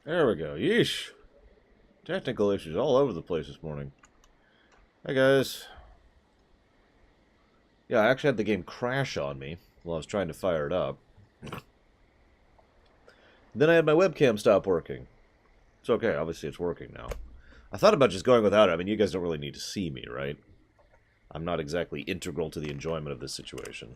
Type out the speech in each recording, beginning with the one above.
There we go. Yeesh. Technical issues all over the place this morning. Hi, guys. Yeah, I actually had the game crash on me while I was trying to fire it up. Then I had my webcam stop working. It's okay, obviously it's working now. I thought about just going without it. I mean, you guys don't really need to see me, right? I'm not exactly integral to the enjoyment of this situation.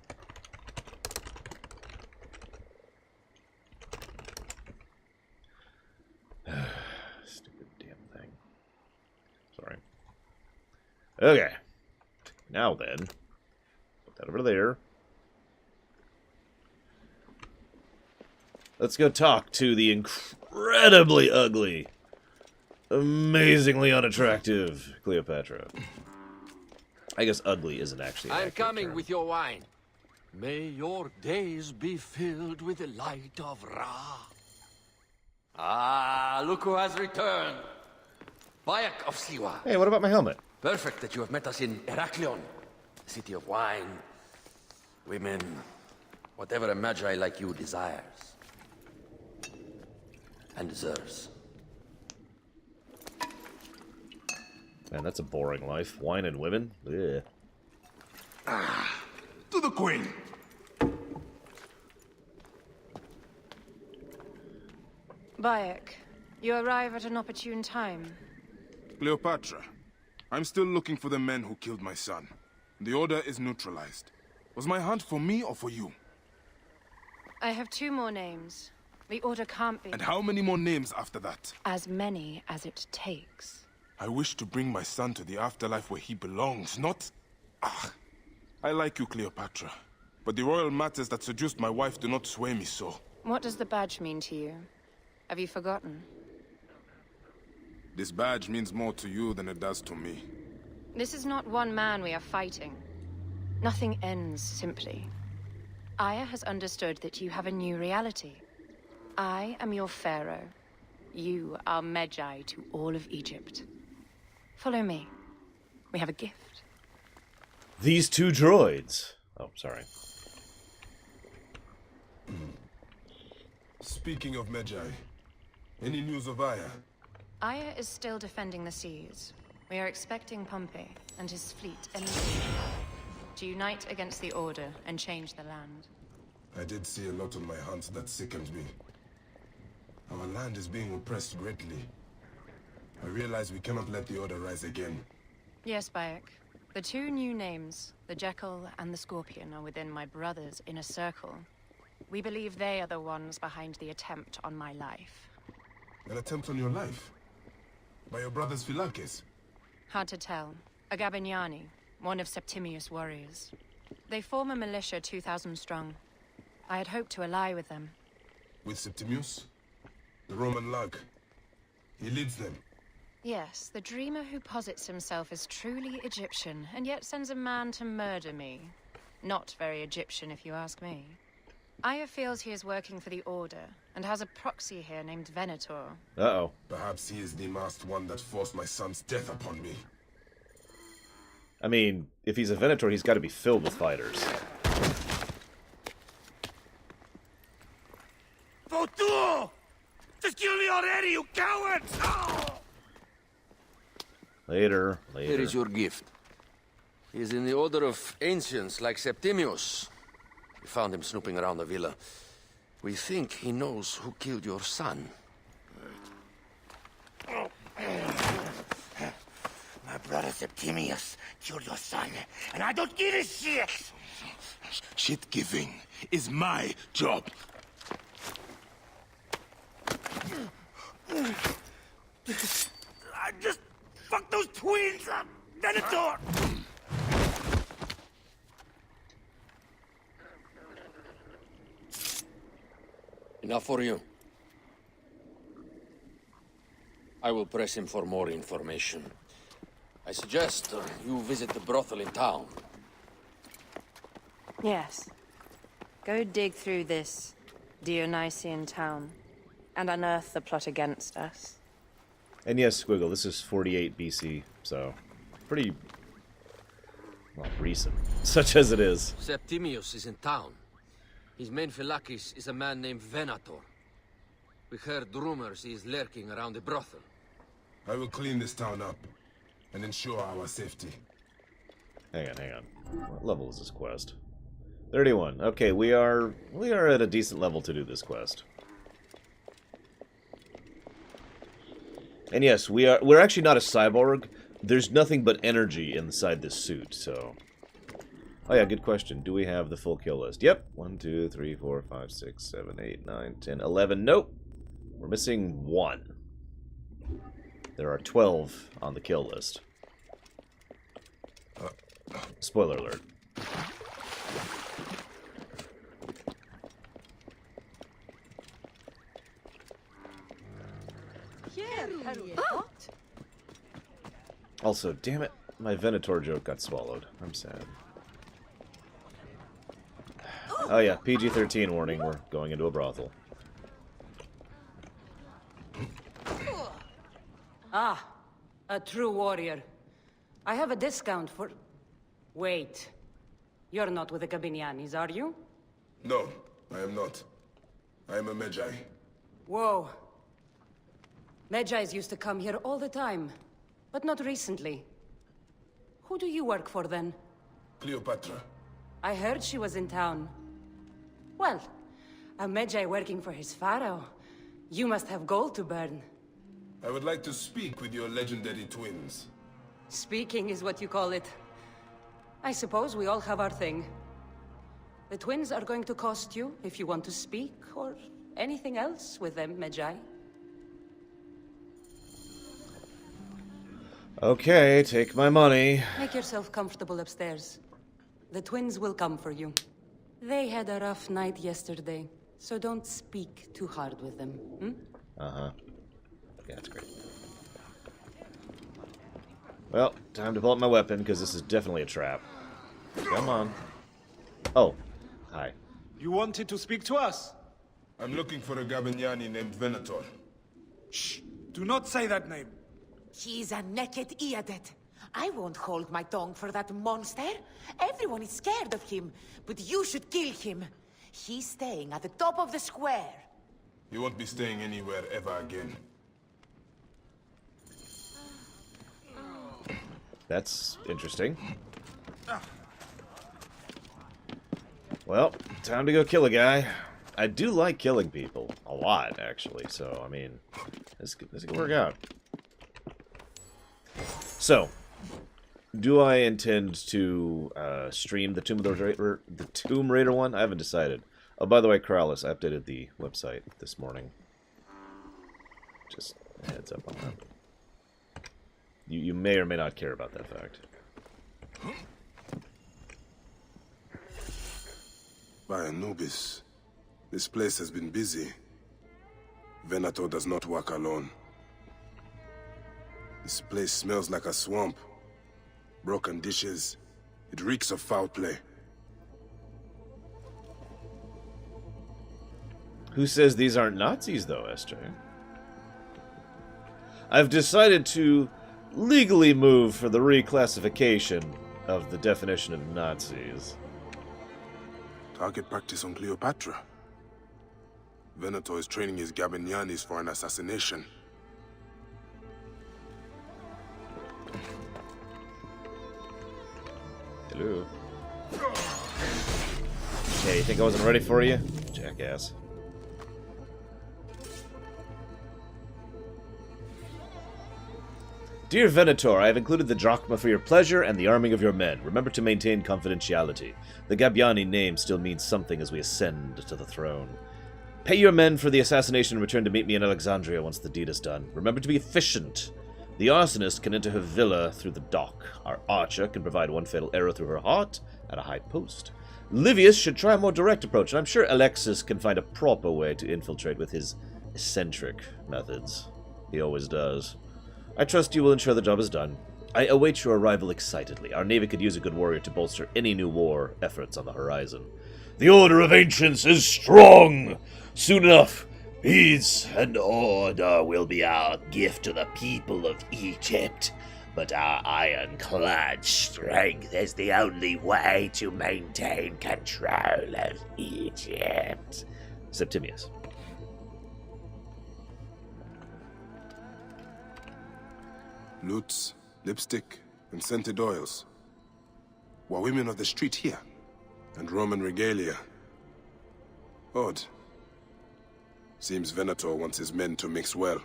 Stupid damn thing. Sorry. Okay. Now then. Put that over there. Let's go talk to the incredibly ugly, amazingly unattractive Cleopatra. I guess ugly isn't actually an I'm accurate coming term. with your wine. May your days be filled with the light of Ra. Ah, look who has returned. Bayek of Siwa. Hey, what about my helmet? Perfect that you have met us in Heraklion, city of wine, women, whatever a magi like you desires. And deserves. Man, that's a boring life. Wine and women? Ugh. To the Queen! Bayek, you arrive at an opportune time. Cleopatra, I'm still looking for the men who killed my son. The order is neutralized. Was my hunt for me or for you? I have 2 more names. The order can't be And how many more names after that? as many as it takes. I wish to bring my son to the afterlife where he belongs, not... Ah, I like you, Cleopatra. But the royal matters that seduced my wife do not sway me so. What does the badge mean to you? Have you forgotten? This badge means more to you than it does to me. This is not one man we are fighting. Nothing ends simply. Aya has understood that you have a new reality. I am your pharaoh. You are Medjay to all of Egypt. Follow me. We have a gift. These 2 droids. Oh, sorry. Speaking of Medjay, any news of Aya? Aya is still defending the seas. We are expecting Pompey and his fleet any day to unite against the Order and change the land. I did see a lot on my hunts that sickened me. Our land is being oppressed greatly. I realize we cannot let the Order rise again. Yes, Bayek. The 2 new names, the Jekyll and the Scorpion, are within my brother's inner circle. We believe they are the ones behind the attempt on my life. An attempt on your life? By your brother's Philakes? Hard to tell. A Gabignani, one of Septimius' warriors. They form a militia 2,000 strong. I had hoped to ally with them. With Septimius? The Roman lug. He leads them. Yes, the dreamer who posits himself as truly Egyptian, and yet sends a man to murder me. Not very Egyptian, if you ask me. Aya feels he is working for the Order, and has a proxy here named Venator. Uh-oh. Perhaps he is the masked one that forced my son's death upon me. I mean, if he's a Venator, he's got to be filled with fighters. Votu! Just kill me already, you cowards! Oh! Later. Here is your gift. He is in the order of ancients like Septimius. We found him snooping around the villa. We think he knows who killed your son. My brother Septimius killed your son, and I don't give a shit! Shit giving is my job. I just fucked those twins up! Venator! Enough for you. I will press him for more information. I suggest you visit the brothel in town. Yes. Go dig through this Dionysian town, and unearth the plot against us. And yes, Squiggle, this is 48 BC, so pretty, well, recent, such as it is. Septimius is in town. His main Philakis is a man named Venator. We heard rumors he's lurking around the brothel. I will clean this town up and ensure our safety. Hang on. What level is this quest? 31. Okay, we are at a decent level to do this quest. And yes, we're actually not a cyborg. There's nothing but energy inside this suit, so... Oh yeah, good question. Do we have the full kill list? Yep. 1, 2, 3, 4, 5, 6, 7, 8, 9, 10, 11. Nope. We're missing 1. There are 12 on the kill list. Spoiler alert. Also, damn it, my Venator joke got swallowed. I'm sad. Oh yeah, PG-13 warning, we're going into a brothel. Ah, a true warrior. I have a discount for... Wait. You're not with the Gabinianis, are you? No, I am not. I am a Medjay. Whoa. Medjais used to come here all the time, but not recently. Who do you work for, then? Cleopatra. I heard she was in town. Well, a Medjay working for his pharaoh. You must have gold to burn. I would like to speak with your legendary twins. Speaking is what you call it. I suppose we all have our thing. The twins are going to cost you if you want to speak, or anything else with them, Medjay. Okay, take my money. Make yourself comfortable upstairs. The twins will come for you. They had a rough night yesterday, so don't speak too hard with them, hmm? Uh-huh. Yeah, that's great. Well, time to pull up my weapon, because this is definitely a trap. Come on. Oh. Hi. You wanted to speak to us? I'm looking for a Gabiniani named Venator. Shh! Do not say that name. He's a naked Iadet. I won't hold my tongue for that monster. Everyone is scared of him, but you should kill him. He's staying at the top of the square. You won't be staying anywhere ever again. That's interesting. Well, time to go kill a guy. I do like killing people. A lot, actually. So, I mean, this could work out. So, do I intend to stream the Tomb Raider one? I haven't decided. Oh, by the way, Keralis, I updated the website this morning. Just a heads up on that. You may or may not care about that fact. By Anubis, this place has been busy. Venator does not work alone. This place smells like a swamp. Broken dishes. It reeks of foul play. Who says these aren't Nazis, though, SJ? I've decided to legally move for the reclassification of the definition of Nazis. Target practice on Cleopatra. Venator is training his Gabinianis for an assassination. Hello. Okay, you think I wasn't ready for you? Jackass. Dear Venator, I have included the drachma for your pleasure and the arming of your men. Remember to maintain confidentiality. The Gabiani name still means something as we ascend to the throne. Pay your men for the assassination and return to meet me in Alexandria once the deed is done. Remember to be efficient. The arsonist can enter her villa through the dock. Our archer can provide one fatal arrow through her heart at a high post. Livius should try a more direct approach, and I'm sure Alexis can find a proper way to infiltrate with his eccentric methods. He always does. I trust you will ensure the job is done. I await your arrival excitedly. Our navy could use a good warrior to bolster any new war efforts on the horizon. The Order of Ancients is strong! Soon enough, peace and order will be our gift to the people of Egypt. But our ironclad strength is the only way to maintain control of Egypt. Septimius. loots, lipstick, and scented oils. While women of the street here, and Roman regalia. Odd. Seems Venator wants his men to mix well.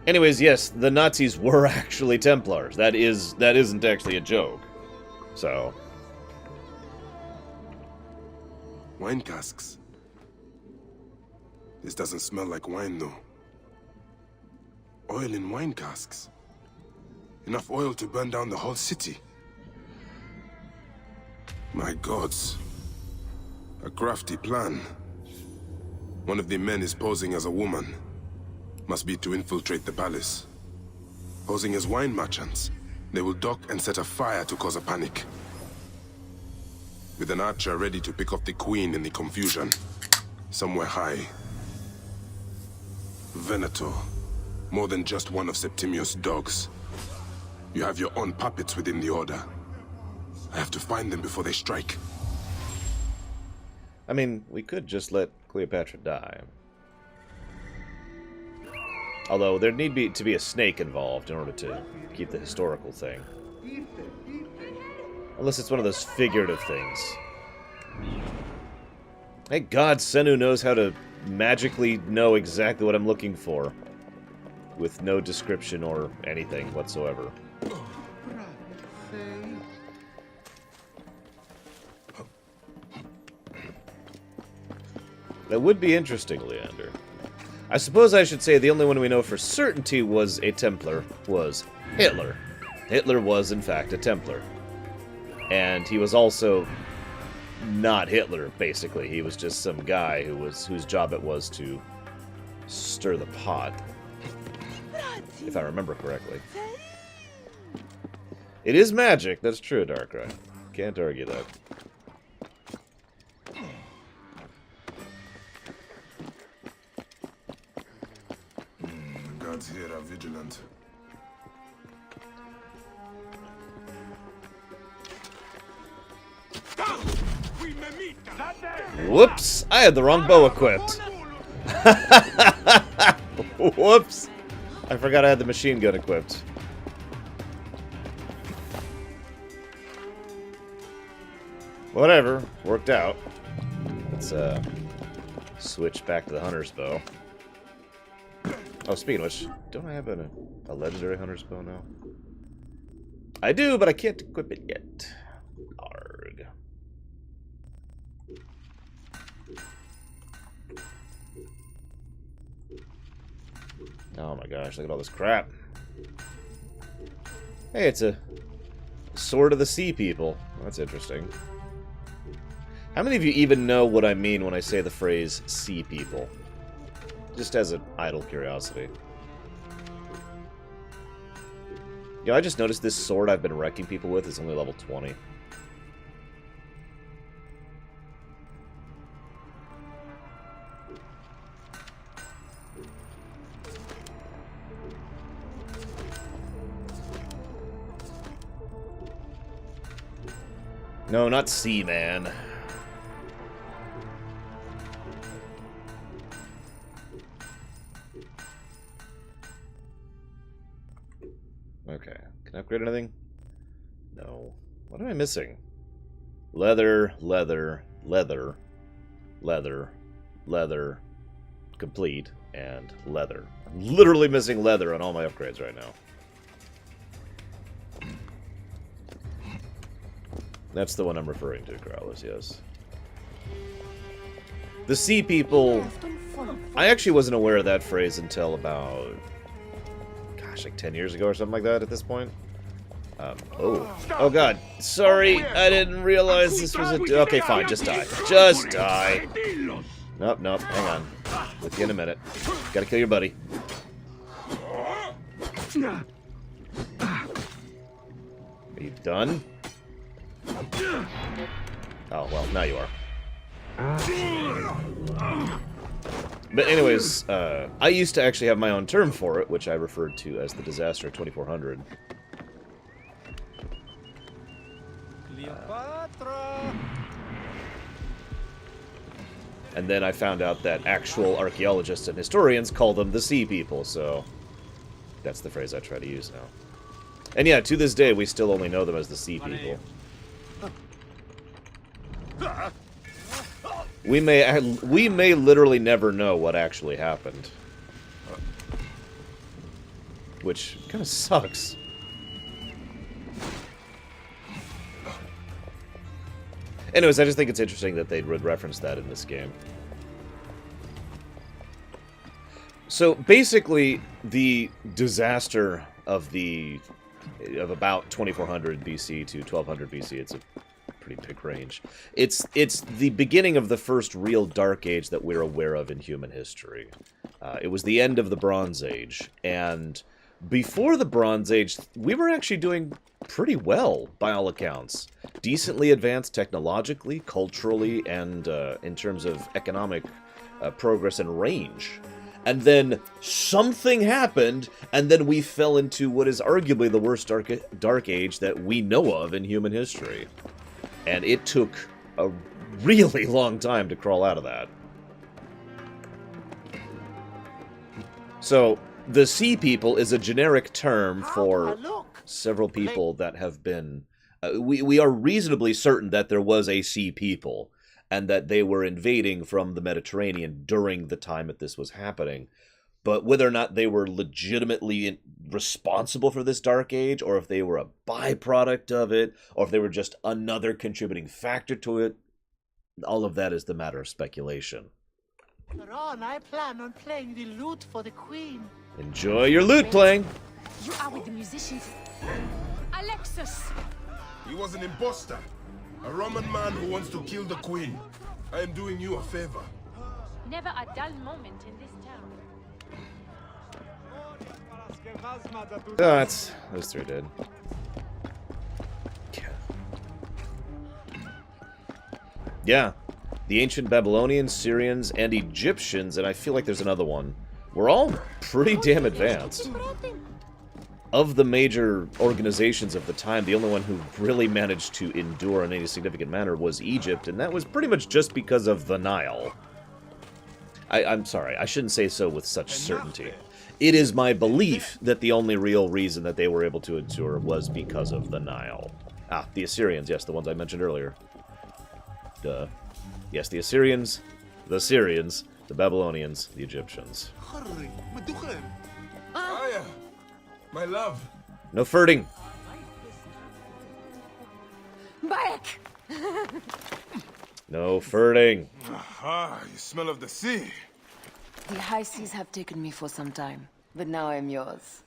Anyways, yes, the Nazis were actually Templars. That isn't actually a joke. So, Wine casks. This doesn't smell like wine, though. Oil in wine casks. Enough oil to burn down the whole city. My gods. A crafty plan. One of the men is posing as a woman. Must be to infiltrate the palace. Posing as wine merchants, they will dock and set a fire to cause a panic. With an archer ready to pick off the queen in the confusion. Somewhere high. Venator. More than just one of Septimius' dogs. You have your own puppets within the Order. I have to find them before they strike. I mean, we could just let Cleopatra die. Although, there'd need to be a snake involved in order to keep the historical thing. Unless it's one of those figurative things. Thank God Senu knows how to magically know exactly what I'm looking for. With no description or anything whatsoever. That would be interesting, Leander. I suppose I should say the only one we know for certainty was a Templar was Hitler. Hitler was, in fact, a Templar. And he was also not Hitler, basically. He was just some guy whose job it was to stir the pot. If I remember correctly. It is magic, that's true, Darkrai. Can't argue that. The gods here are vigilant. Whoops! I had the wrong bow equipped. Whoops! I forgot I had the machine gun equipped. Whatever. Worked out. Let's, switch back to the hunter's bow. Oh, speaking of which, don't I have a legendary hunter's bow now? I do, but I can't equip it yet. Arg. Oh my gosh, look at all this crap. Hey, it's a Sword of the Sea People. That's interesting. How many of you even know what I mean when I say the phrase Sea People? Just as an idle curiosity. You know, I just noticed this sword I've been wrecking people with is only level 20. No, not Sea Man. Okay. Can I upgrade anything? No. What am I missing? Leather, leather, leather, leather, leather, complete, and leather. I'm literally missing leather on all my upgrades right now. That's the one I'm referring to, Growlers, yes. The Sea People... I actually wasn't aware of that phrase until about... gosh, like 10 years ago or something like that at this point. Oh god. Sorry, I didn't realize this was a... Okay, fine, just die. Just die. Nope, nope, hang on. With you in a minute. Gotta kill your buddy. Are you done? Oh, well, now you are. But anyways, I used to actually have my own term for it, which I referred to as the Disaster 2400. And then I found out that actual archaeologists and historians call them the Sea People, so... That's the phrase I try to use now. And yeah, to this day, we still only know them as the Sea People. We may literally never know what actually happened. Which kind of sucks. Anyways, I just think it's interesting that they would reference that in this game. So basically, the disaster of about 2400 BC to 1200 BC, it's a pretty big range. It's the beginning of the first real Dark Age that we're aware of in human history. It was the end of the Bronze Age, and before the Bronze Age, we were actually doing pretty well, by all accounts. Decently advanced technologically, culturally, and in terms of economic progress and range. And then something happened, and then we fell into what is arguably the worst dark age that we know of in human history. And it took a really long time to crawl out of that. So, the Sea People is a generic term for several people that have been... we are reasonably certain that there was a Sea People, and that they were invading from the Mediterranean during the time that this was happening. But whether or not they were legitimately responsible for this Dark Age, or if they were a byproduct of it, or if they were just another contributing factor to it, all of that is the matter of speculation. Ron, I plan on playing the lute for the Queen. Enjoy your lute playing! You are with the musicians. Alexis! He was an imposter. A Roman man who wants to kill the Queen. I am doing you a favor. Never a dull moment in this town. Oh, that's... those three did. Yeah. The ancient Babylonians, Syrians, and Egyptians, and I feel like there's another one, were all pretty damn advanced. Of the major organizations of the time, the only one who really managed to endure in any significant manner was Egypt, and that was pretty much just because of the Nile. I'm sorry, I shouldn't say so with such certainty. It is my belief that the only real reason that they were able to endure was because of the Nile. Ah, the Assyrians, yes, the ones I mentioned earlier. Duh. Yes, the Assyrians, the Syrians, the Babylonians, the Egyptians. Aya, my love. No flirting. Back! No flirting. Ah, you smell of the sea. The high seas have taken me for some time, but now I'm yours.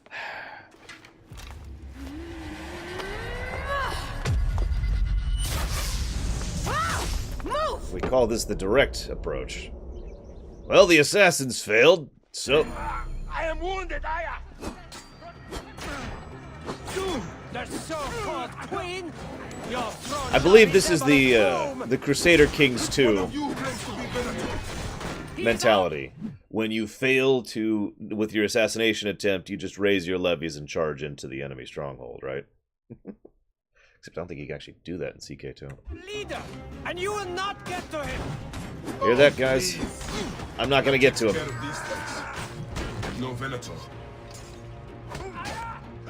We call this the direct approach. Well, the assassins failed, so... I am wounded, Aya! You, the so-called Queen! I believe this is the Crusader Kings 2 mentality. When you fail with your assassination attempt, you just raise your levies and charge into the enemy stronghold, right? Except I don't think you can actually do that in CK2. Leader, and you will not get to him. Hear that, guys? I'm not gonna get to him. No Venator.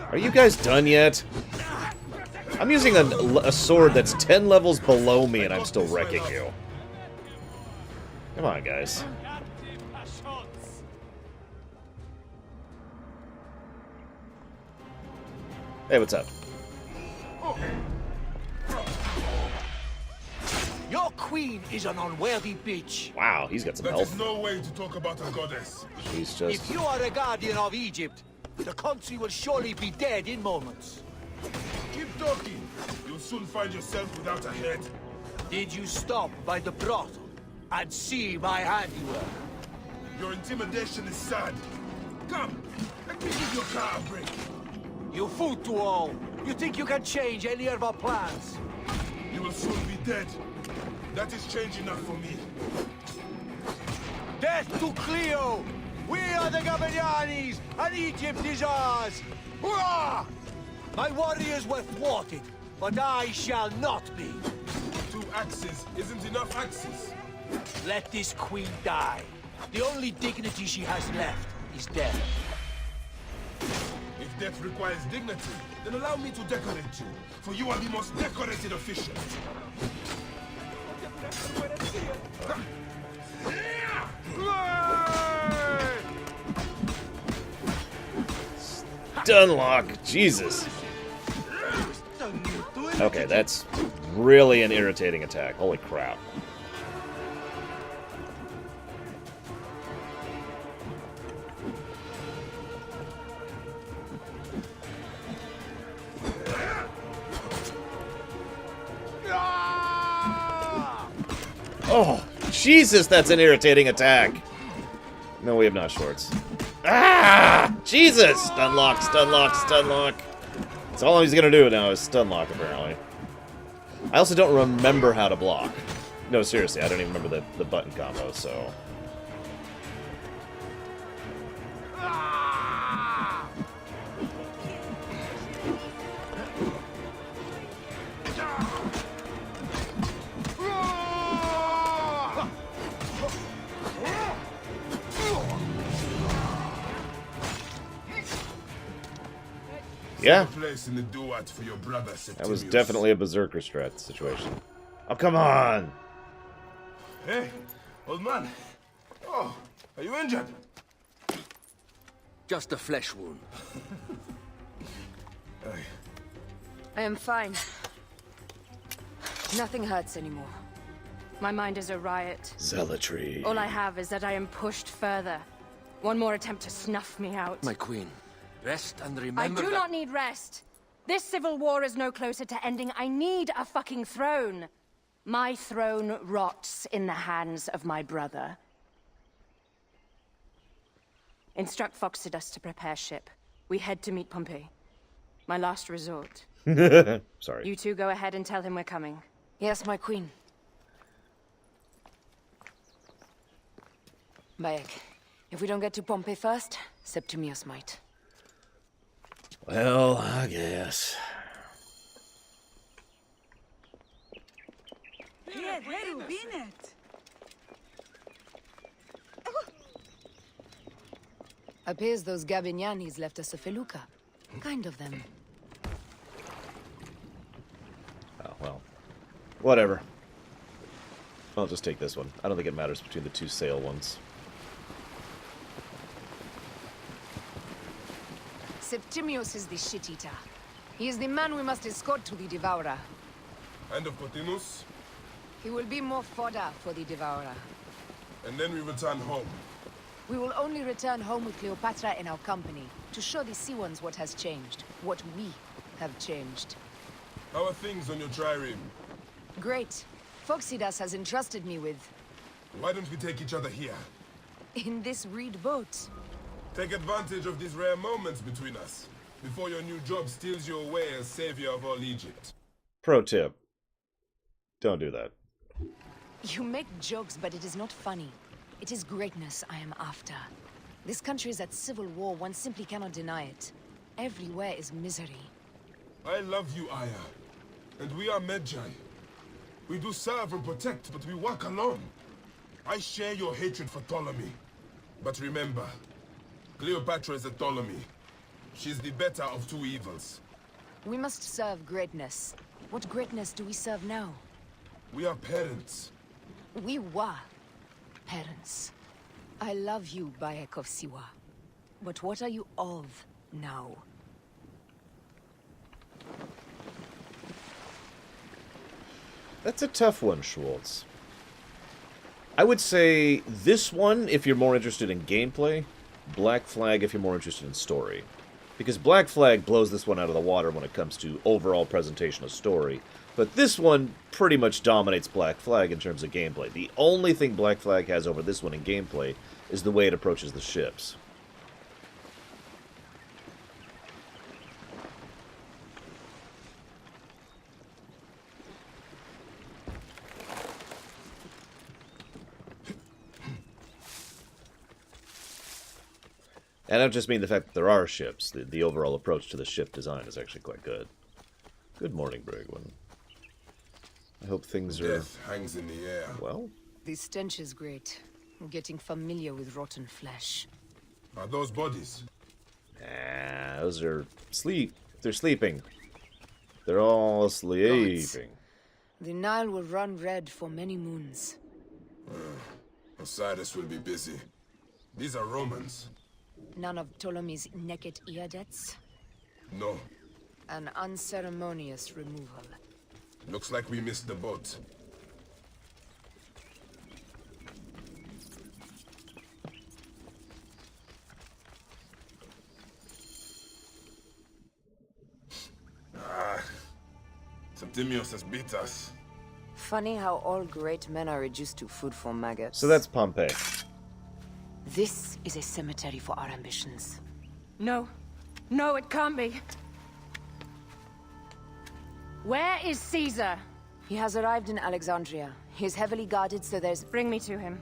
Are you guys done yet? I'm using a sword that's 10 levels below me and I'm still wrecking you. Come on, guys. Hey, what's up? Your queen is an unworthy bitch. Wow, he's got some That health. is no way to talk about a goddess. He's If just... you are a guardian of Egypt, the country will surely be dead in moments. Keep talking. You'll soon find yourself without a head. Did you stop by the brothel and see my handiwork? Your intimidation is sad. Come, let me give your car a break. You fool to all. You think you can change any of our plans? You will soon be dead. That is change enough for me. Death to Cleo! We are the Gabanianis, and Egypt is ours! Hurrah! My warriors were thwarted, but I shall not be. 2 axes isn't enough axes. Let this queen die. The only dignity she has left is death. If death requires dignity, then allow me to decorate you, for you are the most decorated official. Stunlock! Jesus. Okay, that's really an irritating attack. Holy crap. Oh, Jesus, that's an irritating attack. No, we have not shorts. Ah! Jesus! Stunlock, stunlock, stunlock. That's all he's gonna do now is stunlock, apparently. I also don't remember how to block. No, seriously, I don't even remember the button combo, so... Yeah. Place in the duat for your brother, That was definitely a berserker strat situation. Oh, come on! Hey, old man. Oh, are you injured? Just a flesh wound. I am fine. Nothing hurts anymore. My mind is a riot. Zealotry. All I have is that I am pushed further. One more attempt to snuff me out. My queen, rest and I remember do that... not need rest. This civil war is no closer to ending. I need a fucking throne. My throne rots in the hands of my brother. Instruct Phoxidas to prepare ship. We head to meet Pompey. My last resort. Sorry. You two go ahead and tell him we're coming. Yes, my queen. Bayek, if we don't get to Pompey first, Septimius might. Well, I guess. Appears those Gabinianis left us a felucca. Kind of them. Oh, well. Whatever. I'll just take this one. I don't think it matters between the two sail ones. Septimius is the shit-eater. He is the man we must escort to the Devourer. And of Pothinus? He will be more fodder for the Devourer. And then we return home. We will only return home with Cleopatra in our company, to show the Sea Ones what has changed, what we have changed. How are things on your trireme? Great. Phoxidas has entrusted me with... Why don't we take each other here? in this reed boat. Take advantage of these rare moments between us, before your new job steals you away as savior of all Egypt. Pro tip. Don't do that. You make jokes, but it is not funny. It is greatness I am after. This country is at civil war, one simply cannot deny it. Everywhere is misery. I love you, Aya. And we are Medjay. We do serve and protect, but we work alone. I share your hatred for Ptolemy. But remember, Cleopatra is a Ptolemy. She's the better of two evils. We must serve greatness. What greatness do we serve now? We are parents. We were parents. I love you, Bayek of Siwa. But what are you of now? That's a tough one, Schwartz. I would say this one if you're more interested in gameplay, Black Flag if you're more interested in story. Because Black Flag blows this one out of the water when it comes to overall presentation of story. But this one pretty much dominates Black Flag in terms of gameplay. The only thing Black Flag has over this one in gameplay is the way it approaches the ships. And I don't just mean the fact that there are ships. The overall approach to the ship design is actually quite good. Good morning, Brigwin. I hope things are... Death hangs in the air. Well? The stench is great. I'm getting familiar with rotten flesh. Are those bodies? Ah, those are sleep. They're sleeping. They're all sleeping. The Nile will run red for many moons. Osiris will be busy. These are Romans. None of Ptolemy's naked Iadets. No. An unceremonious removal. Looks like we missed the boat. Septimius has beat us. Funny how all great men are reduced to food for maggots. So that's Pompeii. This is a cemetery for our ambitions. No. No, it can't be. Where is Caesar? He has arrived in Alexandria. He is heavily guarded, so there's... Bring me to him.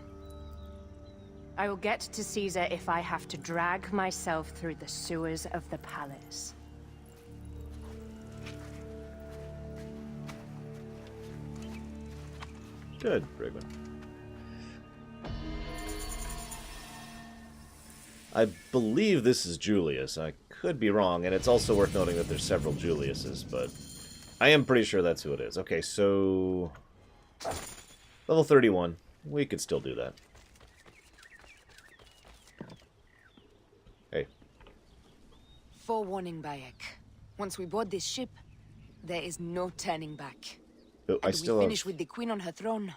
I will get to Caesar if I have to drag myself through the sewers of the palace. Good, Brigman. I believe this is Julius. I could be wrong, and it's also worth noting that there's several Juliuses, but I am pretty sure that's who it is. Okay, so... level 31. We could still do that. Hey. Forewarning, Bayek. Once we board this ship, there is no turning back. Oh, I And still we have... finish with the queen on her throne,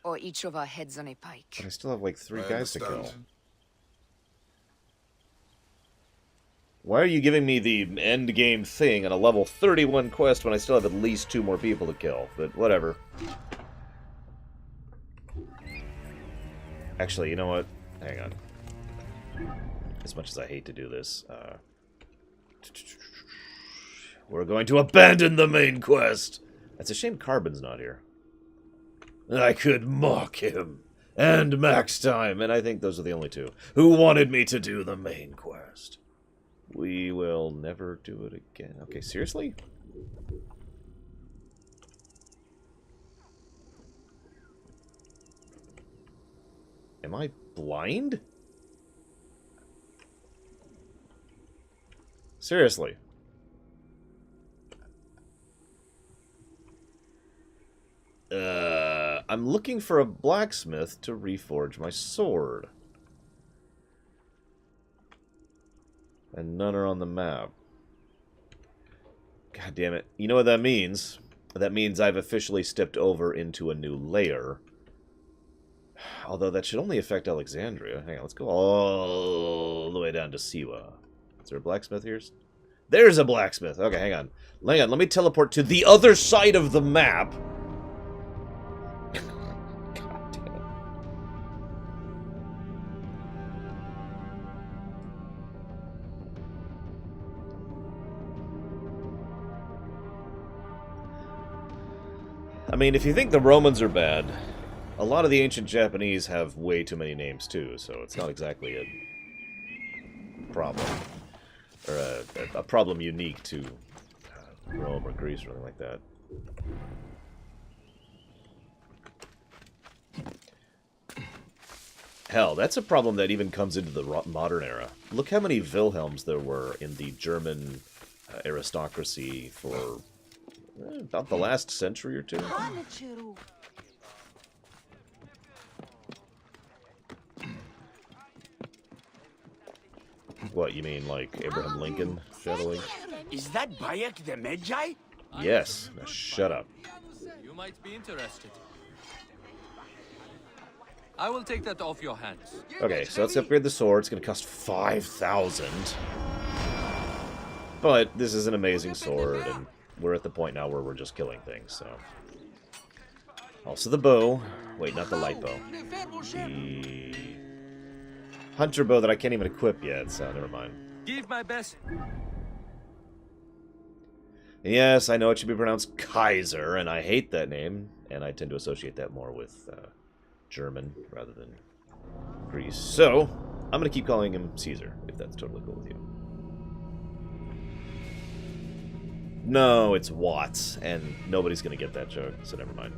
or each of our heads on a pike. But I still have like 3 guys to kill. Why are you giving me the end game thing on a level 31 quest when I still have at least 2 more people to kill? But whatever. Actually, you know what? Hang on. As much as I hate to do this, we're going to abandon the main quest! It's a shame Carbon's not here. I could mock him. And Max Time, and I think those are the only 2 who wanted me to do the main quest. We will never do it again. Okay, seriously? Am I blind? Seriously. I'm looking for a blacksmith to reforge my sword. And none are on the map. God damn it. You know what that means? That means I've officially stepped over into a new layer. Although that should only affect Alexandria. Hang on, let's go all the way down to Siwa. Is there a blacksmith here? There's a blacksmith! Okay, hang on. Hang on, let me teleport to the other side of the map. God damn it. I mean, if you think the Romans are bad, a lot of the ancient Japanese have way too many names too, so it's not exactly a problem. Or a problem unique to Rome or Greece or anything like that. Hell, that's a problem that even comes into the modern era. Look how many Wilhelms there were in the German aristocracy for about the last century or 2. What, you mean like Abraham Lincoln shadowing? Is that Bayek the Medjay? Yes. Now shut up. You might be interested. I will take that off your hands. Okay, so let's upgrade the sword. It's going to cost 5,000. But this is an amazing sword, and we're at the point now where we're just killing things, so... Also the bow. Wait, not the light bow. The hunter bow that I can't even equip yet, so never mind. Give my best. Yes, I know it should be pronounced Kaiser, and I hate that name, and I tend to associate that more with German rather than Greece. So, I'm going to keep calling him Caesar, if that's totally cool with you. No, it's Watts, and nobody's going to get that joke, so never mind.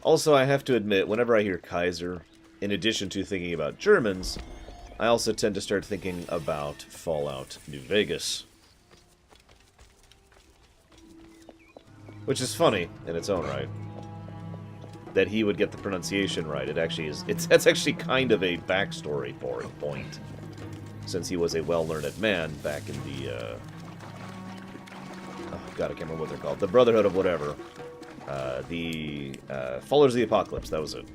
Also, I have to admit, whenever I hear Kaiser, in addition to thinking about Germans, I also tend to start thinking about Fallout New Vegas. Which is funny in its own right. That he would get the pronunciation right. It actually is. That's actually kind of a backstory for it, point. Since he was a well-learned man back in the, oh god, I can't remember what they're called. The Brotherhood of whatever. The Followers of the Apocalypse, that was it.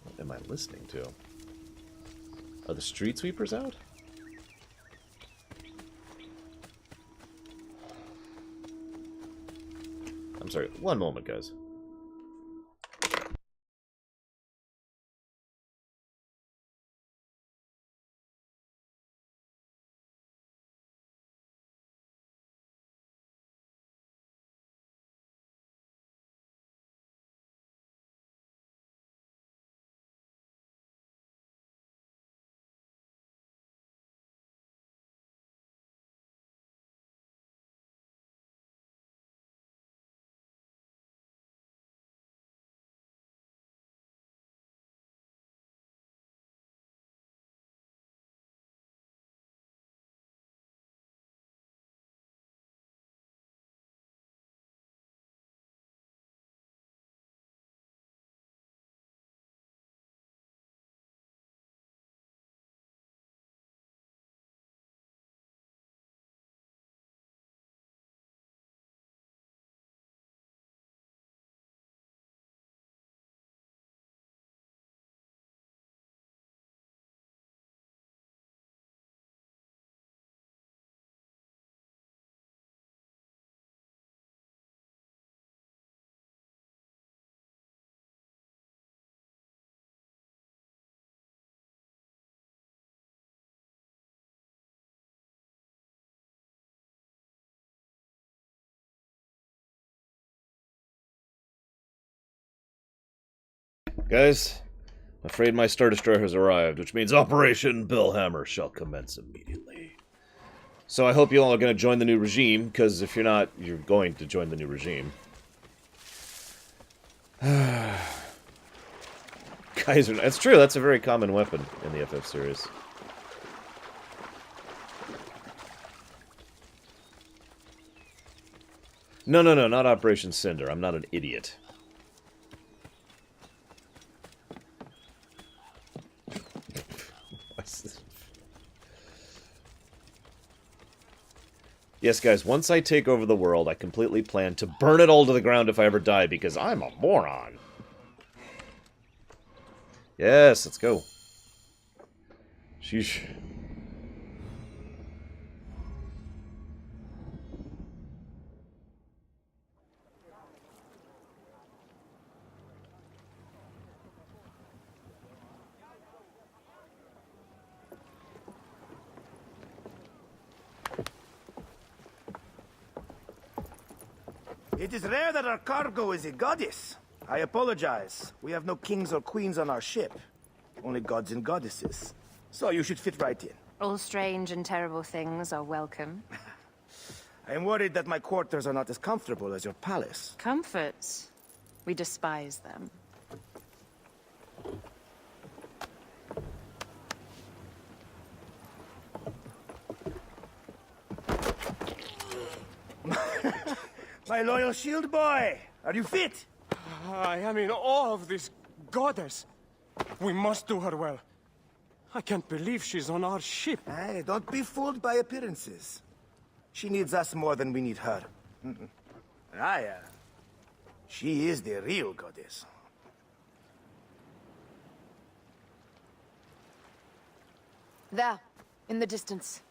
What am I listening to? Are the street sweepers out? I'm sorry, one moment, guys. Guys, I'm afraid my Star Destroyer has arrived, which means Operation Bellhammer shall commence immediately. So I hope you all are going to join the new regime, because if you're not, you're going to join the new regime. Kaiser, that's true, that's a very common weapon in the FF series. No, not Operation Cinder. I'm not an idiot. Yes, guys, once I take over the world, I completely plan to burn it all to the ground if I ever die, because I'm a moron. Yes, let's go. Sheesh. It is rare that our cargo is a goddess. I apologize. We have no kings or queens on our ship. Only gods and goddesses. So you should fit right in. All strange and terrible things are welcome. I am worried that my quarters are not as comfortable as your palace. Comforts. We despise them. My loyal shield boy! Are you fit? I am in awe of this goddess. We must do her well. I can't believe she's on our ship. Hey, don't be fooled by appearances. She needs us more than we need her. Aya, she is the real goddess. There, in the distance.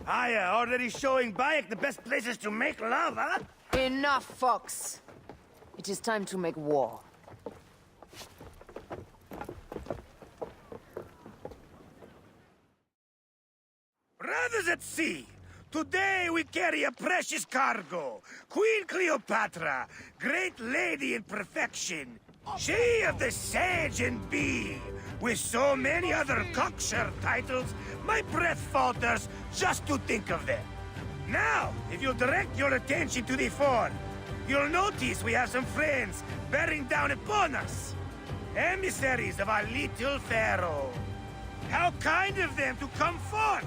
Aya, already showing Bayek the best places to make love, huh? Enough, Fox. It is time to make war. at sea. Today we carry a precious cargo. Queen Cleopatra, great lady in perfection. She of the Sage and Bee. With so many other cocksure titles, my breath falters just to think of them. Now, if you'll direct your attention to the fore, you'll notice we have some friends bearing down upon us. Emissaries of our little pharaoh. How kind of them to come forth!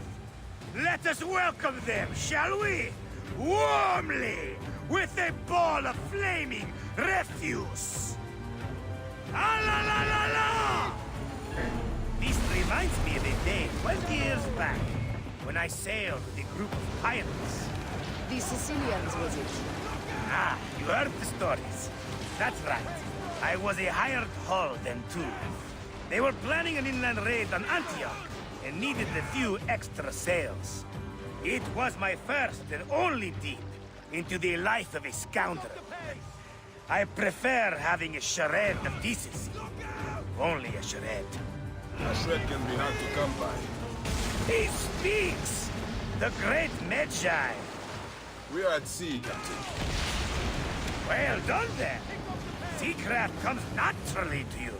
Let us welcome them, shall we? Warmly, with a ball of flaming refuse. Ah la la la la! This reminds me of a day 20 years back, when I sailed with a group of pirates. The Sicilians, was it? Ah, you heard the stories. That's right. I was a hired hull then too. They were planning an inland raid on Antioch and needed a few extra sails. It was my first and only dip into the life of a scoundrel. I prefer having a shred of decency. Only a shred. A shred can be hard to come by. He speaks! The great Medjay. We are at sea, Captain. Well done then. Seacraft comes naturally to you.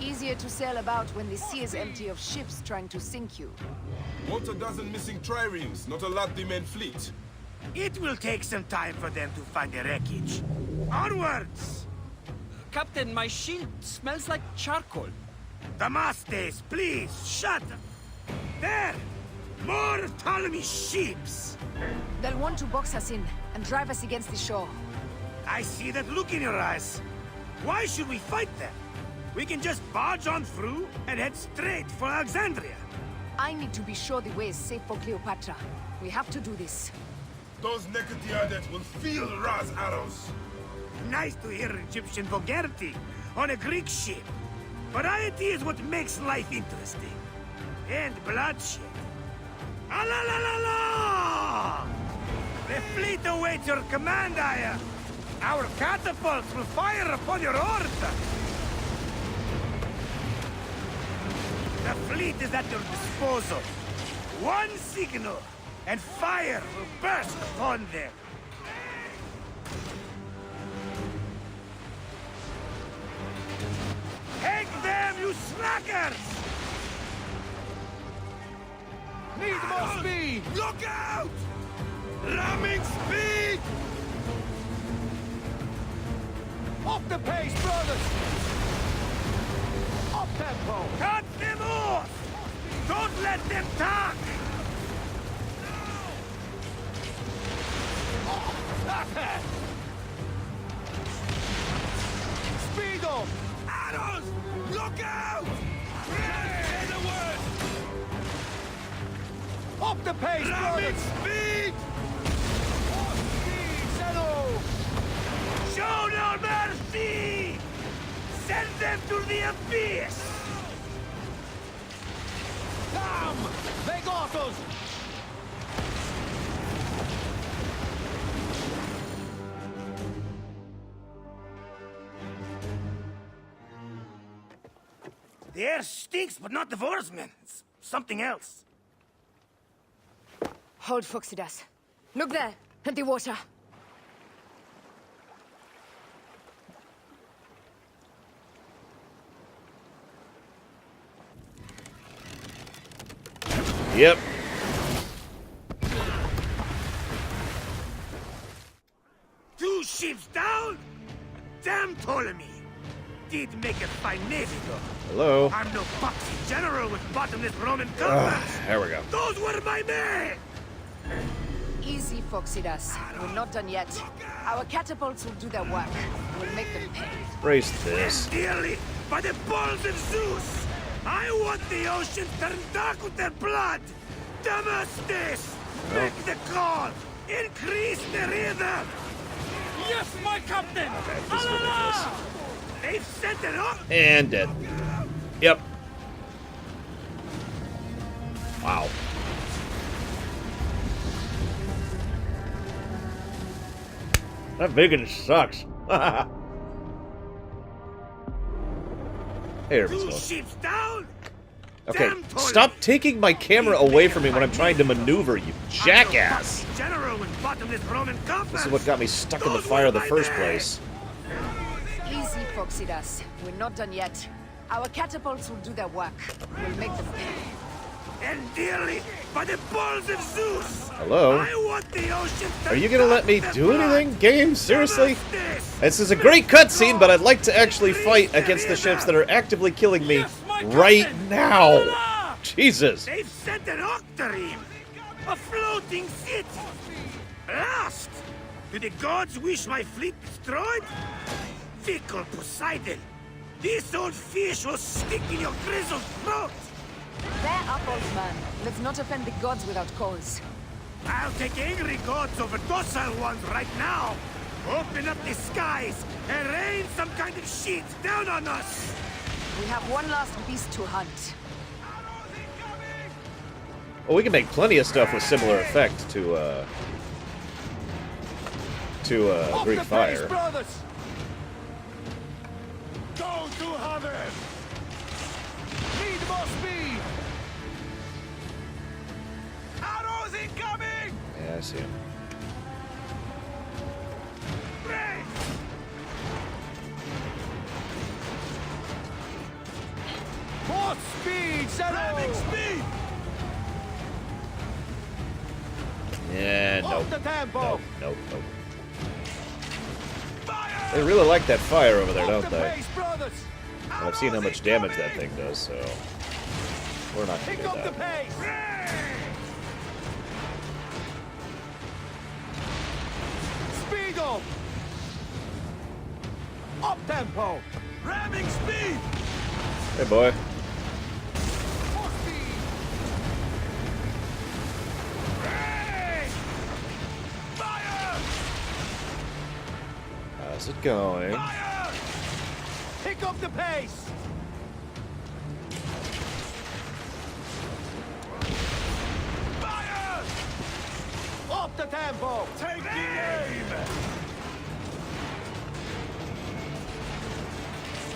Easier to sail about when the sea is empty of ships trying to sink you. What a dozen missing triremes, not a lot the main fleet. It will take some time for them to find the wreckage. Onwards! Captain, my shield smells like charcoal. Damastes, please, shut up! There! More Ptolemy ships! They'll want to box us in and drive us against the shore. I see that look in your eyes. Why should we fight them? We can just barge on through and head straight for Alexandria. I need to be sure the way is safe for Cleopatra. We have to do this. Those naked Iadet will feel Ra's arrows. Nice to hear Egyptian vulgarity on a Greek ship. Variety is what makes life interesting. And bloodshed. Ah la la la la! The fleet awaits your command, Aya. Our catapults will fire upon your order. The fleet is at your disposal. One signal, and fire will burst upon them. Take them, you slackers! Need more speed! Look out! Ramming speed! Up the pace, brothers! Up tempo! Cut them off! Don't let them talk! Speedo! Arrows! Look out! Say the word! Up the pace, Ramming brothers! speed! More speed, Zeno! Show no mercy! Send them to the abyss! Come! They got us! The air stinks, but not the Vorsman. It's something else. Hold Phoxidas. Look there, at the water. Yep. Two ships down? Damn Ptolemy! Did make a fine navy, though. Hello. I'm no foxy general with bottomless Roman compass. There we go. Those were my men! Easy, Phoxidas. We're not done yet. Our catapults will do their work. We'll make them pay. Brace this. Dearly, by the balls of Zeus! I want the ocean turned dark with their blood! Damastes! Make the call! Increase the rhythm! Yes, my captain! This is ridiculous. They've sent it up! And dead. Yep. Wow. That Vigan sucks. Hey, Two ships down? Okay, Damn tall. stop taking my camera away from me when I'm trying to maneuver, you jackass! General with bottomless Roman coffers. This is what got me stuck in the fire in the first place. Easy, Foxidas. We're not done yet. Our catapults will do their work. We'll make them pay. And dearly, by the balls of Zeus! Hello? I want the ocean to Are you gonna let me do anything, game? Seriously? This. This is a great cutscene, but I'd like to actually fight against the ships that are actively killing me right now. Jesus. They've sent an octarine! A floating city! Lost! Do the gods wish my fleet destroyed? Fickle Poseidon! This old fish will stick in your grizzled throat! Bear up, old man. Let's not offend the gods without cause. I'll take angry gods over docile ones right now! Open up the skies and rain some kind of shit down on us! We have one last beast to hunt. Well, we can make plenty of stuff with similar effect to Greek Fire. Brothers! Go to heaven! Need more speed! Arrows incoming! Yeah, I see him. More speed, Shadow! Speed! Yeah, nope. the tempo! Nope. They really like that fire over there, don't they? brothers! And I've seen how much damage that thing does, so we're not gonna do that. pace! Speed up! Up tempo! Ramming speed! Hey, boy. More speed! Fire! How's it going? Fire! Pick up the pace! Fire! Up the tempo! Take the aim!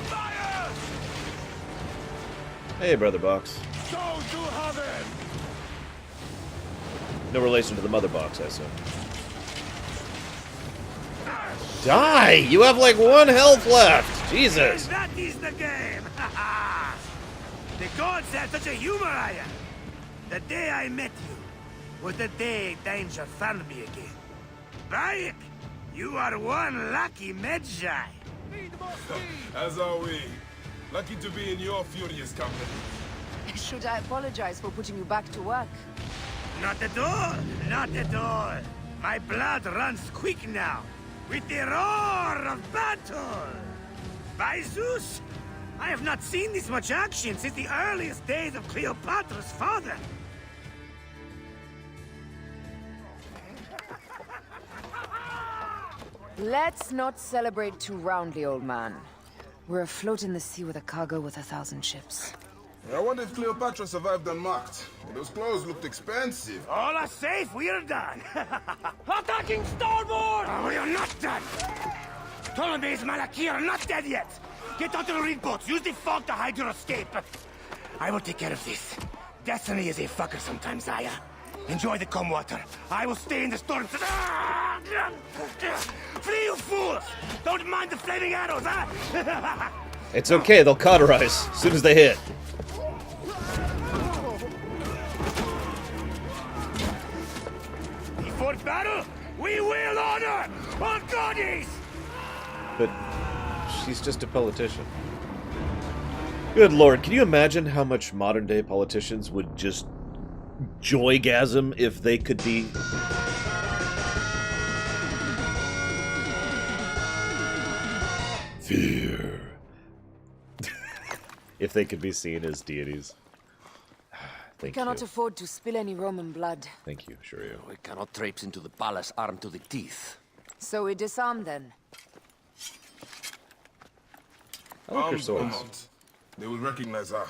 Fire! Hey, Brother Box. Go to heaven! No relation to the Mother Box, I assume. Die! You have like 1 health left! Jesus! And that is the game! The gods had such a humor, I am. The day I met you was the day danger found me again. Bayek, you are one lucky Medjay. As are we. Lucky to be in your furious company. Should I apologize for putting you back to work? Not at all, not at all. My blood runs quick now, with the roar of battle. By Zeus, I have not seen this much action since the earliest days of Cleopatra's father. Let's not celebrate too roundly, old man. We're afloat in the sea with a cargo with 1,000 ships. I wonder if Cleopatra survived unmarked. Those clothes looked expensive. All are safe, we're done. Attacking starboard! Oh, we are not done. Ptolemy's Malaki are not dead yet. Get onto the reed boats. Use the fog to hide your escape. I will take care of this. Destiny is a fucker sometimes, Aya. Enjoy the calm water. I will stay in the storm. Flee, you fools! Don't mind the flaming arrows, huh? It's okay, they'll cauterize as soon as they hit. Before battle, we will honor our goddess! But she's just a politician. Good lord, can you imagine how much modern-day politicians would just joygasm if they could be... Fear. If they could be seen as deities. We cannot afford to spill any Roman blood. Thank you, Shiryu. We cannot traipse into the palace armed to the teeth. So we disarm then. I like her Armed or swords. not, they will recognize her.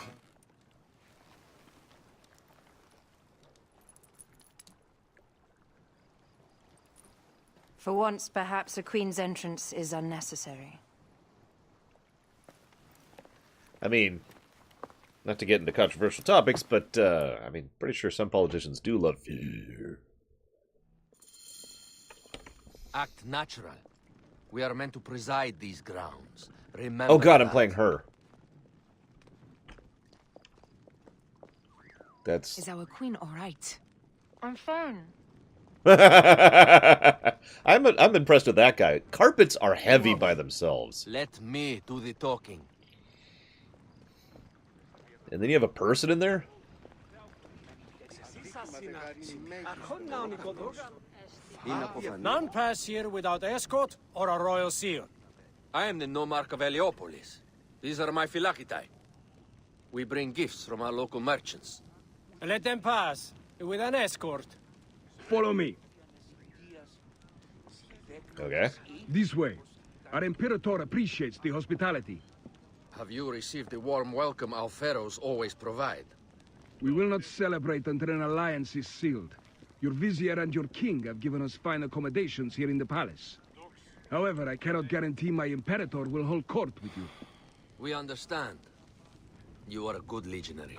For once, perhaps a queen's entrance is unnecessary. I mean, Not to get into controversial topics, but, I mean, pretty sure some politicians do love fear. Act natural. We are meant to preside these grounds. Remember Oh god, I'm that. playing her. That's... Is our queen all right? I'm fine. I'm impressed with that guy. Carpets are heavy by themselves. Let me do the talking. And then you have a person in there? None pass here without escort or a royal seal. I am the Nomarch of Heliopolis. These are my Phylakitai. We bring gifts from our local merchants. Let them pass with an escort. Follow me. Okay. This way. Our Imperator appreciates the hospitality. Have you received the warm welcome our pharaohs always provide? We will not celebrate until an alliance is sealed. Your vizier and your king have given us fine accommodations here in the palace. However, I cannot guarantee my Imperator will hold court with you. We understand. You are a good legionary.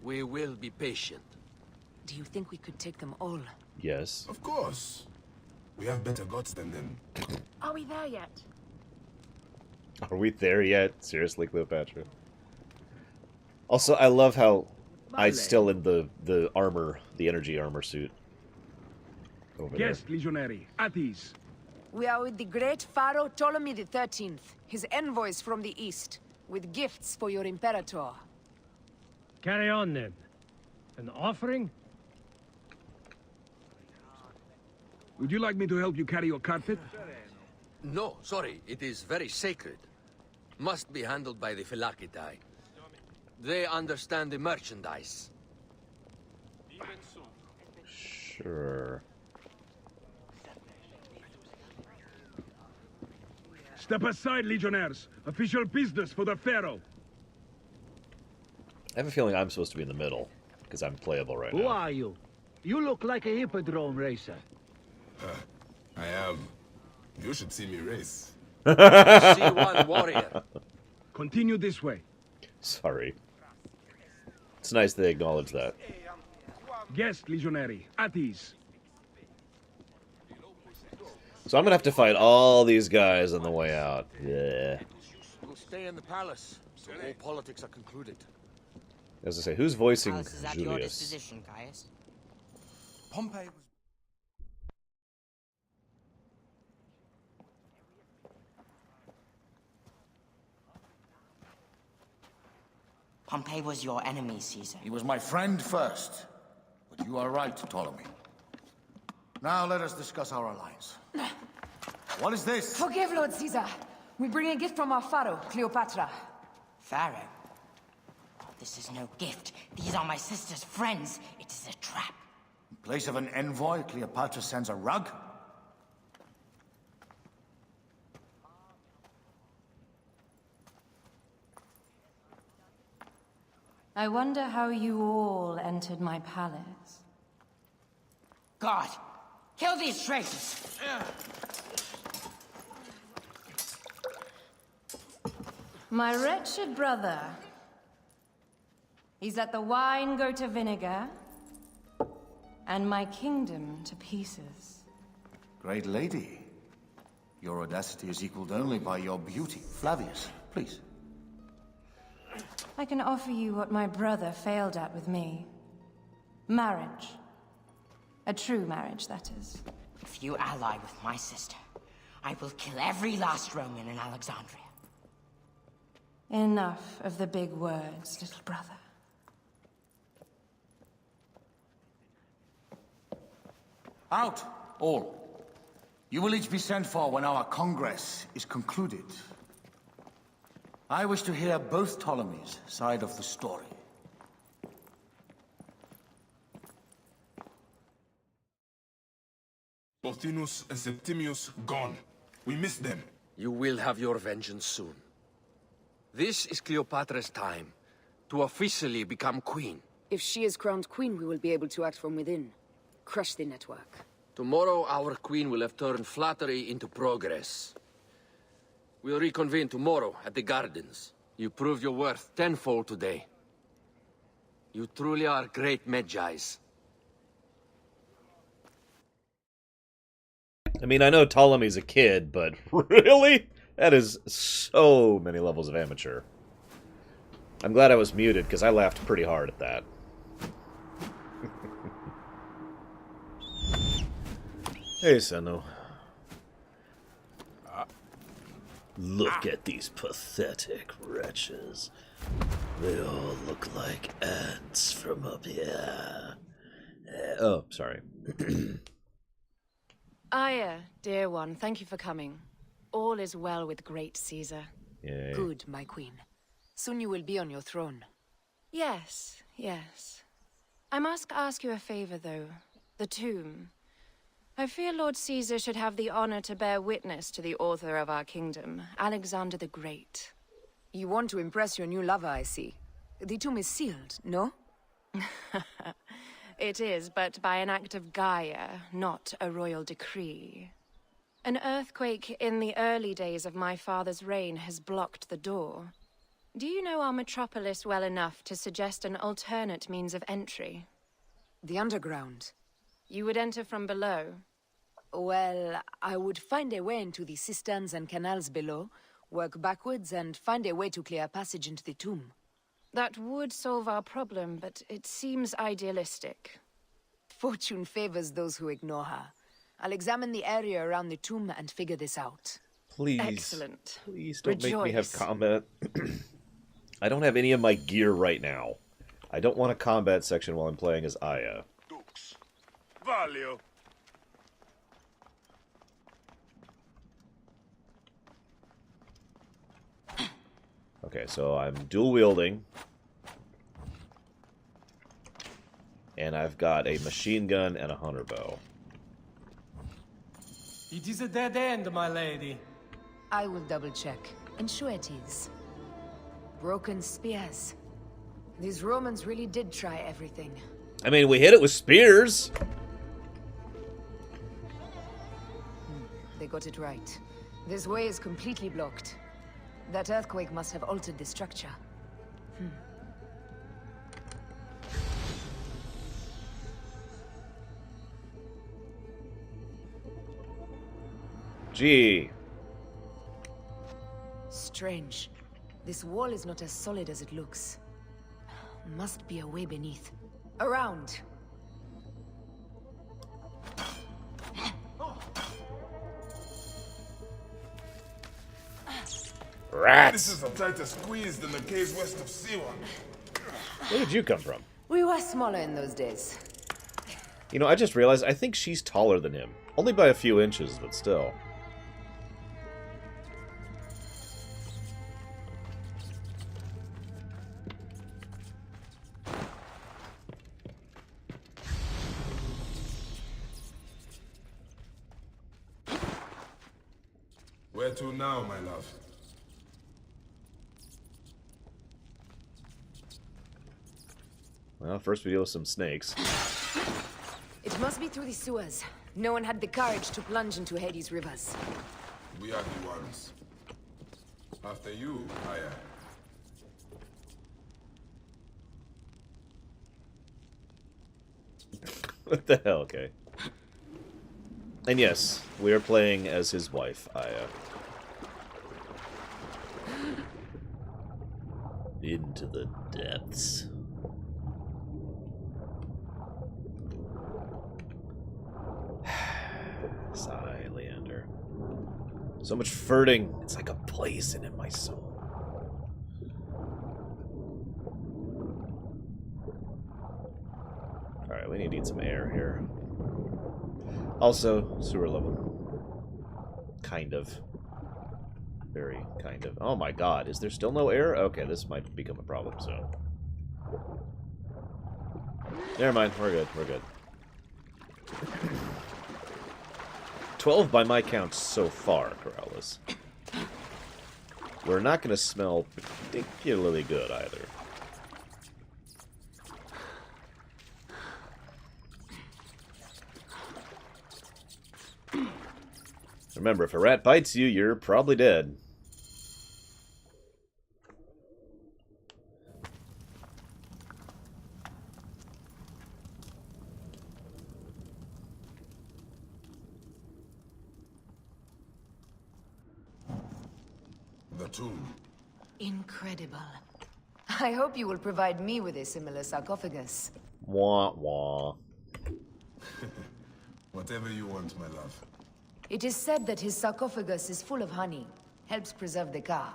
We will be patient. Do you think we could take them all? Yes. Of course. We have better gods than them. Are we there yet? Are we there yet? Seriously, Cleopatra? Also, I love how I'm still in the armor, the energy armor suit. Over Guest legionary, at ease. We are with the great Pharaoh Ptolemy XIII, his envoys from the east, with gifts for your Imperator. Carry on, then. An offering? Would you like me to help you carry your carpet? No, sorry. It is very sacred. Must be handled by the Phylakitai. They understand the merchandise. Sure. Step aside, legionnaires. Official business for the Pharaoh. I have a feeling I'm supposed to be in the middle, because I'm playable right Who now. are you? You look like a hippodrome racer. I am. You should see me race. C1 warrior. Continue this way. Sorry. It's nice they acknowledge that. Guest legionary, at ease. So I'm gonna have to fight all these guys on the way out. Yeah. We'll stay in the palace, so all politics are concluded. As I say, who's voicing Palace is at your Julius? disposition, Caius. Pompey was... Pompey was your enemy, Caesar. He was my friend first. But you are right, Ptolemy. Now let us discuss our alliance. What is this? Forgive, Lord Caesar. We bring a gift from our Pharaoh, Cleopatra. Pharaoh? Oh, this is no gift. These are my sister's friends. It is a trap. In place of an envoy, Cleopatra sends a rug? I wonder how you all entered my palace. God, kill these traitors! My wretched brother. He's let the wine go to vinegar, and my kingdom to pieces. Great lady. Your audacity is equaled only by your beauty. Flavius, please. I can offer you what my brother failed at with me. Marriage. A true marriage, that is. If you ally with my sister, I will kill every last Roman in Alexandria. Enough of the big words, little brother. Out, all. You will each be sent for when our congress is concluded. I wish to hear both Ptolemy's side of the story. Pothinus and Septimius gone. We missed them. You will have your vengeance soon. This is Cleopatra's time to officially become queen. If she is crowned queen, we will be able to act from within. Crush the network. Tomorrow, our queen will have turned flattery into progress. We'll reconvene tomorrow at the gardens. You proved your worth tenfold today. You truly are great Medjais. I mean, I know Ptolemy's a kid, but really? That is so many levels of amateur. I'm glad I was muted, because I laughed pretty hard at that. Hey, Senno. Look at these pathetic wretches. They all look like ants from up here. Oh, sorry. Aya, dear one, thank you for coming. All is well with great Caesar. Yay. Good, my queen. Soon you will be on your throne. Yes, yes. I must ask you a favor, though. The tomb. I fear Lord Caesar should have the honor to bear witness to the author of our kingdom, Alexander the Great. You want to impress your new lover, I see. The tomb is sealed, no? It is, but by an act of Gaia, not a royal decree. An earthquake in the early days of my father's reign has blocked the door. Do you know our metropolis well enough to suggest an alternate means of entry? The underground. You would enter from below? Well, I would find a way into the cisterns and canals below, work backwards, and find a way to clear a passage into the tomb. That would solve our problem, but it seems idealistic. Fortune favors those who ignore her. I'll examine the area around the tomb and figure this out. Please. Excellent. Please don't make me have combat. I don't have any of my gear right now. I don't want a combat section while I'm playing as Aya. Dux. Valio. Okay, so I'm dual wielding. And I've got a machine gun and a hunter bow. It is a dead end, my lady. I will double check. And sure it is. Broken spears. These Romans really did try everything. I mean, we hit it with spears. They got it right. This way is completely blocked. That earthquake must have altered the structure. Gee. Strange. This wall is not as solid as it looks. Must be a way beneath. Around. Rats! This is a tighter squeeze than the caves west of Siwa. Where did you come from? We were smaller in those days. You know, I just realized I think she's taller than him. Only by a few inches, but still. Where to now, my love? Well, first we deal with some snakes. It must be through the sewers. No one had the courage to plunge into Hades' rivers. We are the ones. After you, Aya. What the hell, okay. And yes, we are playing as his wife, Aya. Into the depths. Sigh, Leander. So much furting. It's like a poison in my soul. Alright, we need some air here. Also, sewer level. Kind of. Very kind of. Oh my god, is there still no air? Okay, this might become a problem soon. Never mind, we're good, we're good. 12 by my count so far, Corrales. We're not going to smell particularly good either. Remember, if a rat bites you, you're probably dead. tomb. Incredible. I hope you will provide me with a similar sarcophagus. Wah wah. Whatever you want, my love. It is said that his sarcophagus is full of honey. Helps preserve the car.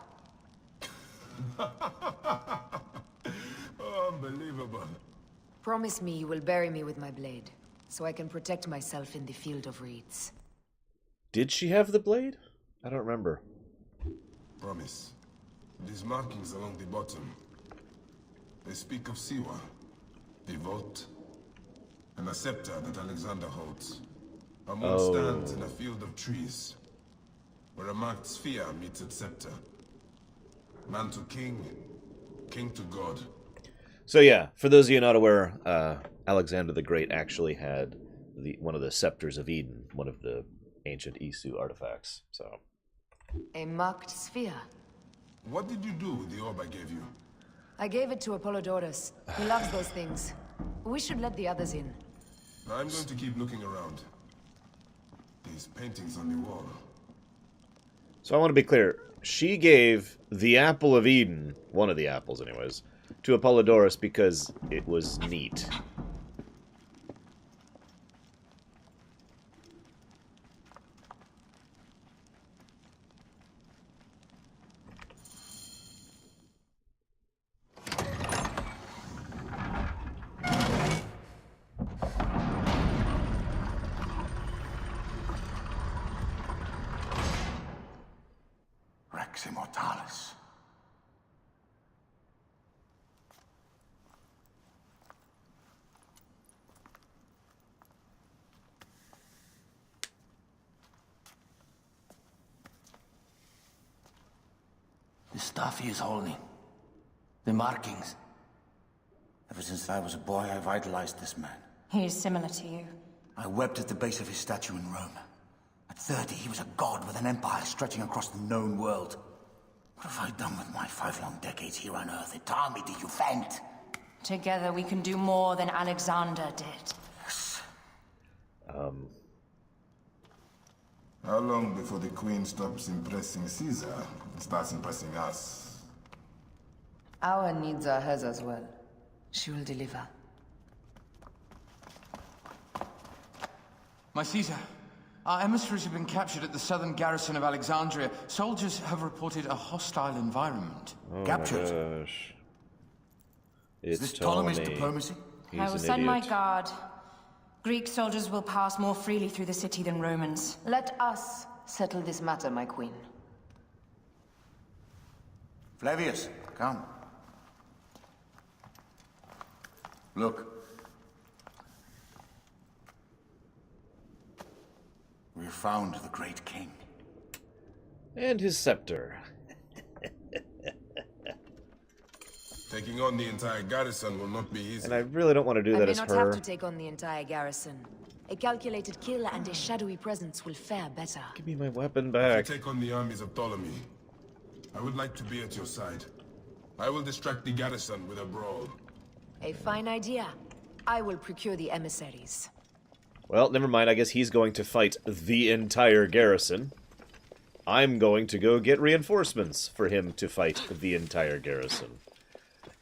Oh, unbelievable. Promise me you will bury me with my blade, so I can protect myself in the field of reeds. Did she have the blade? I don't remember. Promise. These markings along the bottom. They speak of Siwa, the vault, and a scepter that Alexander holds. A moon stands in a field of trees, where a marked sphere meets its scepter. Man to king, king to god. So yeah, for those of you not aware, Alexander the Great actually had one of the scepters of Eden, one of the ancient Isu artifacts. So, A marked sphere. What did you do with the orb I gave you? I gave it to Apollodorus. He loves those things. We should let the others in. I'm going to keep looking around. These paintings on the wall. So I want to be clear. She gave the Apple of Eden, one of the apples anyways, to Apollodorus because it was neat. Rex Immortalis. The stuff he is holding. The markings. Ever since I was a boy, I've idolized this man. He is similar to you. I wept at the base of his statue in Rome. At 30, he was a god with an empire stretching across the known world. What have I done with my 5 long decades here on Earth? It army to defend. Together we can do more than Alexander did. Yes. How long before the Queen stops impressing Caesar and starts impressing us? Our needs are hers as well. She will deliver. My Caesar, our emissaries have been captured at the southern garrison of Alexandria. Soldiers have reported a hostile environment. Captured? Gosh. Is this Ptolemy's diplomacy? I will send my guard. Greek soldiers will pass more freely through the city than Romans. Let us settle this matter, my queen. Flavius, come. Look. We found the great king. And his scepter. Taking on the entire garrison will not be easy. And I really don't want to do that as I may not have to take on the entire garrison. A calculated kill and a shadowy presence will fare better. Give me my weapon back. If you take on the armies of Ptolemy, I would like to be at your side. I will distract the garrison with a brawl. A fine idea. I will procure the emissaries. Well, never mind. I guess he's going to fight the entire garrison. I'm going to go get reinforcements for him to fight the entire garrison.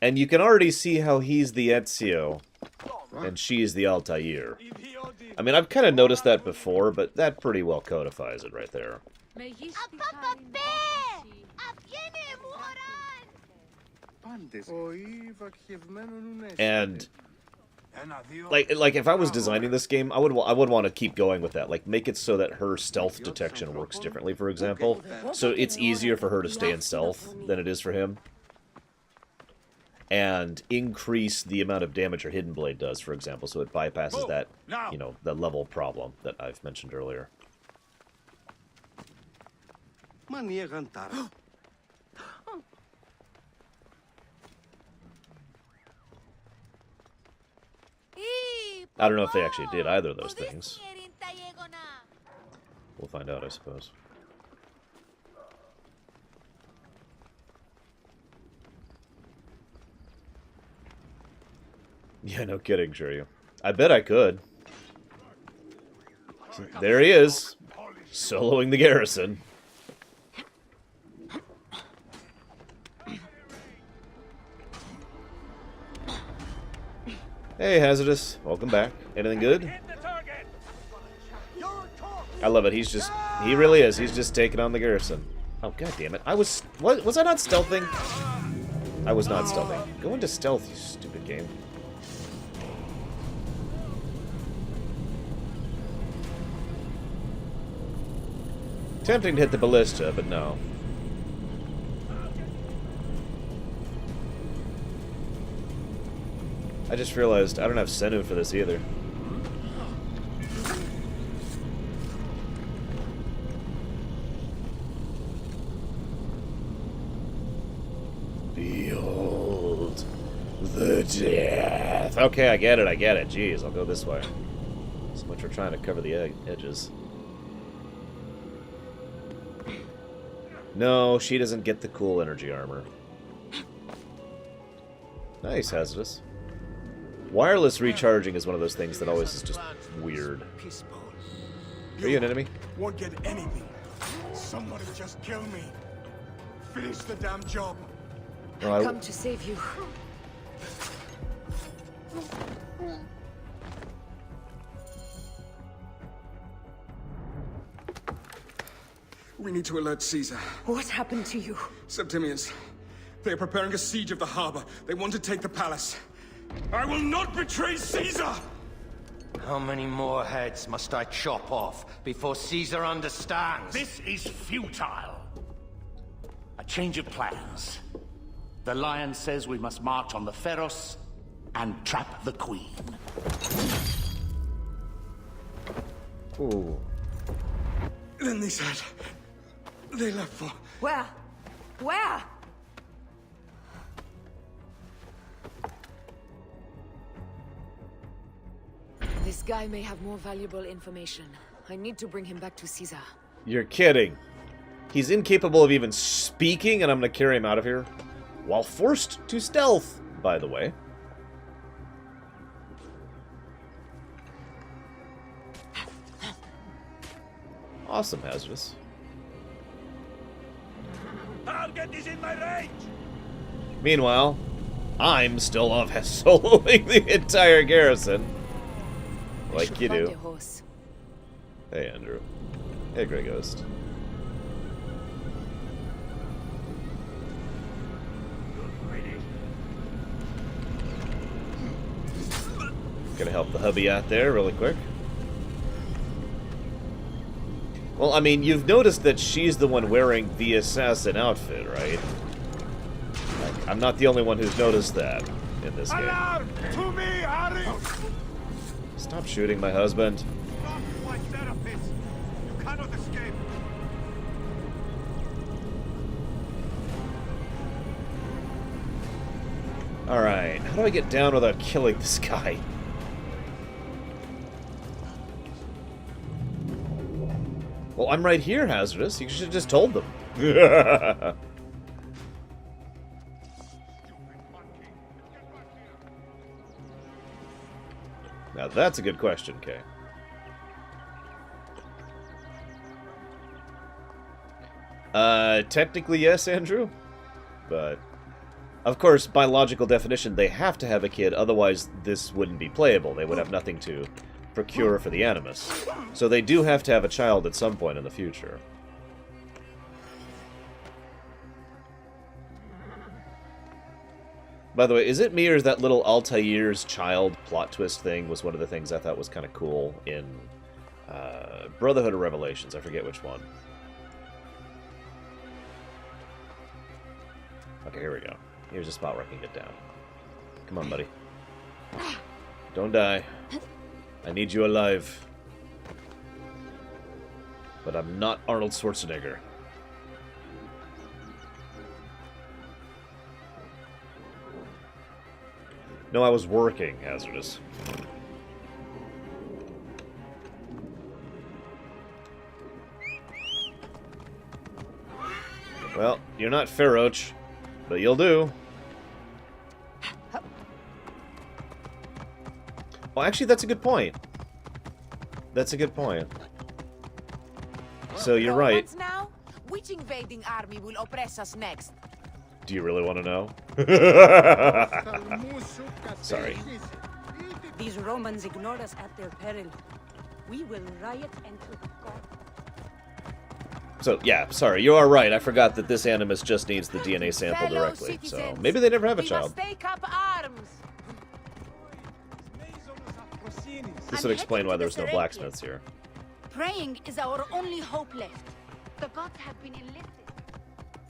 And you can already see how he's the Ezio, and she's the Altair. I mean, I've kind of noticed that before, but that pretty well codifies it right there. And like if I was designing this game, I would want to keep going with that. Like, make it so that her stealth detection works differently, for example. So it's easier for her to stay in stealth than it is for him. And increase the amount of damage her Hidden Blade does, for example, so it bypasses that, you know, the level problem that I've mentioned earlier. I don't know if they actually did either of those things. We'll find out, I suppose. Yeah, no kidding, Shiryu. I bet I could. There he is, soloing the garrison. Hey, Hazardous. Welcome back. Anything good? I love it. He really is. He's just taking on the garrison. Oh, god damn it. Was I not stealthing? I was not stealthing. Go into stealth, you stupid game. Tempting to hit the ballista, but no. I just realized I don't have Senu for this either. Behold the death. Okay, I get it. Jeez, I'll go this way. So much for trying to cover the edges. No, she doesn't get the cool energy armor. Nice, Hazardous. Wireless recharging is one of those things that always is just weird. Are you an enemy? Won't get anything. Somebody just kill me. Finish the damn job. No, I've come to save you. We need to alert Caesar. What happened to you? Septimius. They are preparing a siege of the harbor. They want to take the palace. I will not betray Caesar! How many more heads must I chop off before Caesar understands? This is futile. A change of plans. The Lion says we must march on the Pharos and trap the Queen. Ooh. Then they said they left for... Where? Where? This guy may have more valuable information. I need to bring him back to Caesar. You're kidding. He's incapable of even speaking, and I'm gonna carry him out of here? While forced to stealth, by the way. Awesome, Hazardous. I'll get this in my range. Meanwhile, I'm still off soloing the entire garrison. Like you do. Hey, Andrew. Hey, Grey Ghost. Gonna help the hubby out there really quick. Well, I mean, you've noticed that she's the one wearing the assassin outfit, right? Like, I'm not the only one who's noticed that in this game. Alarm! To me, Harry! Stop shooting my husband. Not my therapist. You cannot escape. Alright, how do I get down without killing this guy? Well, I'm right here, Hazardous. You should have just told them. Now that's a good question, Kay. Technically yes, Andrew. But, of course, by logical definition, they have to have a kid, otherwise this wouldn't be playable. They would have nothing to procure for the Animus. So they do have to have a child at some point in the future. By the way, is it me or is that little Altair's child plot twist thing was one of the things I thought was kind of cool in Brotherhood of Revelations? I forget which one. Okay, here we go. Here's a spot where I can get down. Come on, buddy. Don't die. I need you alive. But I'm not Arnold Schwarzenegger. No, I was working, Hazardous. Well, you're not Feroch, but you'll do. Well, actually, that's a good point. That's a good point. So you're right. Now, which invading army will oppress us next? Do you really want to know? Sorry. these Romans ignore us at their peril, we will riot and put God. So, yeah, sorry, you are right. I forgot that this Animus just needs the DNA sample Fellow directly. So, citizens, maybe they never have a we child. must take up arms. This would explain why there's no blacksmiths here. Praying is our only hope left. The gods have been enlisted.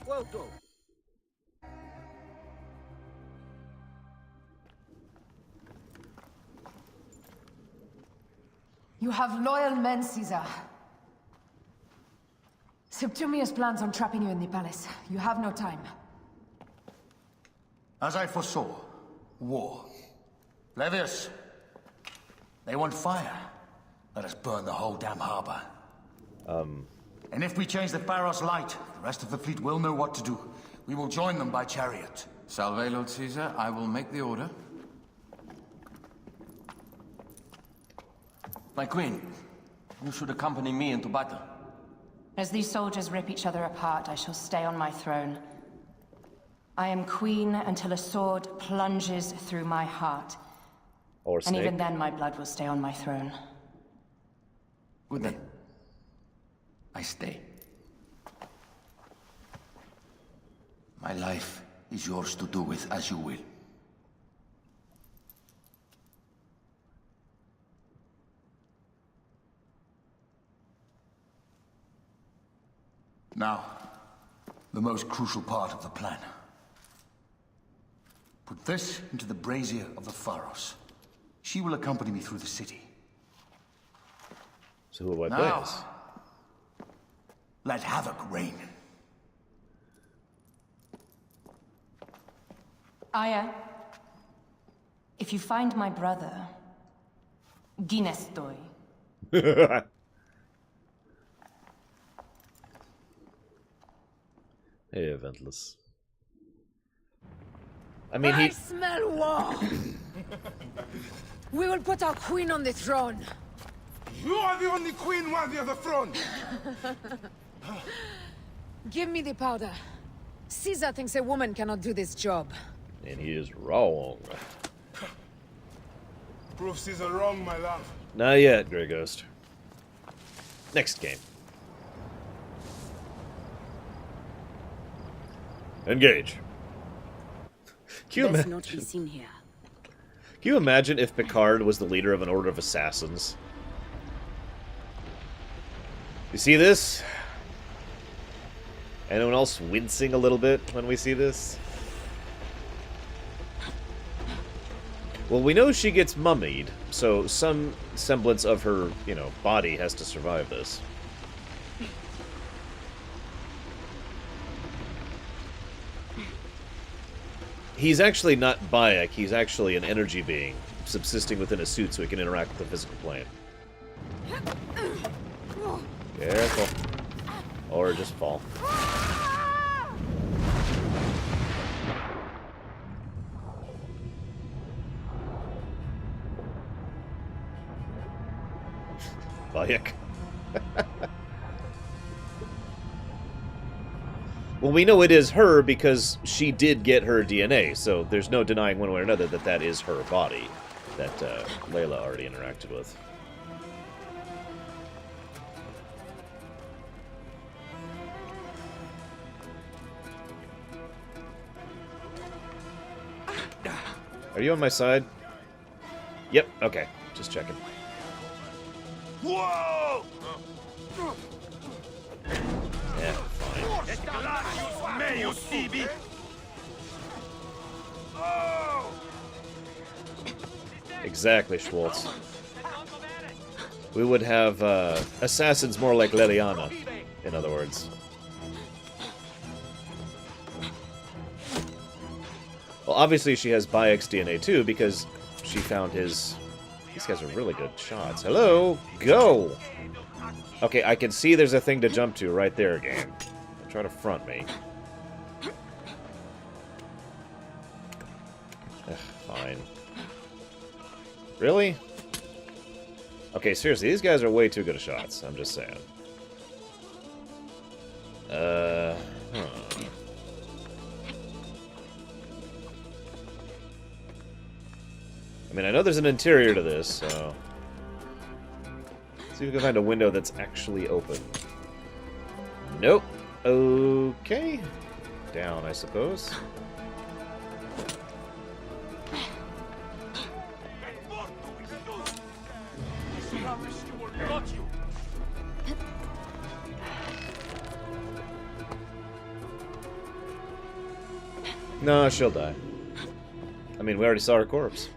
Welcome. You have loyal men, Caesar. Septimius plans on trapping you in the palace. You have no time. As I foresaw, war. Levius, they want fire. Let us burn the whole damn harbor. And if we change the Pharos light, the rest of the fleet will know what to do. We will join them by chariot. Salve, Lord Caesar. I will make the order. My queen, you should accompany me into battle. As these soldiers rip each other apart, I shall stay on my throne. I am queen until a sword plunges through my heart. Or and even then, my blood will stay on my throne. Good then. I stay. My life is yours to do with as you will. Now, the most crucial part of the plan. Put this into the brazier of the Pharos. She will accompany me through the city. So who do I Now, place? let havoc reign. Aya, if you find my brother, Ginestoy. Hey, Eventless. I mean, I smell war! We will put our queen on the throne. You are the only queen worthy of the throne! Give me the powder. Caesar thinks a woman cannot do this job. And he is wrong. Prove Caesar wrong, my love. Not yet, Grey Ghost. Next game. Engage. Can you Let's imagine? not be seen here. Can you imagine if Picard was the leader of an order of assassins? You see this? Anyone else wincing a little bit when we see this? Well, we know she gets mummied, so some semblance of her, body has to survive this. He's actually not Bayek, he's actually an energy being, subsisting within a suit so he can interact with the physical plane. Careful. Or just fall. Bayek. Well, we know it is her because she did get her DNA, so there's no denying one way or another that that is her body that Layla already interacted with. Are you on my side? Yep, okay. Just checking. Whoa! Yeah, fine. Exactly, Schwartz. We would have assassins more like Leliana, in other words. Well, obviously she has Bayek's DNA too, because she found his... These guys are really good shots. Hello! Go! Okay, I can see there's a thing to jump to right there, game. Don't try to front me. Ugh, fine. Really? Okay, seriously, these guys are way too good at shots. I'm just saying. I mean, I know there's an interior to this, so... See if we can find a window that's actually open. Nope. Okay. Down, I suppose. No, she'll die. I mean, we already saw her corpse.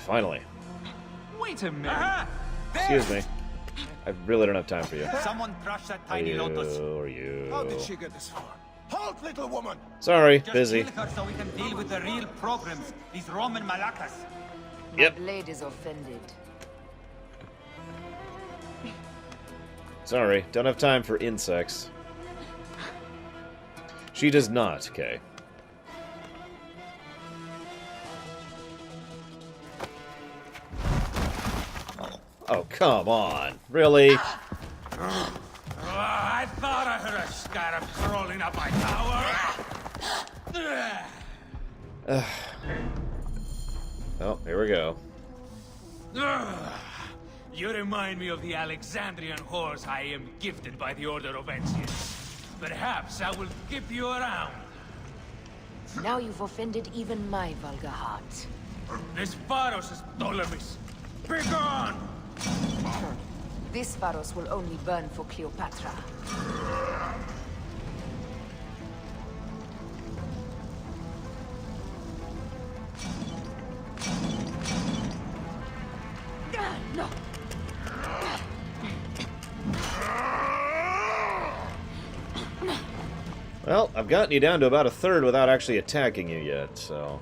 Finally. Wait a minute. Excuse me. I really don't have time for you. Someone crush that tiny lotus. Or you. How did she get this far? Halt, little woman! Sorry, Just busy. kill her so we can deal with the real programs, these Roman malakas. Yep. My blade is offended. Sorry, don't have time for insects. She does not, okay. Oh, come on. Really? I thought I heard a scarab crawling up my tower. Oh, here we go. You remind me of the Alexandrian whores I am gifted by the Order of Ancients. Perhaps I will keep you around. Now you've offended even my vulgar heart. This Pharos is Ptolemy's. Begone! This Pharos will only burn for Cleopatra. No. Well, I've gotten you down to about a third without actually attacking you yet, so...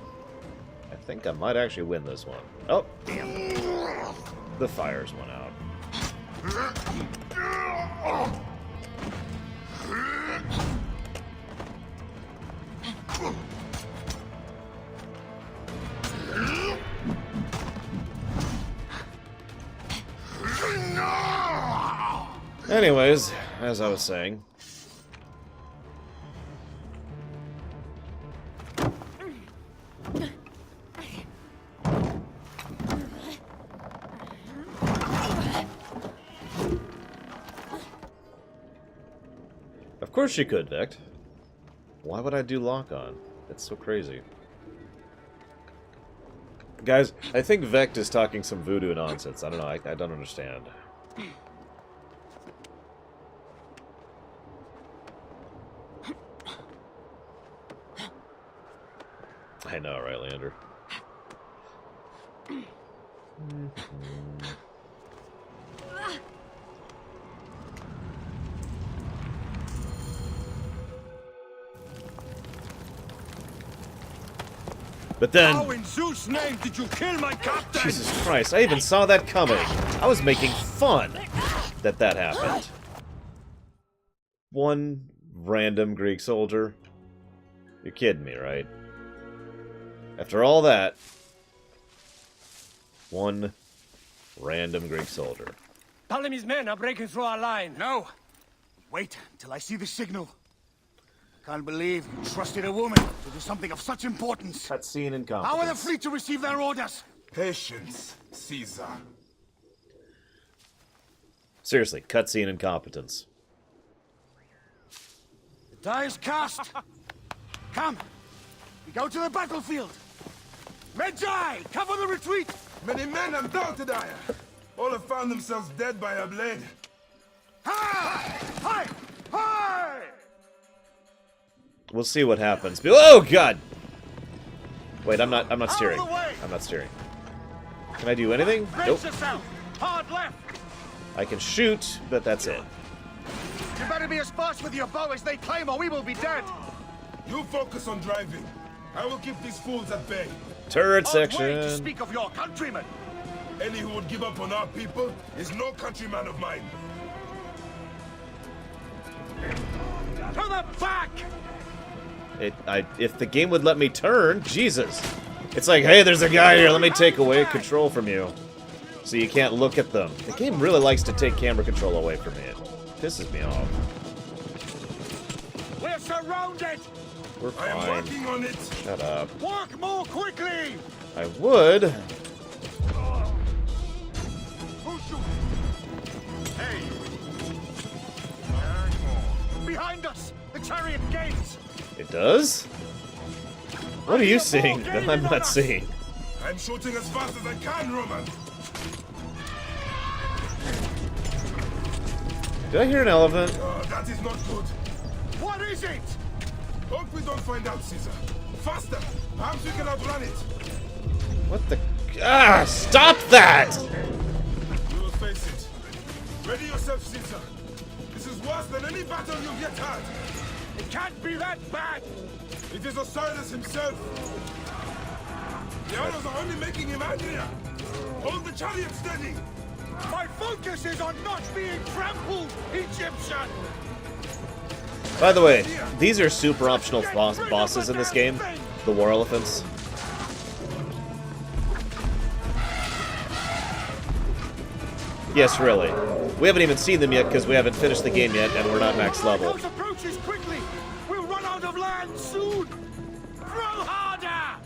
I think I might actually win this one. Oh, damn. The fires went out. Anyways, as I was saying... Of course she could, Vect. Why would I do lock-on? That's so crazy. Guys, I think Vect is talking some voodoo nonsense. I don't know, I don't understand. I know, right, Leander? But then... How in Zeus' name did you kill my captain? Jesus Christ, I even saw that coming. I was making fun that happened. One random Greek soldier? You're kidding me, right? After all that, one random Greek soldier. Ptolemy's men are breaking through our line. No! Wait till I see the signal. Can't believe you trusted a woman to do something of such importance. Cutscene and How are the fleet to receive their orders? Patience, Caesar. Seriously, cutscene incompetence. The die is cast. Come, we go to the battlefield. Medjay, cover the retreat. Many men have down to die. All have found themselves dead by a blade. Hi! Hi! Hi! We'll see what happens. Oh God! Wait, I'm not steering. I'm not steering. Can I do anything? Nope. Hard left. I can shoot, but that's it. You better be as fast with your bow as they claim, or we will be dead. You focus on driving. I will keep these fools at bay. Turret Odd way to section. speak of your countrymen. Any who would give up on our people is no countryman of mine. To the back! If the game would let me turn, Jesus. It's like, hey, there's a guy here, let me take away control from you. So you can't look at them. The game really likes to take camera control away from me. It pisses me off. We're surrounded! We're I am fine. working on it. Shut up. Work more quickly! I would. Hey! Behind us! The chariot gates! It does? What are you seeing that I'm not seeing? I'm shooting as fast as I can, Roman. Did I hear an elephant? That is not good. What is it? Hope we don't find out, Caesar. Faster! Perhaps we can outrun it. What the... Ah! Stop that! We will face it. Ready yourself, Caesar. This is worse than any battle you've yet had. It can't be that bad! It is Osiris himself. The arrows are only making him angrier. Hold the chariot steady. My focus is on not being trampled, Egyptian! By the way, these are super optional bosses in this game. The War Elephants. Yes, really. We haven't even seen them yet because we haven't finished the game yet and we're not max level. Those approaches quickly! We'll run out of land soon! Throw harder!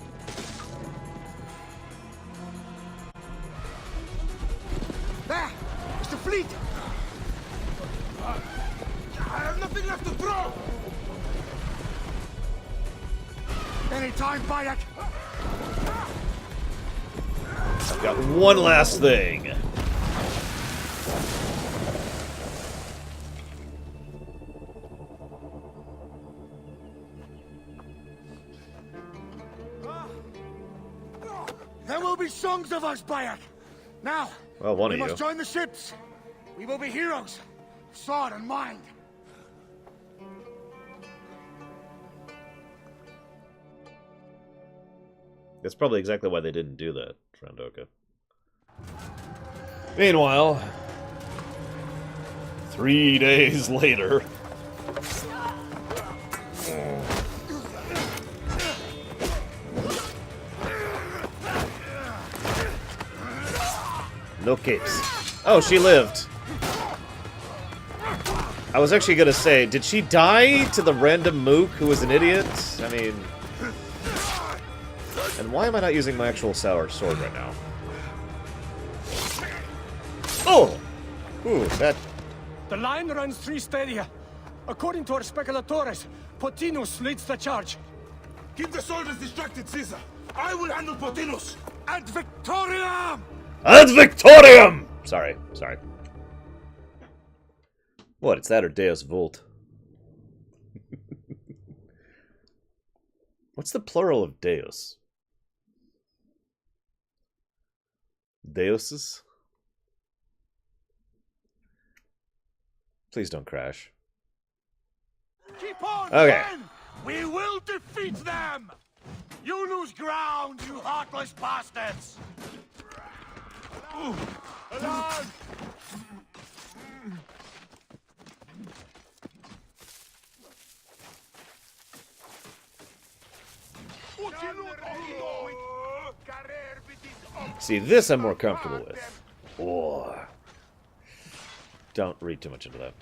There! It's the fleet! I have nothing left to throw! Anytime, Bayek! I've got one last thing. There will be songs of us, Bayek! Now, Well, one we of must you. join the ships! We will be heroes! Sword and mind! That's probably exactly why they didn't do that, Trandoka. Meanwhile, 3 days later. No capes. Oh, she lived. I was actually gonna say, did she die to the random mook who was an idiot? I mean... And why am I not using my actual sword right now? Oh! Ooh, that... The line runs 3 stadia. According to our speculatores, Potinus leads the charge. Keep the soldiers distracted, Caesar. I will handle Potinus. Ad Victoriam! Ad Victoriam! Sorry. What, it's that or Deus Vult? What's the plural of Deus? Deuses? Please don't crash. Keep on, Okay. men! We will defeat them! You lose ground, you heartless bastards! Alarm! See, this I'm more comfortable with. Oh. Don't read too much into that.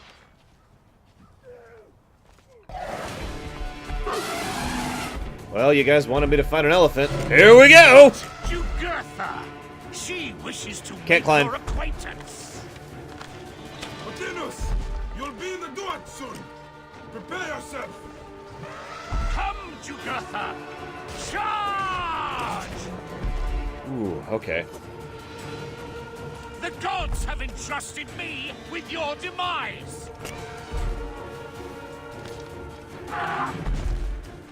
Well, you guys wanted me to find an elephant. Here we go! Jugurtha! She wishes to Can't make climb. your acquaintance. Potinus, you'll be in the Duat soon. Prepare yourself. Come, Jugurtha! Charge! Ooh, okay. The gods have entrusted me with your demise!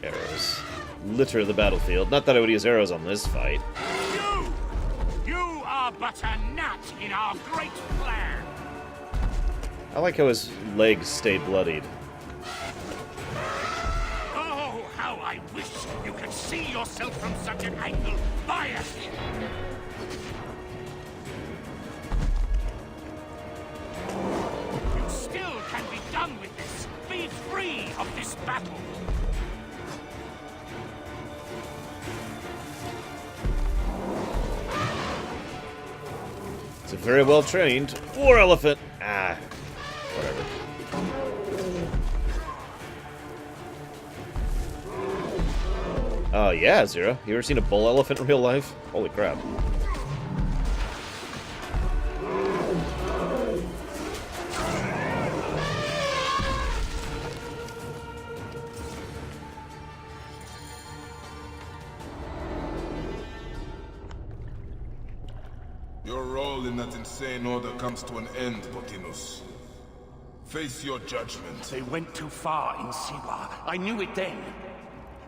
Arrows. Litter the battlefield. Not that I would use arrows on this fight. You are but a gnat in our great plan! I like how his legs stay bloodied. Oh, how I wish you could see yourself from such an angle, Bayek! You still can be done with this. Be free of this battle. It's a very well trained war elephant. Ah, whatever. Yeah, Zero. You ever seen a bull elephant in real life? Holy crap. Your role in that insane order comes to an end, Potinus. Face your judgment. They went too far in Siwa. I knew it then.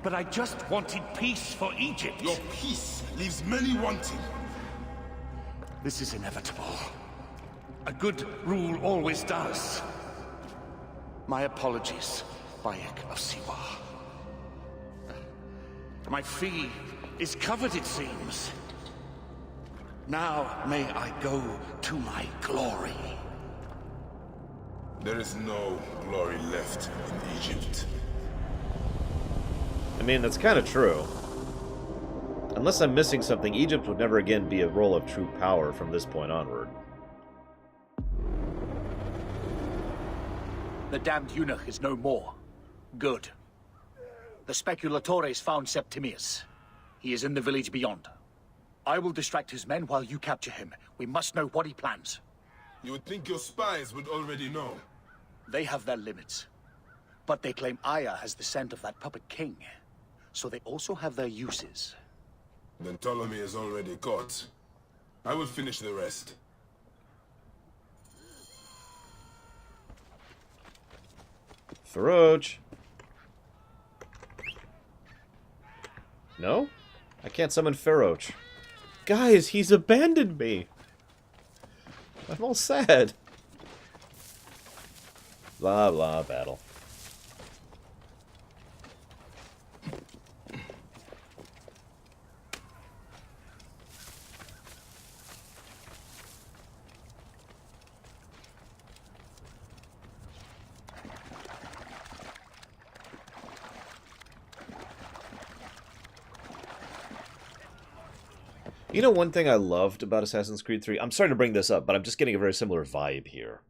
But I just wanted peace for Egypt. Your peace leaves many wanting. This is inevitable. A good rule always does. My apologies, Bayek of Siwa. My fee is covered, it seems. Now may I go to my glory. There is no glory left in Egypt. I mean, that's kind of true. Unless I'm missing something, Egypt would never again be a role of true power from this point onward. The damned eunuch is no more. Good. The speculatores found Septimius. He is in the village beyond. I will distract his men while you capture him. We must know what he plans. You would think your spies would already know. They have their limits. But they claim Aya has the scent of that puppet king. So they also have their uses. Then Ptolemy is already caught. I will finish the rest. Feroch. No? I can't summon Feroch. Guys, he's abandoned me. I'm all sad. Blah, blah, battle. You know, one thing I loved about Assassin's Creed 3, I'm sorry to bring this up, but I'm just getting a very similar vibe here.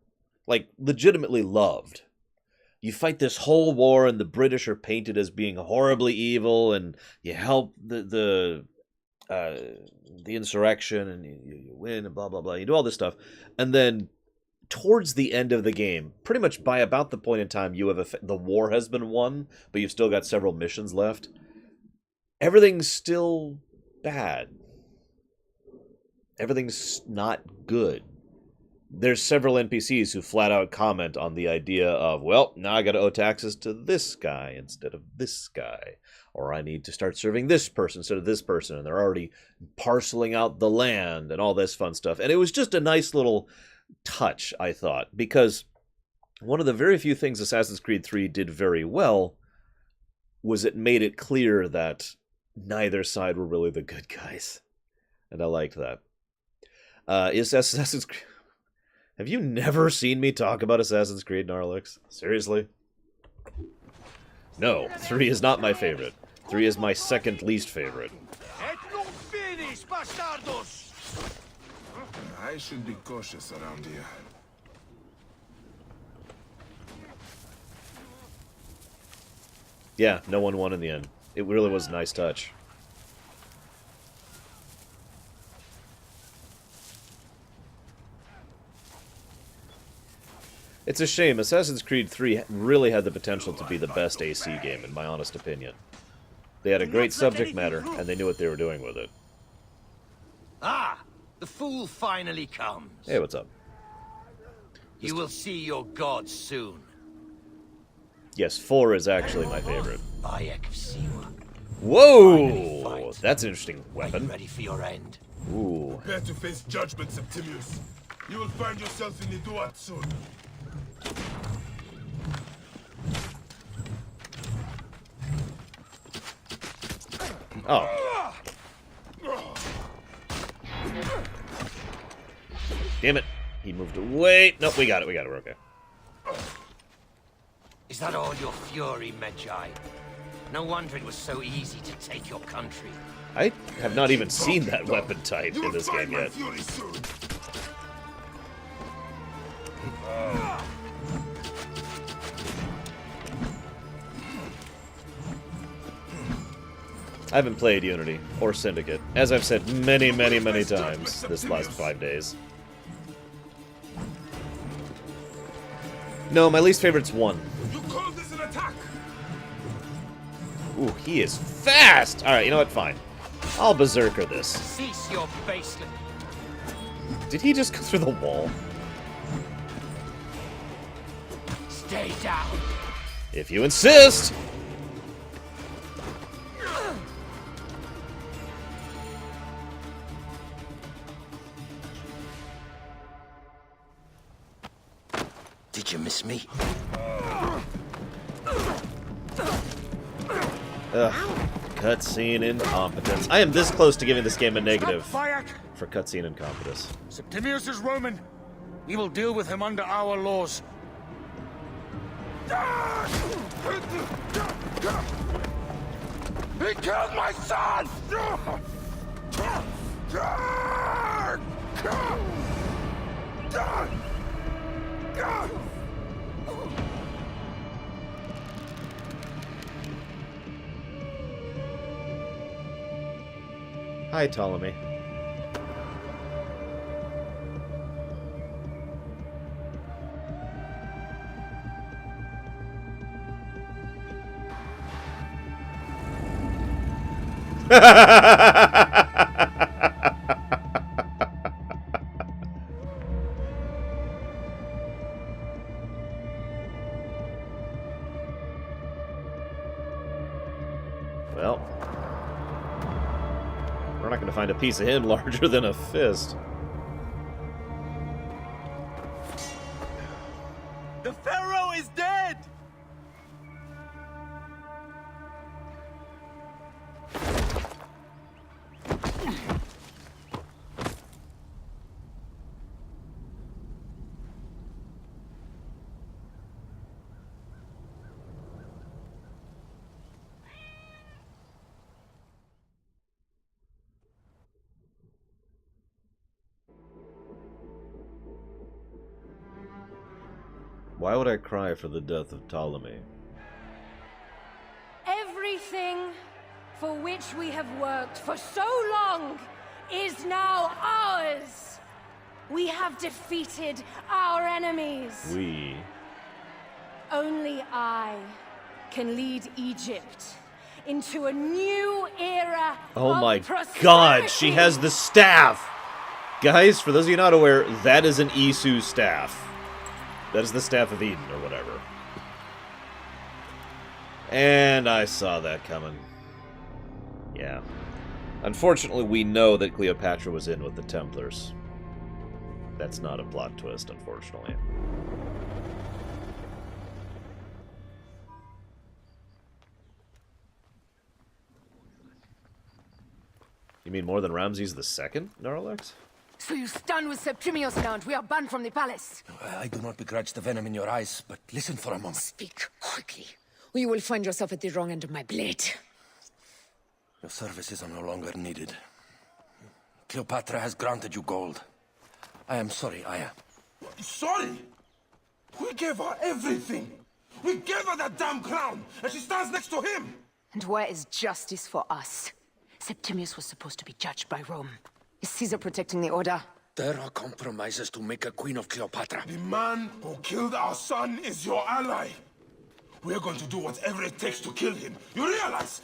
Like, legitimately loved. You fight this whole war, and the British are painted as being horribly evil, and you help the insurrection, and you win, and blah, blah, blah. You do all this stuff. And then, towards the end of the game, pretty much by about the point in time you have the war has been won, but you've still got several missions left, everything's still bad. Everything's not good. There's several NPCs who flat out comment on the idea of, well, now I gotta owe taxes to this guy instead of this guy. Or I need to start serving this person instead of this person. And they're already parceling out the land and all this fun stuff. And it was just a nice little touch, I thought. Because one of the very few things Assassin's Creed 3 did very well was it made it clear that neither side were really the good guys. And I liked that. Is Assassin's Creed... Have you never seen me talk about Assassin's Creed, Gnarlix? Seriously? No, 3 is not my favorite. 3 is my second least favorite. I should be cautious around here. Yeah, no one won in the end. It really was a nice touch. It's a shame. Assassin's Creed 3 really had the potential to be the best AC game, in my honest opinion. They had a great subject matter, and they knew what they were doing with it. Ah! The fool finally comes. Hey, what's up? You will see your gods soon. Yes, 4 is actually my favorite. Bayek of Siwa. Whoa! That's an interesting weapon. Are you ready for your end? Ooh. Prepare to face judgment, Septimius. You will find yourself in the Duat soon. Oh. Damn it. He moved away. Nope, we got it. We're okay. Is that all your fury, Medjay? No wonder it was so easy to take your country. I have not even seen that weapon type in this game yet. I haven't played Unity or Syndicate, as I've said many, many, many times this last 5 days. No, my least favorite's 1. You call this an attack? Ooh, he is fast! Alright, you know what? Fine. I'll Berserker this. Cease your baseline. Did he just go through the wall? Stay down. If you insist! Did you miss me? Ugh. Cutscene incompetence. I am this close to giving this game a negative for cutscene incompetence. Septimius is Roman. We will deal with him under our laws. He killed my son! Hi, Ptolemy. Well, we're not going to find a piece of him larger than a fist. The Pharaoh is dead! Why would I cry for the death of Ptolemy? Everything for which we have worked for so long is now ours. We have defeated our enemies. We. Only I can lead Egypt into a new era Oh of my prosperity. god, she has the staff! Guys, for those of you not aware, that is an Isu staff. That is the Staff of Eden, or whatever. And I saw that coming. Yeah. Unfortunately, we know that Cleopatra was in with the Templars. That's not a plot twist, unfortunately. You mean more than Ramses II, Narlex? So you stand with Septimius now and we are banned from the palace. I do not begrudge the venom in your eyes, but listen for a moment. Speak quickly, or you will find yourself at the wrong end of my blade. Your services are no longer needed. Cleopatra has granted you gold. I am sorry, Aya. Sorry? We gave her everything. We gave her that damn crown, and she stands next to him. And where is justice for us? Septimius was supposed to be judged by Rome. Is Caesar protecting the order? There are compromises to make a queen of Cleopatra. The man who killed our son is your ally. We're going to do whatever it takes to kill him. You realize?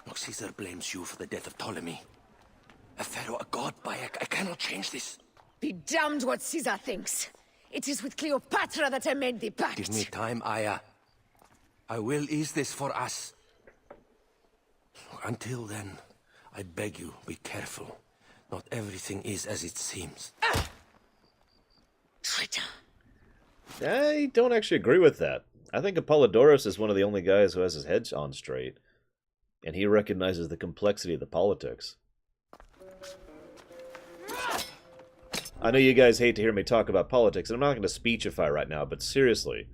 Look, Caesar blames you for the death of Ptolemy. A pharaoh, a god, Bayek. I cannot change this. Be damned what Caesar thinks. It is with Cleopatra that I made the pact. Give me time, Aya. I will ease this for us. Until then, I beg you, be careful. Not everything is as it seems. Traitor. I don't actually agree with that. I think Apollodorus is one of the only guys who has his head on straight. And he recognizes the complexity of the politics. I know you guys hate to hear me talk about politics, and I'm not going to speechify right now, but seriously,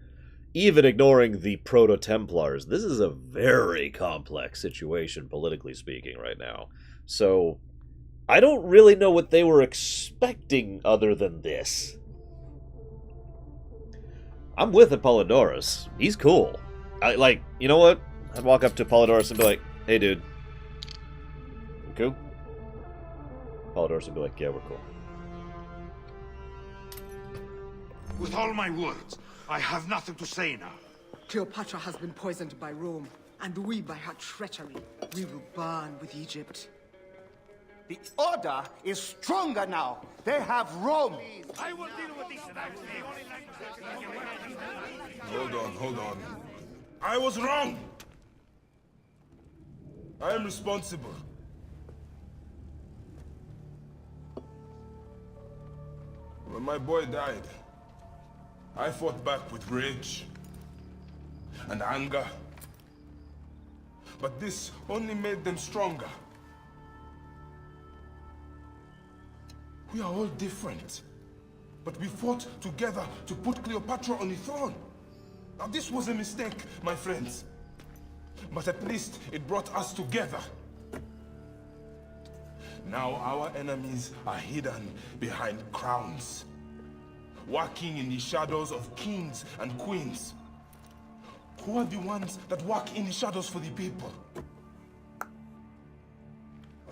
even ignoring the Proto-Templars, this is a very complex situation, politically speaking, right now. So, I don't really know what they were expecting other than this. I'm with Apollodorus. He's cool. You know what? I'd walk up to Apollodorus and be like, hey, dude. You cool? Apollodorus would be like, yeah, we're cool. With all my words, I have nothing to say now. Cleopatra has been poisoned by Rome, and we by her treachery. We will burn with Egypt. The Order is stronger now. They have Rome. I will deal with this. Hold on. I was wrong. I am responsible. When my boy died, I fought back with rage and anger. But this only made them stronger. We are all different. But we fought together to put Cleopatra on the throne. Now this was a mistake, my friends. But at least it brought us together. Now our enemies are hidden behind crowns, walking in the shadows of kings and queens. Who are the ones that walk in the shadows for the people?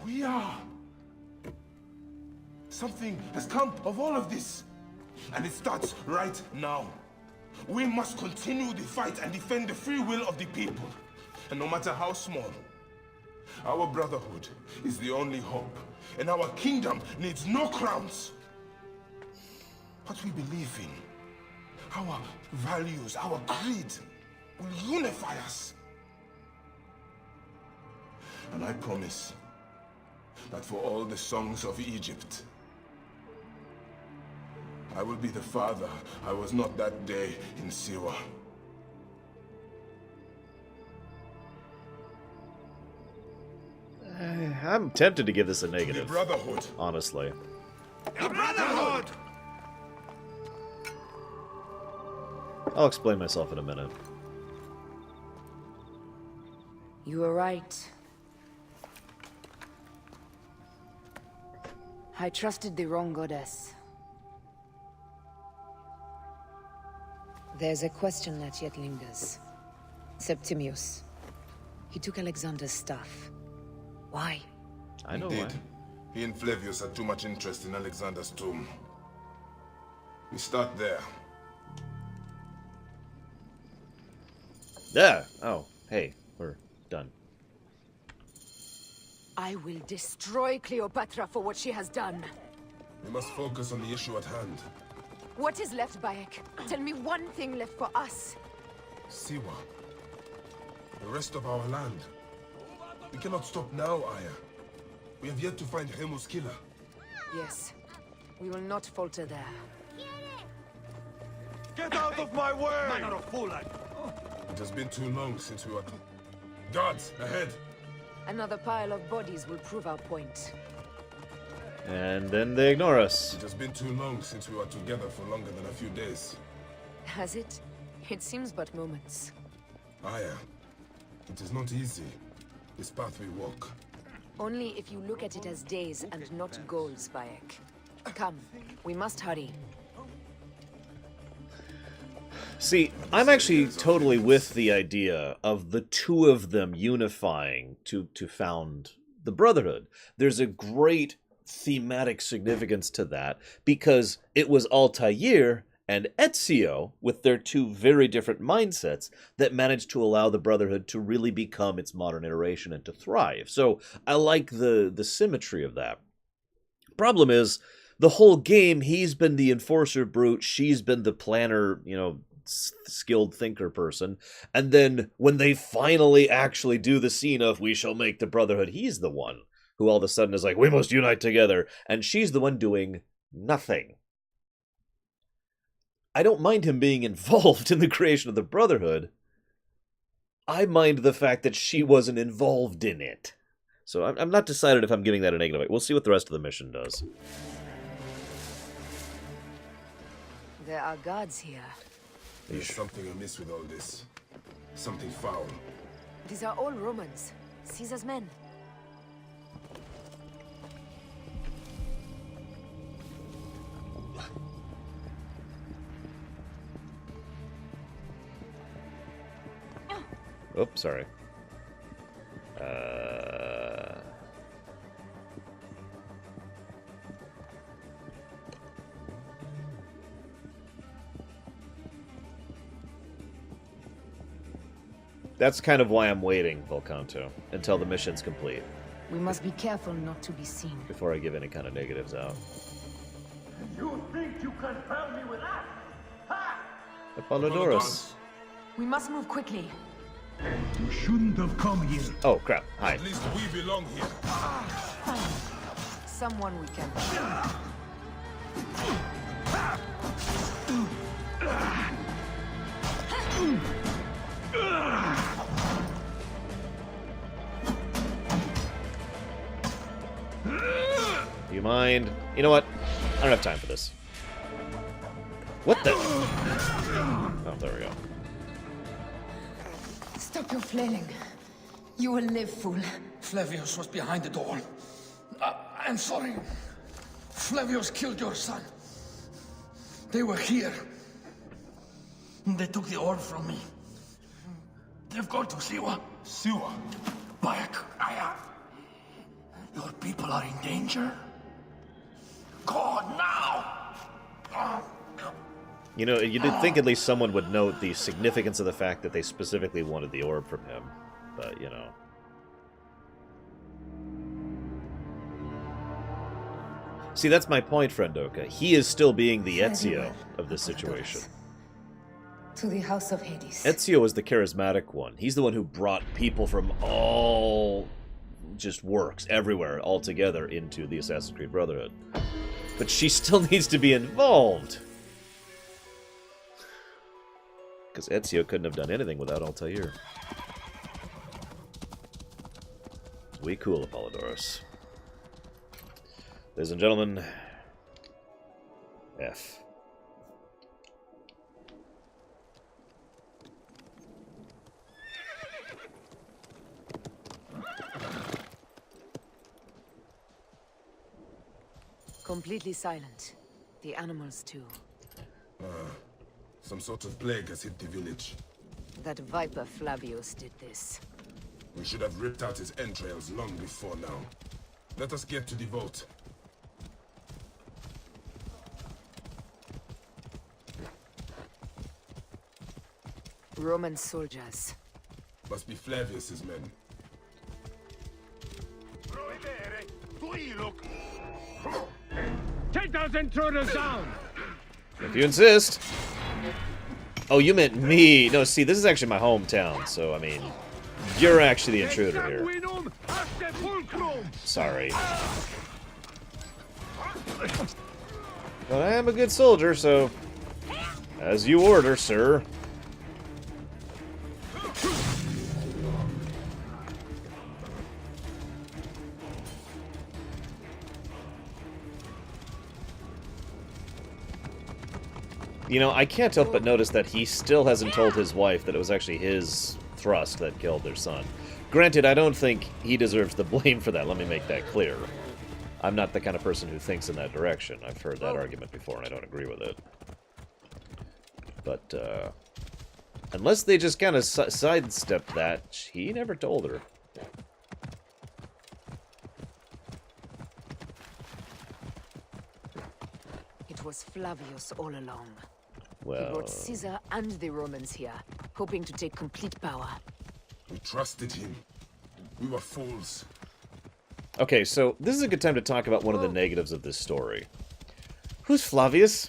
We are. Something has come of all of this, and it starts right now. We must continue the fight and defend the free will of the people. And no matter how small, our brotherhood is the only hope, and our kingdom needs no crowns. What we believe in, our values, our creed, will unify us. And I promise that for all the songs of Egypt, I will be the father I was not that day in Siwa. I'm tempted to give this a negative. The Brotherhood. Honestly. The Brotherhood! I'll explain myself in a minute. You were right. I trusted the wrong goddess. There's a question that yet lingers. Septimius. He took Alexander's stuff. Why? I know Indeed. He and Flavius had too much interest in Alexander's tomb. We start there. Yeah. Oh, hey, we're done. I will destroy Cleopatra for what she has done. We must focus on the issue at hand. What is left, Bayek? Tell me one thing left for us. Siwa. The rest of our land. We cannot stop now, Aya. We have yet to find Remu's killer. Yes. We will not falter there. Get out of my way! Man of fool! It has been too long since we were... Guards, ahead! Another pile of bodies will prove our point. And then they ignore us. It has been too long since we were together for longer than a few days. Has it? It seems but moments. Aya, it is not easy, this path we walk. Only if you look at it as days and not goals, Bayek. Come, we must hurry. See, I'm actually totally with the idea of the two of them unifying to found the Brotherhood. There's a great thematic significance to that, because it was Altair and Ezio, with their two very different mindsets, that managed to allow the Brotherhood to really become its modern iteration and to thrive. So I like the symmetry of that. Problem is, the whole game, he's been the enforcer brute, she's been the planner, skilled thinker person, and then when they finally actually do the scene of we shall make the Brotherhood, he's the one who all of a sudden is like, we must unite together, and she's the one doing nothing. I don't mind him being involved in the creation of the Brotherhood. I mind the fact that she wasn't involved in it. So I'm not decided if I'm giving that a negative. We'll see what the rest of the mission does. There are guards here. There's something amiss with all this. Something foul. These are all Romans. Caesar's men. Oops, sorry. That's kind of why I'm waiting, Volcanto, until the mission's complete. We must be careful not to be seen. Before I give any kind of negatives out. You think you can found me with that? Ha! Apollodorus. We must move quickly. You shouldn't have come here. Oh, crap. Hi. At least we belong here. Someone we can. Do you mind? You know what? I don't have time for this. What the? Oh, there we go. Stop your flailing. You will live, fool. Flavius was behind the door. I'm sorry. Flavius killed your son. They were here. They took the orb from me. They've gone to Siwa. Siwa? Bayek, your people are in danger. Go now! You know, you did think at least someone would note the significance of the fact that they specifically wanted the orb from him. But, you know. See, that's my point, friend Oka. He is still being the Ezio of this situation. To the House of Hades. Ezio is the charismatic one. He's the one who brought people from all just works everywhere all together into the Assassin's Creed Brotherhood. But she still needs to be involved. Because Ezio couldn't have done anything without Altair. We cool, Apollodorus. Ladies and gentlemen, F. Completely silent. The animals, too. Some sort of plague has hit the village. That viper Flavius did this. We should have ripped out his entrails long before now. Let us get to the vault. Roman soldiers. Must be Flavius's men. Take those intruders down! If you insist. Oh, you meant me. No, see, this is actually my hometown, so, I mean, you're actually the intruder here. Sorry. But I am a good soldier, so... As you order, sir. You know, I can't help but notice that he still hasn't told his wife that it was actually his thrust that killed their son. Granted, I don't think he deserves the blame for that, let me make that clear. I'm not the kind of person who thinks in that direction. I've heard that argument before and I don't agree with it. But, unless they just kind of sidestepped that, he never told her. It was Flavius all along. Well... He brought Caesar and the Romans here, hoping to take complete power. We trusted him. We were fools. Okay, so this is a good time to talk about one of the negatives of this story. Who's Flavius?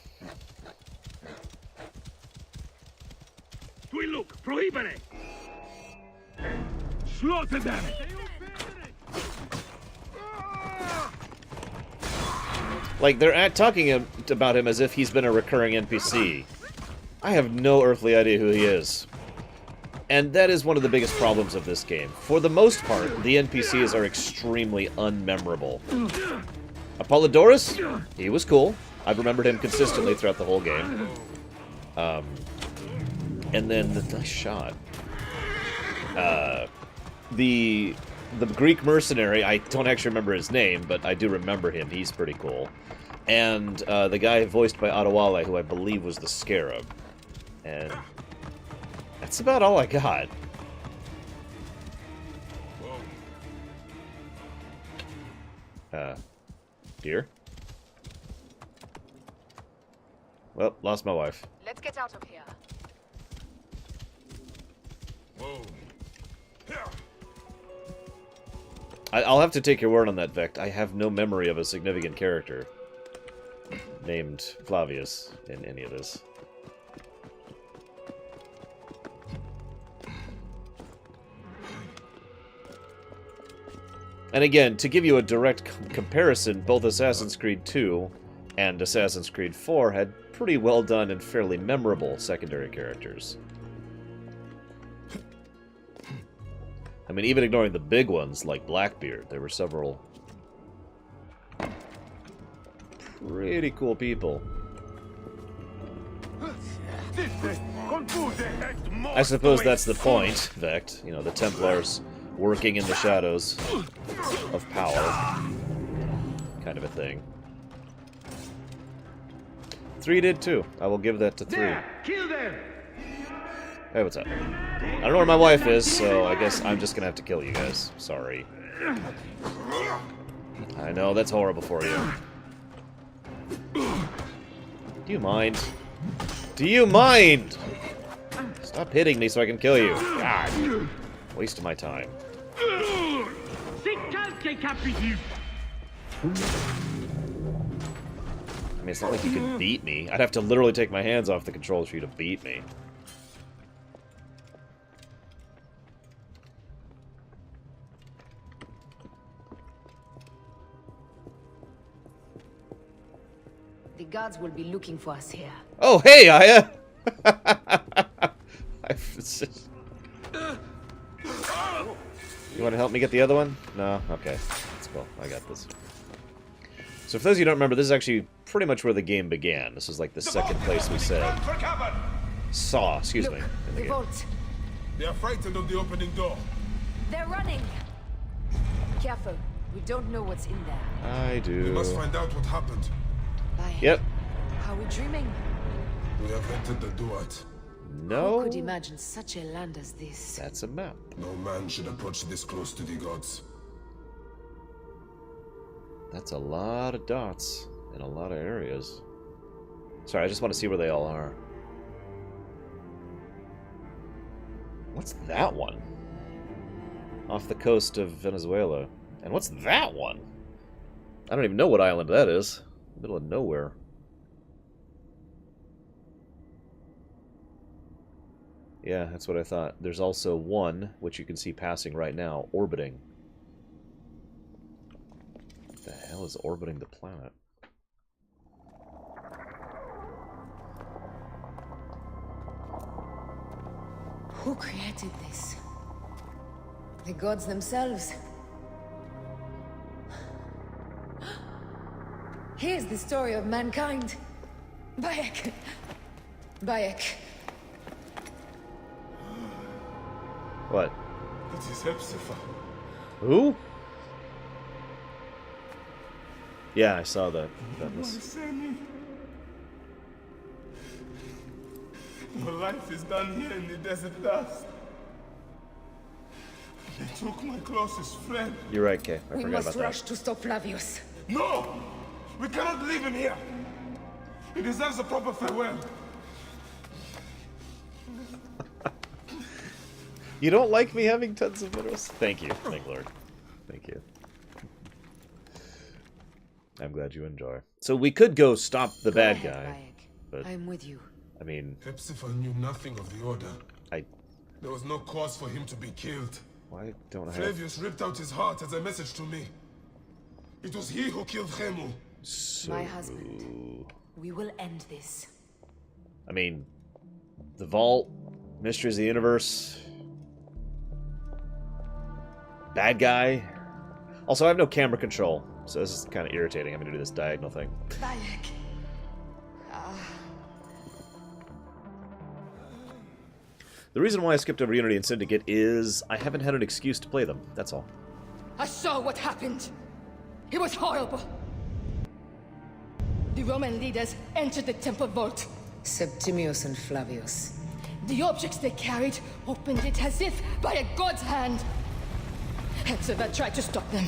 We look, prohibere! Slaughter them! Like, they're talking about him as if he's been a recurring NPC. I have no earthly idea who he is. And that is one of the biggest problems of this game. For the most part, the NPCs are extremely unmemorable. Apollodorus? He was cool. I've remembered him consistently throughout the whole game. And then the nice shot. The Greek mercenary, I don't actually remember his name, but I do remember him. He's pretty cool. And the guy voiced by Adewale, who I believe was the Scarab. And that's about all I got. Dear? Well, lost my wife. Let's get out of here. Whoa. I'll have to take your word on that, Vect. I have no memory of a significant character named Flavius in any of this. And again, to give you a direct comparison, both Assassin's Creed 2 and Assassin's Creed 4 had pretty well done and fairly memorable secondary characters. I mean, even ignoring the big ones like Blackbeard, there were several pretty cool people. I suppose that's the point, Vect. You know, the Templars working in the shadows of power. Kind of a thing. 3 did too. I will give that to 3. Kill them! Hey, what's up? I don't know where my wife is, so I guess I'm just gonna have to kill you guys. Sorry. I know, that's horrible for you. Do you mind? Do you mind? Stop hitting me so I can kill you. God. Waste of my time. I mean, it's not like you can beat me. I'd have to literally take my hands off the controls for you to beat me. The guards will be looking for us here. Oh, hey, Aya! You want to help me get the other one? No? Okay. Let's go. I got this. So for those of you who don't remember, this is actually pretty much where the game began. This is like the second place we said. Excuse me. In the vault. They are frightened of the opening door. They're running! Careful. We don't know what's in there. I do. We must find out what happened. Yep. Are we dreaming? We have entered the Duat. No. Who could imagine such a land as this? That's a map. No man should approach this close to the gods. That's a lot of dots in a lot of areas. Sorry, I just want to see where they all are. What's that one? Off the coast of Venezuela. And what's that one? I don't even know what island that is. Middle of nowhere. Yeah, that's what I thought. There's also one, which you can see passing right now, orbiting. What the hell is orbiting the planet? Who created this? The gods themselves. Here's the story of mankind. Bayek. Bayek. What? It is Hepzibah. Who? Yeah, I saw that. That was... Your life is done here in the desert dust. They took my closest friend. You're right, Kay. I We forgot must about rush that. to stop Flavius. No! We cannot leave him here! He deserves a proper farewell. You don't like me having tons of minerals? Thank you. Thank Lord. Thank you. I'm glad you enjoy. So we could go stop the bad ahead, guy. But I'm with you. I mean... Hepzibah knew nothing of the Order. There was no cause for him to be killed. Why don't I have... Flavius ripped out his heart as a message to me. It was he who killed Khemu. So... My husband. We will end this. I mean... The Vault, Mysteries of the Universe... Bad guy. Also, I have no camera control, so this is kind of irritating having to do this diagonal thing. Bayek. The reason why I skipped over Unity and Syndicate is I haven't had an excuse to play them, that's all. I saw what happened. It was horrible. The Roman leaders entered the temple vault. Septimius and Flavius. The objects they carried opened it as if by a god's hand. Hepzibah tried to stop them.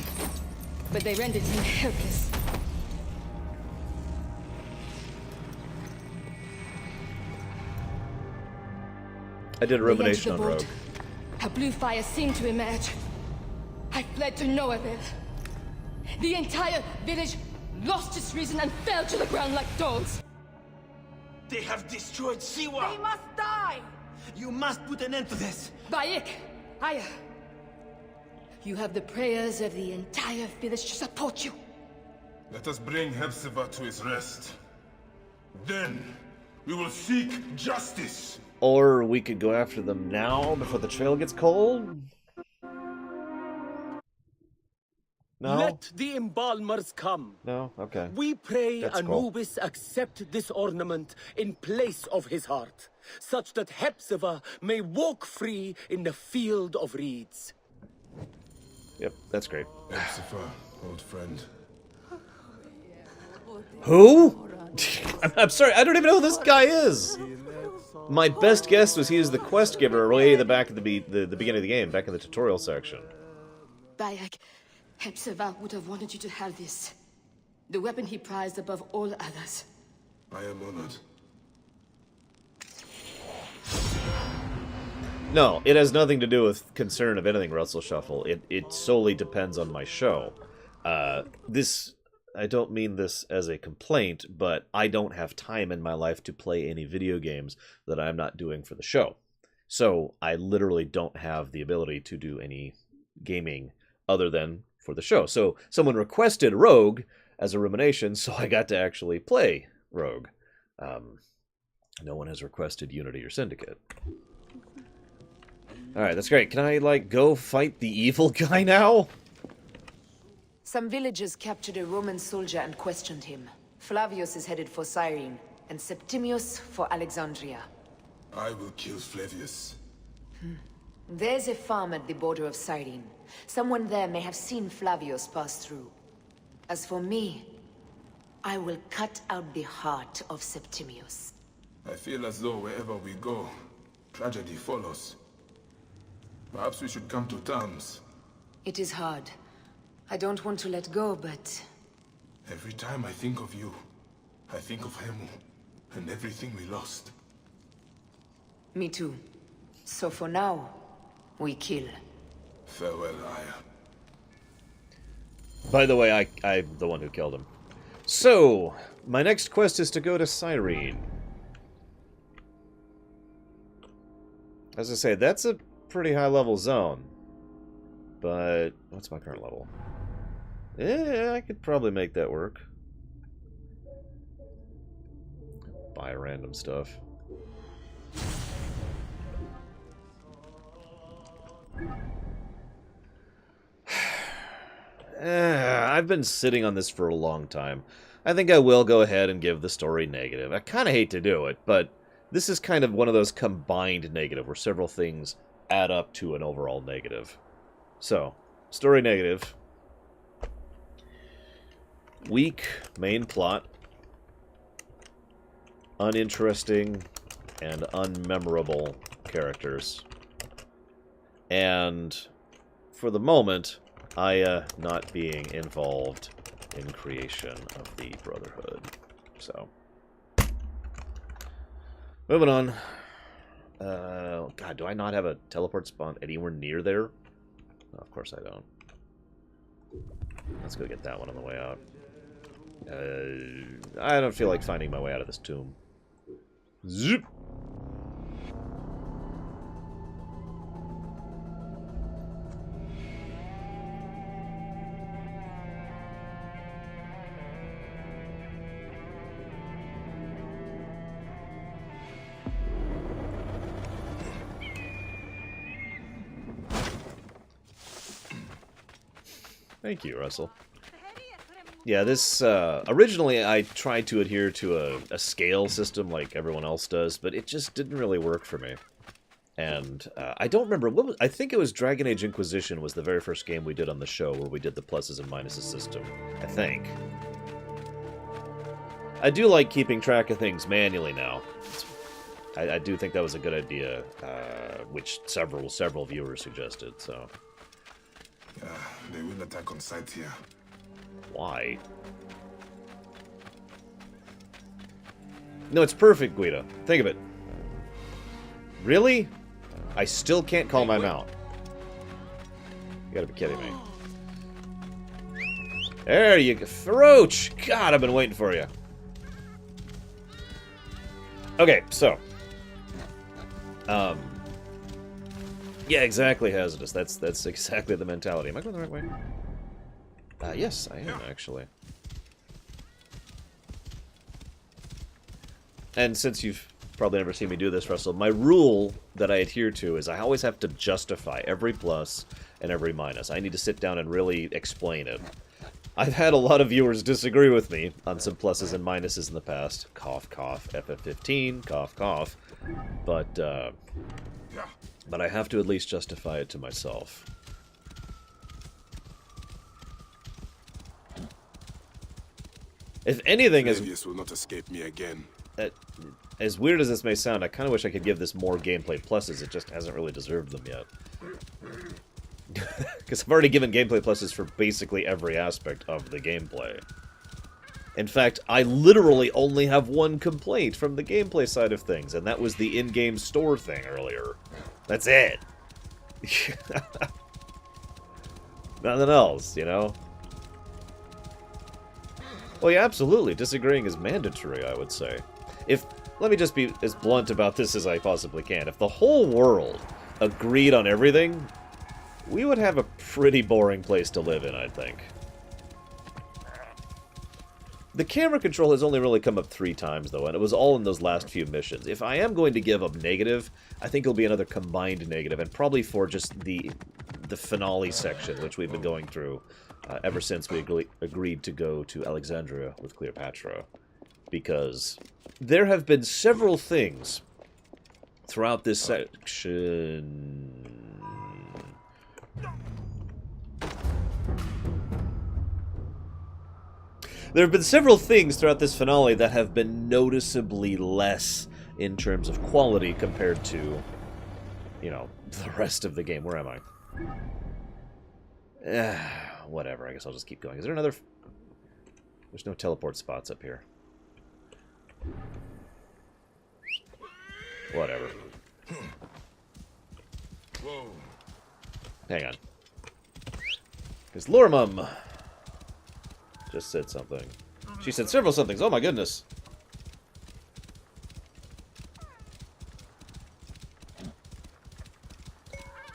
but they rendered him helpless. I did a rumination on Rogue. A blue fire seemed to emerge. I fled to no avail. The entire village lost its reason and fell to the ground like dogs. They have destroyed Siwa! They must die! You must put an end to this! Bayek! Aya! You have the prayers of the entire village to support you. Let us bring Hepzibah to his rest. Then, we will seek justice! Or we could go after them now, before the trail gets cold? No? Let the embalmers come. No? Okay. We pray That's cool. Anubis accept this ornament in place of his heart, such that Hepzibah may walk free in the field of reeds. Yep, that's great. Hepzibah, old friend. Who? I'm sorry, I don't even know who this guy is. My best guess was he was the quest giver way at the back of the beginning of the game, back in the tutorial section. Bayek, Hepzibah would have wanted you to have this. The weapon he prized above all others. I am honored. No, it has nothing to do with concern of anything, Russell Shuffle. It solely depends on my show. I don't mean this as a complaint, but I don't have time in my life to play any video games that I'm not doing for the show. So I literally don't have the ability to do any gaming other than for the show. So someone requested Rogue as a rumination, so I got to actually play Rogue. No one has requested Unity or Syndicate. Alright, that's great. Can I, like, go fight the evil guy now? Some villagers captured a Roman soldier and questioned him. Flavius is headed for Cyrene, and Septimius for Alexandria. I will kill Flavius. There's a farm at the border of Cyrene. Someone there may have seen Flavius pass through. As for me, I will cut out the heart of Septimius. I feel as though wherever we go, tragedy follows. Perhaps we should come to terms. It is hard. I don't want to let go, but... Every time I think of you, I think of Hemu, and everything we lost. Me too. So for now, we kill. Farewell, Aya. By the way, I'm the one who killed him. So, my next quest is to go to Cyrene. As I say, that's a pretty high-level zone. But, what's my current level? Yeah, I could probably make that work. Buy random stuff. I've been sitting on this for a long time. I think I will go ahead and give the story negative. I kind of hate to do it, but this is kind of one of those combined negative where several things add up to an overall negative. So, story negative. Weak main plot. Uninteresting and unmemorable characters. And, for the moment, Aya not being involved in creation of the Brotherhood. So, moving on. God, do I not have a teleport spawn anywhere near there? No, of course I don't. Let's go get that one on the way out. I don't feel like finding my way out of this tomb. Zoop! Thank you, Russell. Yeah, this, originally I tried to adhere to a scale system like everyone else does, but it just didn't really work for me. And, I don't remember, I think it was Dragon Age Inquisition was the very first game we did on the show where we did the pluses and minuses system, I think. I do like keeping track of things manually now. I do think that was a good idea, which several viewers suggested, so... They will attack on sight here. Why? No, it's perfect, Guido. Think of it. Really? I still can't call my mount. You gotta be kidding me. There you go. Roach! God, I've been waiting for you. Okay, so. Yeah, exactly, Hazardous. That's exactly the mentality. Am I going the right way? Yes, I am, actually. And since you've probably never seen me do this, Russell, my rule that I adhere to is I always have to justify every plus and every minus. I need to sit down and really explain it. I've had a lot of viewers disagree with me on some pluses and minuses in the past. Cough, cough, FF15, cough, cough. But I have to at least justify it to myself. If anything, Flavius will not escape me again. As weird as this may sound, I kind of wish I could give this more gameplay pluses. It just hasn't really deserved them yet. Because I've already given gameplay pluses for basically every aspect of the gameplay. In fact, I literally only have one complaint from the gameplay side of things, and that was the in-game store thing earlier. That's it. Nothing else, you know? Well, yeah, absolutely. Disagreeing is mandatory, I would say. Let me just be as blunt about this as I possibly can. If the whole world agreed on everything, we would have a pretty boring place to live in, I think. The camera control has only really come up 3 times, though, and it was all in those last few missions. If I am going to give up negative, I think it'll be another combined negative, and probably for just the finale section, which we've been going through ever since we agreed to go to Alexandria with Cleopatra. Because there have been several things throughout this section. There have been several things throughout this finale that have been noticeably less in terms of quality compared to, you know, the rest of the game. Where am I? Whatever, I guess I'll just keep going. Is there another... There's no teleport spots up here. Whatever. Whoa. Hang on. Because Lormum just said something. She said several somethings. Oh my goodness.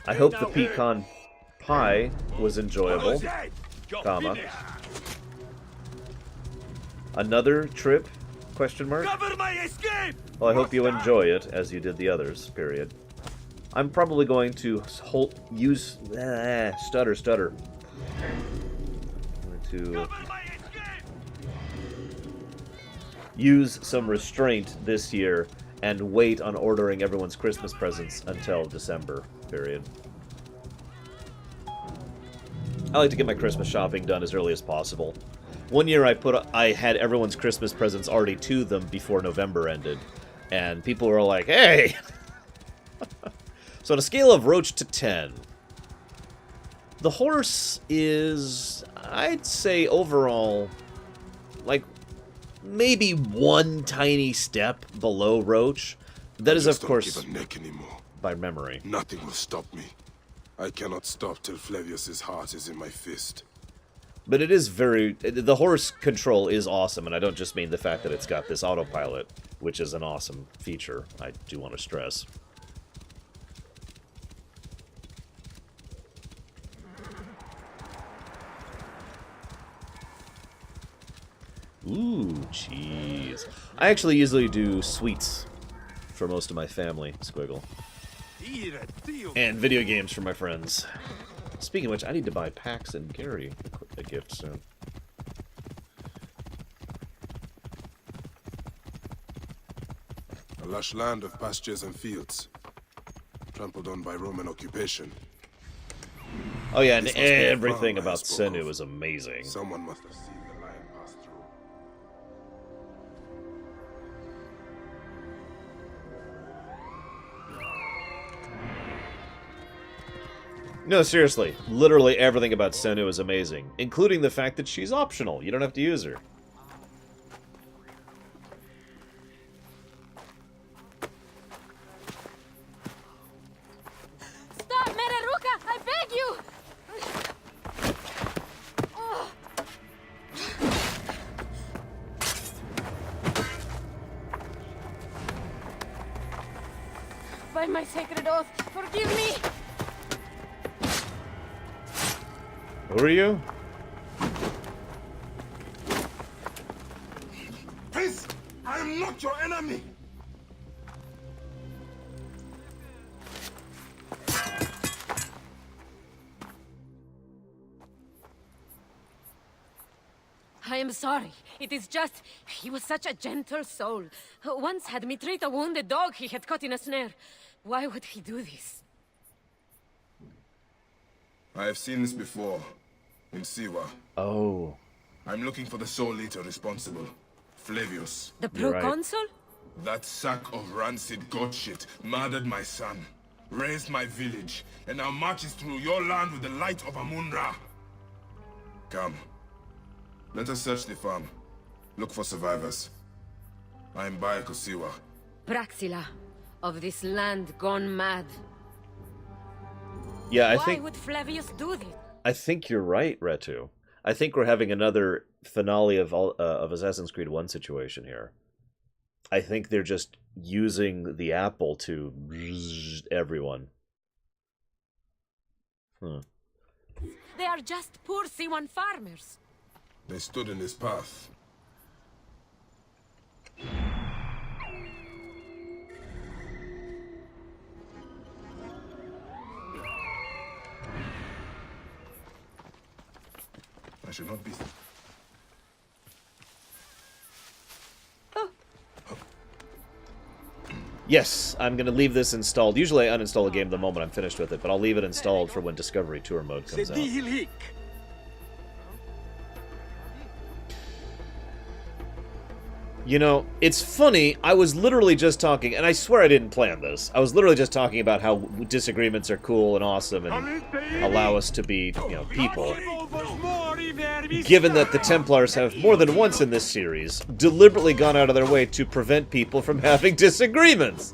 I hope the pecan pie was enjoyable. Comma. Another trip? Question mark? Cover my escape! Well, I hope you enjoy it, as you did the others, period. I'm probably going to use... stutter. I'm going to use some restraint this year and wait on ordering everyone's Christmas presents until December, period. I like to get my Christmas shopping done as early as possible. One year I had everyone's Christmas presents already to them before November ended, and people were like, "Hey!" So on a scale of Roach to 10, the horse is, I'd say overall, like, maybe one tiny step below Roach. That is, of course, don't give a neck anymore. By memory. Nothing will stop me. I cannot stop till Flavius's heart is in my fist. But it is very... The horse control is awesome, and I don't just mean the fact that it's got this autopilot, which is an awesome feature, I do want to stress. Ooh, cheese. I actually usually do sweets for most of my family, Squiggle. And video games for my friends. Speaking of which, I need to buy Pax and Gary a gift soon. A lush land of pastures and fields, trampled on by Roman occupation. Oh yeah, and everything about Senu is amazing. Someone must have seen the lion pass through. No, seriously. Literally everything about Senu is amazing, including the fact that she's optional. You don't have to use her. Stop, Mereruka! I beg you! By my sacred oath, forgive me! Who are you? Please, I am not your enemy. I am sorry. It is just... he was such a gentle soul. Once had me treat a wounded dog he had caught in a snare. Why would he do this? I have seen this before. In Siwa. Oh. I'm looking for the soul leader responsible. Flavius. The proconsul? That sack of rancid god shit murdered my son, raised my village, and now marches through your land with the light of Amun-Ra. Come. Let us search the farm. Look for survivors. I am Bayek Siwa. Praxila, of this land gone mad. Yeah, Why would Flavius do this? I think you're right, Retu. I think we're having another finale of Assassin's Creed 1 situation here. I think they're just using the apple to everyone. They are just poor C1 farmers. They stood in his path. I should not be... Yes, I'm going to leave this installed. Usually I uninstall a game the moment I'm finished with it, but I'll leave it installed for when Discovery Tour mode comes out. You know, it's funny, I was literally just talking, and I swear I didn't plan this, I was literally just talking about how disagreements are cool and awesome and allow us to be, you know, people. Given that the Templars have more than once in this series deliberately gone out of their way to prevent people from having disagreements.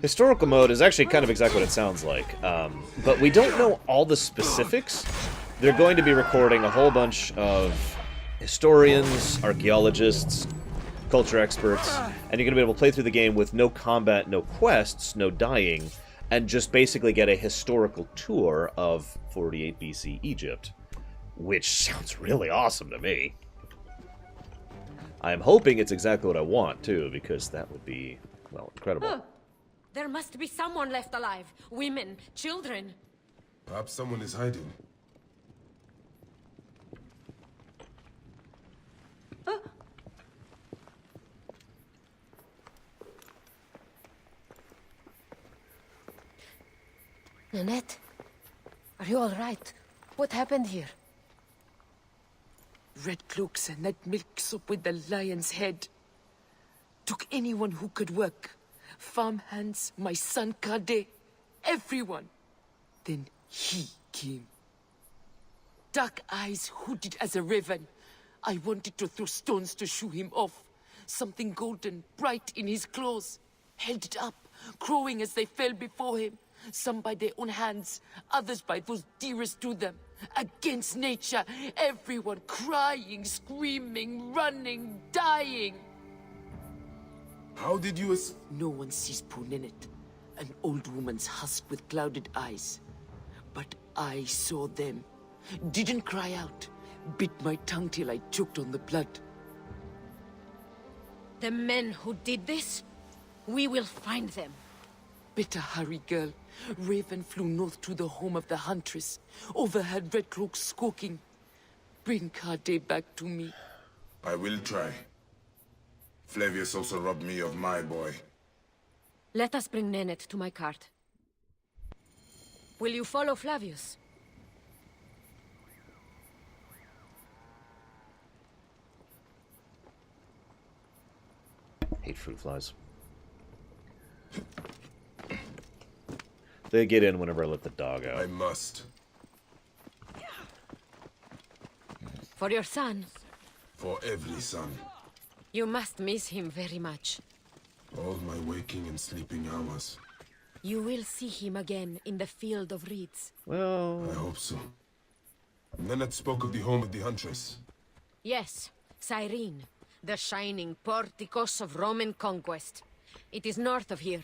Historical mode is actually kind of exactly what it sounds like, but we don't know all the specifics. They're going to be recording a whole bunch of historians, archaeologists, culture experts, and you're going to be able to play through the game with no combat, no quests, no dying, and just basically get a historical tour of 48 BC Egypt, which sounds really awesome to me. I'm hoping it's exactly what I want, too, because that would be, well, incredible. Oh, there must be someone left alive. Women, children. Perhaps someone is hiding. Nanette, are you all right? What happened here? Red cloaks and that milk soup with the lion's head. Took anyone who could work. Farm hands, my son Kade, everyone. Then he came. Dark eyes, hooded as a raven. I wanted to throw stones to shoo him off. Something golden, bright in his claws. Held it up, crowing as they fell before him. Some by their own hands, others by those dearest to them. Against nature, everyone crying, screaming, running, dying. How did you No one sees Punenet, an old woman's husk with clouded eyes. But I saw them. Didn't cry out. Bit my tongue till I choked on the blood. The men who did this? We will find them. Better hurry, girl. Raven flew north to the home of the Huntress. Overheard Red Cloaks squawking. Bring Kade back to me. I will try. Flavius also robbed me of my boy. Let us bring Nenet to my cart. Will you follow Flavius? hate fruit flies. They get in whenever I let the dog out. I must. For your son. For every son. You must miss him very much. All my waking and sleeping hours. You will see him again in the field of reeds. Well... I hope so. And then it spoke of the home of the Huntress. Yes, Cyrene. The shining porticos of Roman conquest. It is north of here.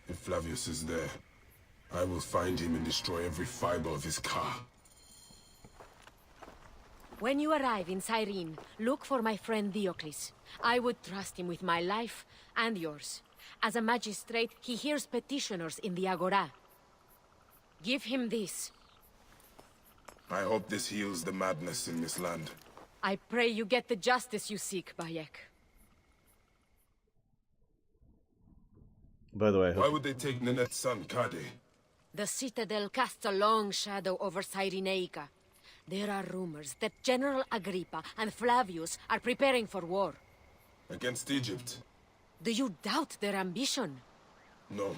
If Flavius is there, I will find him and destroy every fiber of his car. When you arrive in Cyrene, look for my friend Diocles. I would trust him with my life and yours. As a magistrate, he hears petitioners in the Agora. Give him this. I hope this heals the madness in this land. I pray you get the justice you seek, Bayek. By the way, why would they take Ninette's son, Kade? The Citadel casts a long shadow over Cyrenaica. There are rumors that General Agrippa and Flavius are preparing for war. Against Egypt? Do you doubt their ambition? No.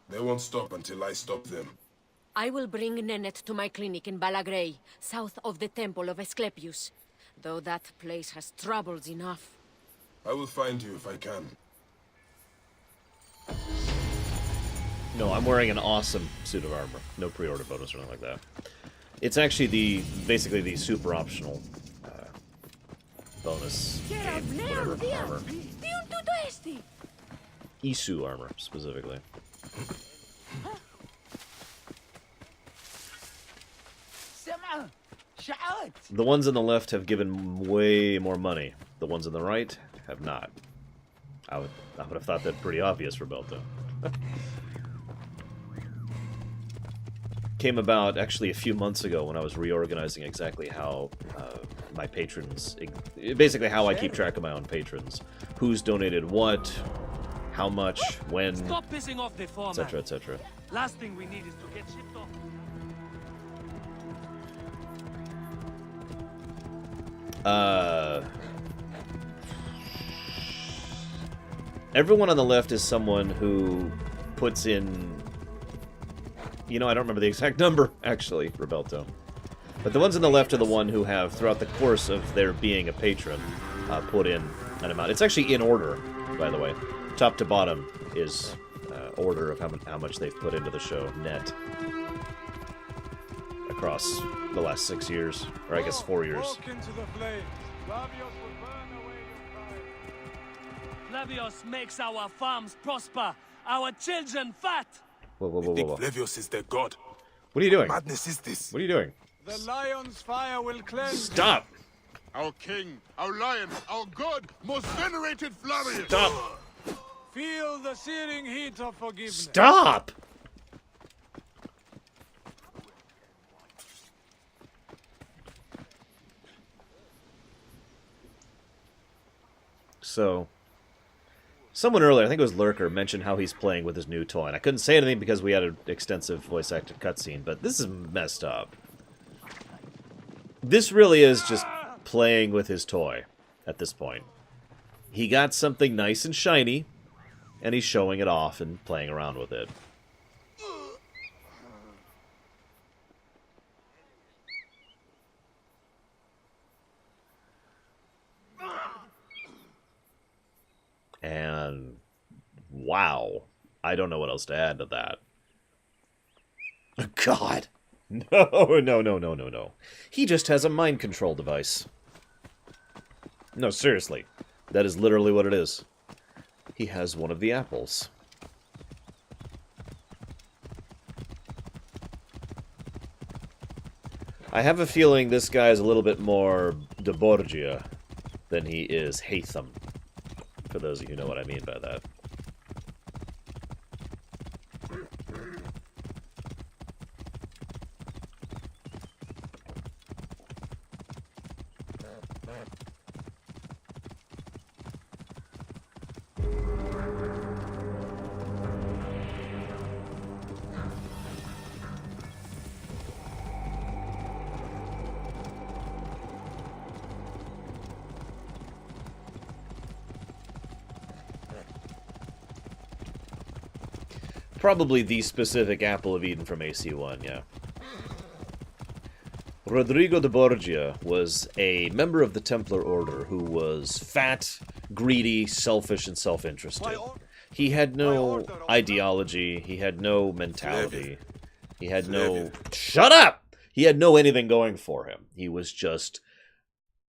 They won't stop until I stop them. I will bring Nenette to my clinic in Balagrey, south of the Temple of Asclepius. Though that place has troubles enough. I will find you if I can. No, I'm wearing an awesome suit of armor. No pre-order bonus or anything like that. It's actually basically the super optional bonus game, whatever, armor. Isu armor, specifically. The ones on the left have given way more money. The ones on the right have not. I would have thought that pretty obvious for Belto. Came about actually a few months ago when I was reorganizing exactly how my patrons, basically how I keep track of my own patrons, who's donated what, how much, when, Stop pissing off the foreman. etc., etc. Last thing we need is to get shipped off. Everyone on the left is someone who puts in... You know, I don't remember the exact number, actually, Rebelto. But the ones on the left are the one who have, throughout the course of their being a patron, put in an amount. It's actually in order, by the way. Top to bottom is order of how much they've put into the show, net. Across the last 6 years, or I guess 4 years. Walk into the flames. Flavius will burn away your fire. Flavius makes our farms prosper, our children fat. Whoa. Flavius is their god. What are you doing? Madness is this? What are you doing? The lion's fire will cleanse. Stop! Our king, our lion, our god, most venerated Flavius! Stop! Feel the searing heat of forgiveness. Stop! So, someone earlier, I think it was Lurker, mentioned how he's playing with his new toy. And I couldn't say anything because we had an extensive voice-acted cutscene, but this is messed up. This really is just playing with his toy at this point. He got something nice and shiny, and he's showing it off and playing around with it. And wow, I don't know what else to add to that. God. No. He just has a mind control device. No, seriously. That is literally what it is. He has one of the apples. I have a feeling this guy is a little bit more de Borgia than he is Haytham. For those of you who know what I mean by that. Probably the specific Apple of Eden from AC1, yeah. Rodrigo de Borgia was a member of the Templar Order who was fat, greedy, selfish, and self-interested. He had no ideology, he had no mentality, he had no... Shut up! He had no anything going for him. He was just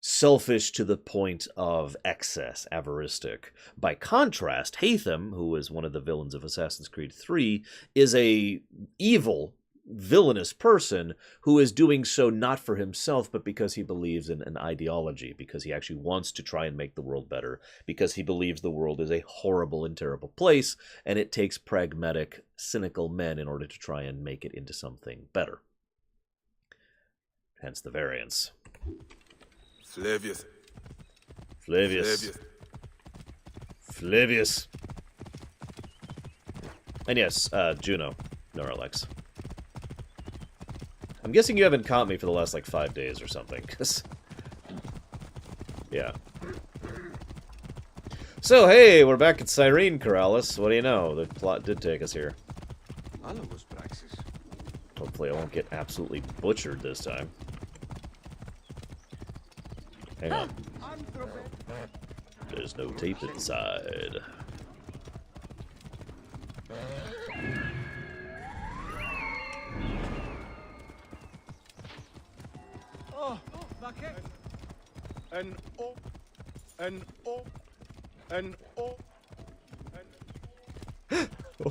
selfish to the point of excess, avaristic. By contrast, Haytham, who is one of the villains of Assassin's Creed 3, is a evil, villainous person who is doing so not for himself, but because he believes in an ideology, because he actually wants to try and make the world better, because he believes the world is a horrible and terrible place, and it takes pragmatic, cynical men in order to try and make it into something better. Hence the variance. Flavius. Flavius. Flavius. And yes, Juno, Noralex. I'm guessing you haven't caught me for the last, like, 5 days or something, because... Yeah. So, hey, we're back at Cyrene, Keralis. What do you know? The plot did take us here. Hopefully I won't get absolutely butchered this time. Hang on. There's no tape inside. Oh, okay. And oh, and oh, and oh, and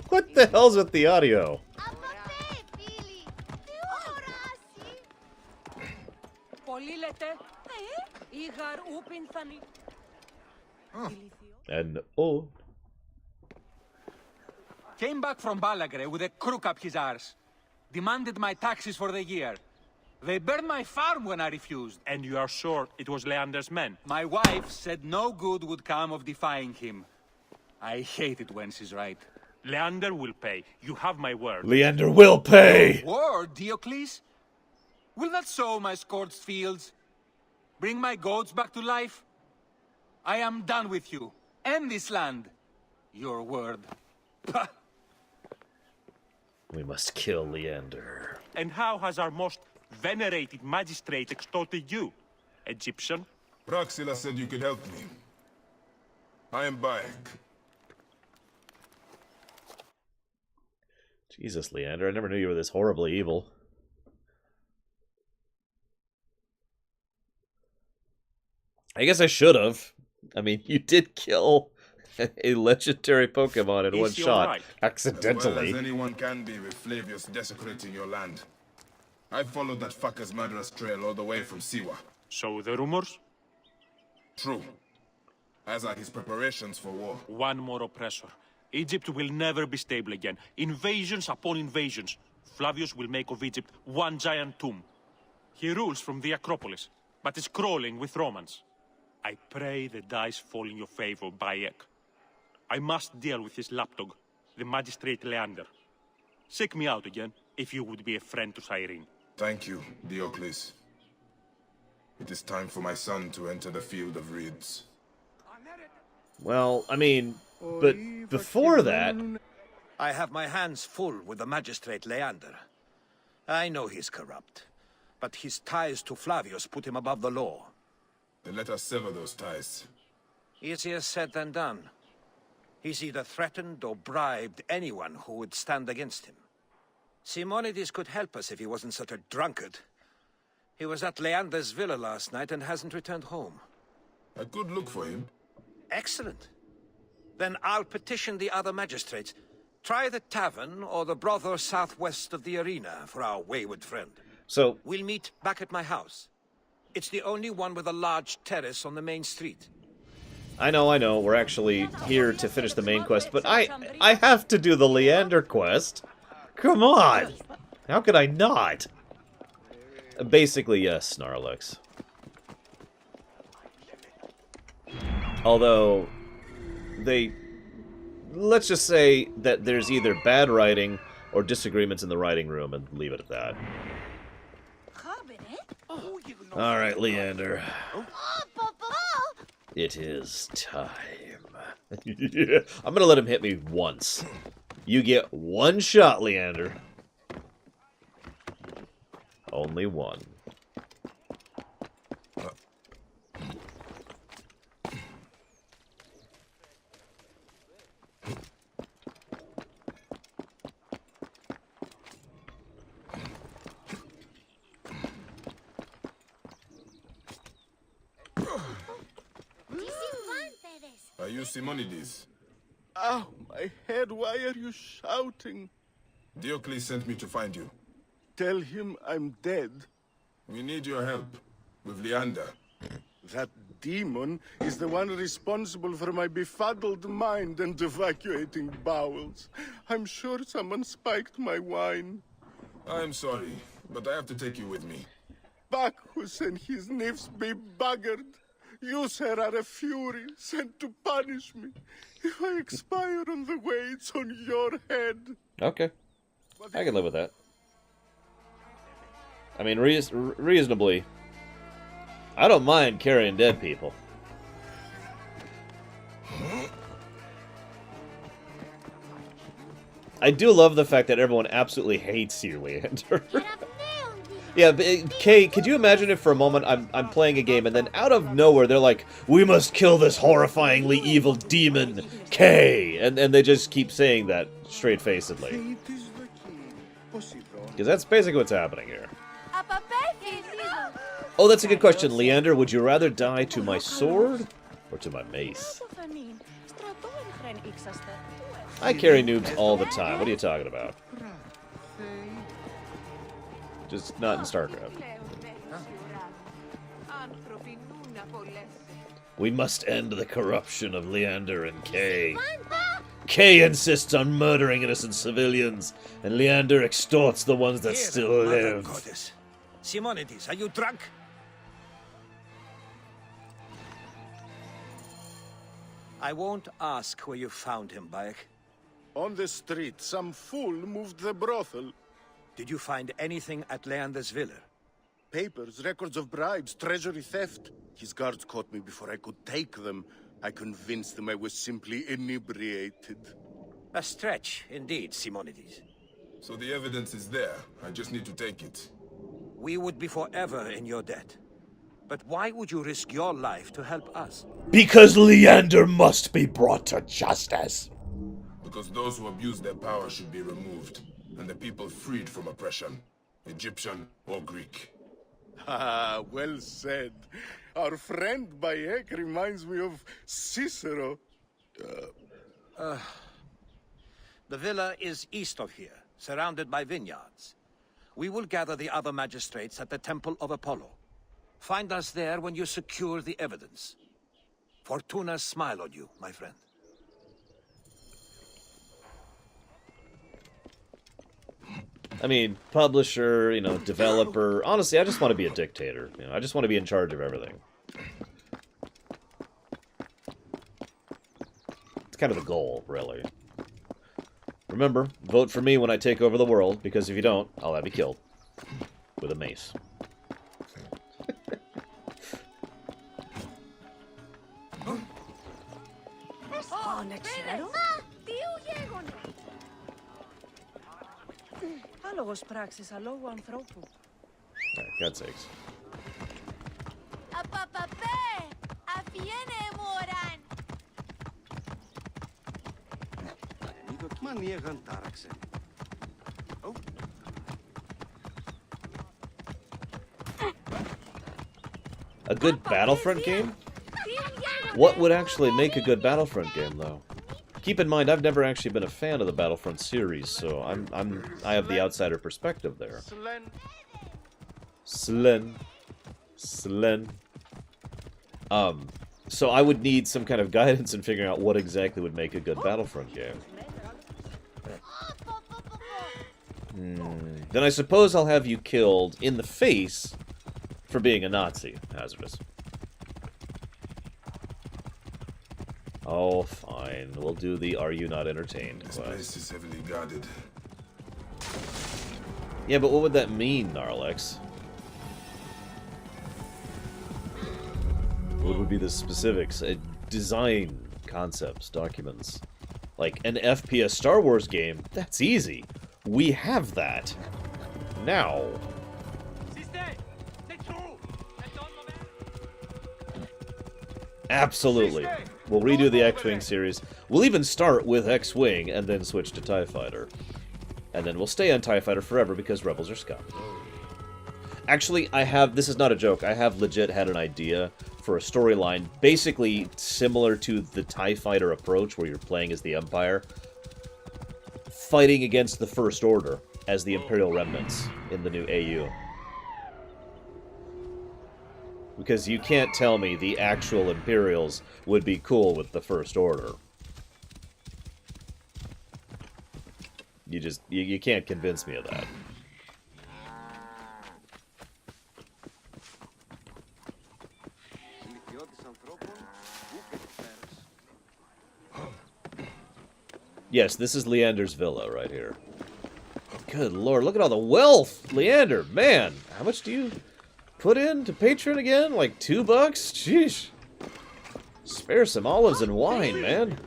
What the hell's with the audio? And oh. Came back from Balagre with a crook up his arse. Demanded my taxes for the year. They burned my farm when I refused. And you are sure it was Leander's men? My wife said no good would come of defying him. I hate it when she's right. Leander will pay. You have my word. Leander will pay! Word, Diocles? Will that sow my scorched fields? Bring my goats back to life? I am done with you. And this land. Your word. Pah. We must kill Leander. And how has our most venerated magistrate extorted you, Egyptian? Praxila said you could help me. I am Bayek. Jesus, Leander, I never knew you were this horribly evil. I guess I should have. I mean, you did kill a legendary Pokemon in one shot, right? accidentally. As well as anyone can be with Flavius desecrating your land. I followed that fucker's murderous trail all the way from Siwa. So the rumors? True. As are his preparations for war. One more oppressor. Egypt will never be stable again. Invasions upon invasions. Flavius will make of Egypt one giant tomb. He rules from the Acropolis, but is crawling with Romans. I pray the dice fall in your favor, Bayek. I must deal with his lapdog, the magistrate Leander. Seek me out again, if you would be a friend to Cyrene. Thank you, Diocles. It is time for my son to enter the field of reeds. Well, I mean, but before that... I have my hands full with the magistrate Leander. I know he's corrupt, but his ties to Flavius put him above the law. Then let us sever those ties. Easier said than done. He's either threatened or bribed anyone who would stand against him. Simonides could help us if he wasn't such a drunkard. He was at Leander's villa last night and hasn't returned home. A good look for him. Excellent. Then I'll petition the other magistrates. Try the tavern or the brothel southwest of the arena for our wayward friend. So... We'll meet back at my house. It's the only one with a large terrace on the main street. I know, we're actually here to finish the main quest, but I have to do the Leander quest. Come on! How could I not? Basically, yes, Snarlex. Although, let's just say that there's either bad writing or disagreements in the writing room, and leave it at that. Alright, Leander. It is time. Yeah, I'm gonna let him hit me once. You get one shot, Leander. Only one. Are you Simonides? Ow, my head, why are you shouting? Diocles sent me to find you. Tell him I'm dead. We need your help. With Leander. That demon is the one responsible for my befuddled mind and evacuating bowels. I'm sure someone spiked my wine. I'm sorry, but I have to take you with me. Bacchus and his nymphs be buggered. You, sir, are a fury sent to punish me. If I expire on the way, it's on your head. Okay. I can live with that. I mean, reasonably. I don't mind carrying dead people. I do love the fact that everyone absolutely hates you, Leander. Yeah, but, Kay, could you imagine if for a moment I'm playing a game and then out of nowhere they're like, we must kill this horrifyingly evil demon, Kay! And they just keep saying that straight-facedly. Because that's basically what's happening here. Oh, that's a good question, Leander. Would you rather die to my sword or to my mace? I carry noobs all the time. What are you talking about? Just not in StarCraft. We must end the corruption of Leander and Kay. Kay insists on murdering innocent civilians, and Leander extorts the ones that still live. Goddess. Simonides, are you drunk? I won't ask where you found him, Bayek. On the street, some fool moved the brothel. Did you find anything at Leander's villa? Papers, records of bribes, treasury theft. His guards caught me before I could take them. I convinced them I was simply inebriated. A stretch, indeed, Simonides. So the evidence is there. I just need to take it. We would be forever in your debt. But why would you risk your life to help us? Because Leander must be brought to justice. Because those who abuse their power should be removed, and the people freed from oppression, Egyptian or Greek. Ah, well said. Our friend Bayek reminds me of Cicero. The villa is east of here, surrounded by vineyards. We will gather the other magistrates at the Temple of Apollo. Find us there when you secure the evidence. Fortuna smile on you, my friend. I mean, publisher, you know, developer. Honestly, I just want to be a dictator. You know, I just want to be in charge of everything. It's kind of the goal, really. Remember, vote for me when I take over the world, because if you don't, I'll have you killed. With a mace. God's sakes. A good Battlefront game? What would actually make a good Battlefront game, though? Keep in mind, I've never actually been a fan of the Battlefront series, so I have the outsider perspective there. Slen. So I would need some kind of guidance in figuring out what exactly would make a good Battlefront game. Then I suppose I'll have you killed in the face for being a Nazi. Hazardous. Oh, fine. We'll do the Are You Not Entertained quest. This place is heavily guarded. Yeah, but what would that mean, Gnarlex? What would be the specifics? Design concepts, documents. Like, an FPS Star Wars game, that's easy. We have that. Now. Absolutely. We'll redo the X-Wing series. We'll even start with X-Wing and then switch to TIE Fighter. And then we'll stay on TIE Fighter forever because Rebels are scum. Actually, this is not a joke, I have legit had an idea for a storyline basically similar to the TIE Fighter approach where you're playing as the Empire, fighting against the First Order as the Imperial Remnants in the new AU. Because you can't tell me the actual Imperials would be cool with the First Order. You can't convince me of that. Yes, this is Leander's villa right here. Good lord, look at all the wealth! Leander, man! How much do you put in to Patreon again? Like $2? Sheesh. Spare some olives and wine, man.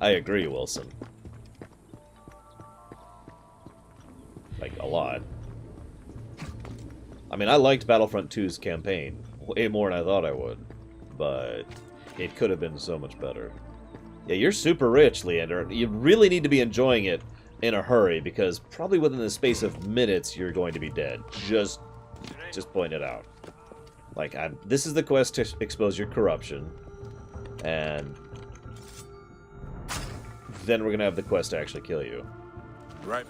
I agree, Wilson. Like, a lot. I mean, I liked Battlefront 2's campaign way more than I thought I would, but it could have been so much better. Yeah, you're super rich, Leander. You really need to be enjoying it in a hurry, because probably within the space of minutes, you're going to be dead. Just point it out. Like, this is the quest to expose your corruption, and then we're gonna have the quest to actually kill you. Right.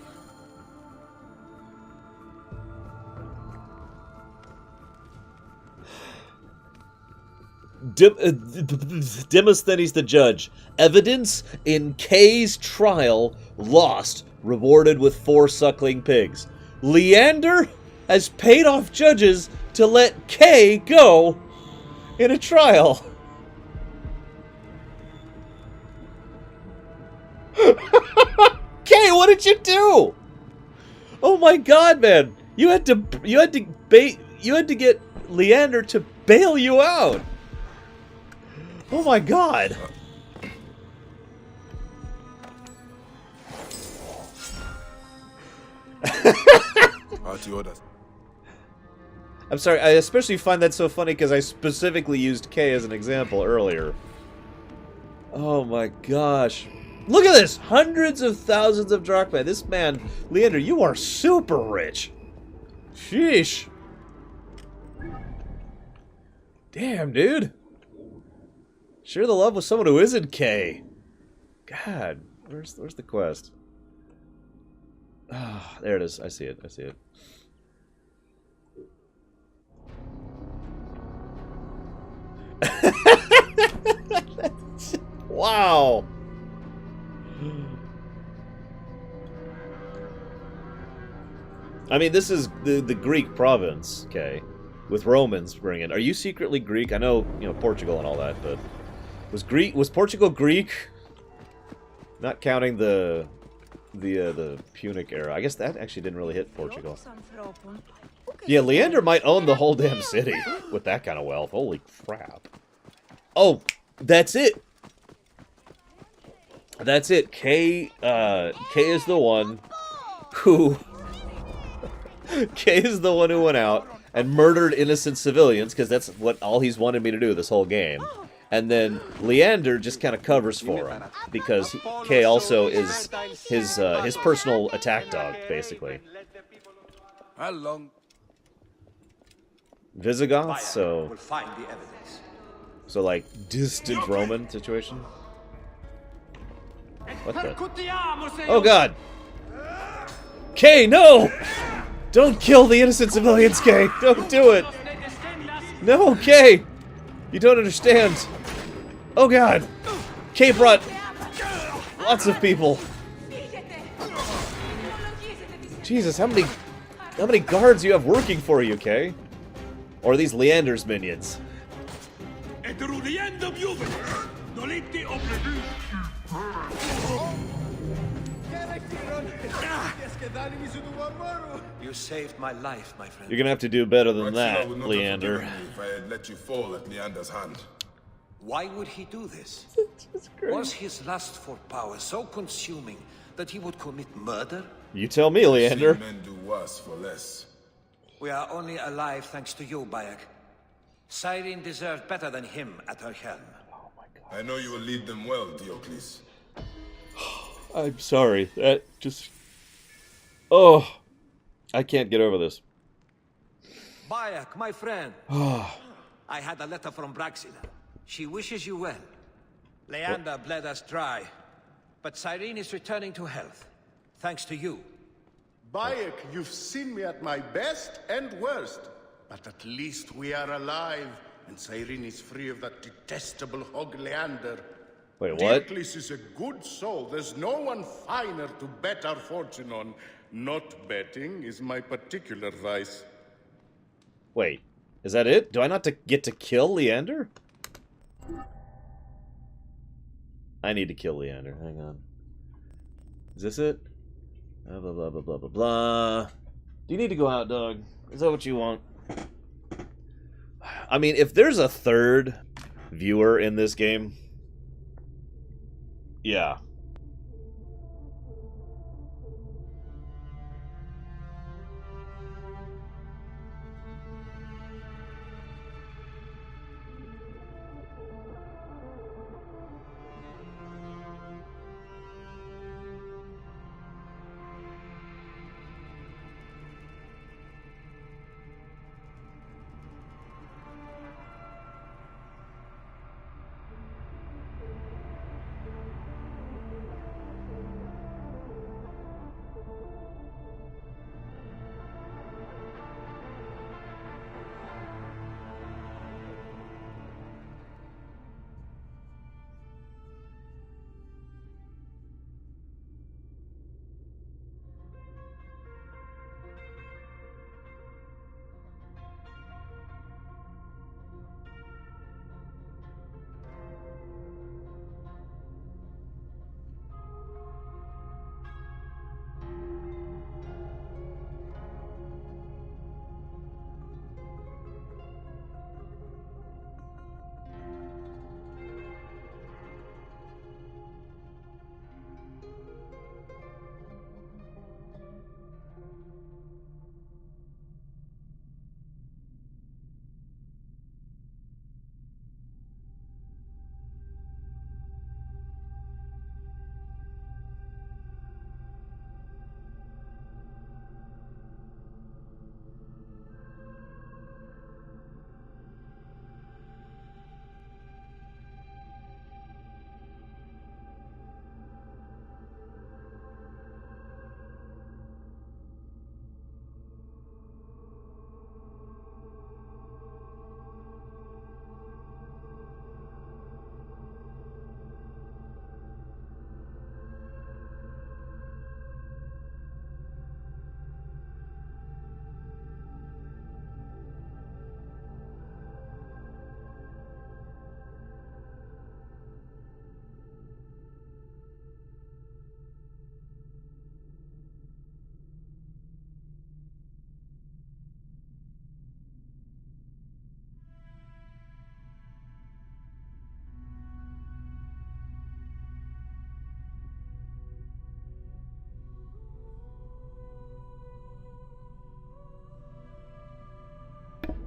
Demosthenes the judge. Evidence in Kay's trial lost, rewarded with 4 suckling pigs. Leander has paid off judges to let Kay go in a trial. Kay, what did you do? Oh my god, man. You had to get Leander to bail you out. Oh my god! I'm sorry, I especially find that so funny because I specifically used Kay as an example earlier. Oh my gosh. Look at this! Hundreds of thousands of drachma. This man, Leander, you are super rich. Sheesh. Damn, dude. Share the love with someone who isn't Kay. God, where's the quest? Ah, there it is. I see it. I see it. Wow. I mean, this is the Greek province, Kay, with Romans bringing. Are you secretly Greek? I know, Portugal and all that, but was Portugal Greek? Not counting the Punic era. I guess that actually didn't really hit Portugal. Yeah, Leander might own the whole damn city with that kind of wealth. Holy crap. Oh, that's it. That's it. Kay is the one who Kay is the one who went out and murdered innocent civilians, because that's all he's wanted me to do this whole game. And then Leander just kind of covers for him, because Kay also is his personal attack dog, basically. How long? Visigoths, so like distant Roman situation. What the? Oh god! Kay, no! Don't kill the innocent civilians, Kay! Don't do it! No, Kay! You don't understand. Oh god! Kay brought lots of people. Jesus, how many guards do you have working for you, Kay? Or are these Leander's minions? You saved my life, my friend. You're gonna have to do better than that, Leander. If I had let you fall at Leander's hand. Why would he do this? Was his lust for power so consuming that he would commit murder? You tell me, Leander. Seen men do worse for less. We are only alive thanks to you, Bayek. Cyrene deserved better than him at her helm. I know you will lead them well, Diocles. I'm sorry. That just... Oh. I can't get over this. Bayek, my friend. I had a letter from Braxina. She wishes you well. Leander bled us dry, but Cyrene is returning to health, thanks to you. Bayek, you've seen me at my best and worst. But at least we are alive, and Cyrene is free of that detestable hog Leander. Wait, what? Diocles is a good soul. There's no one finer to bet our fortune on. Not betting is my particular vice. Wait, is that it? Do I not get to kill Leander? I need to kill Leander. Hang on. Is this it? Blah, blah, blah, blah, blah, blah, blah. Do you need to go out, dog? Is that what you want? I mean, if there's a third viewer in this game, yeah.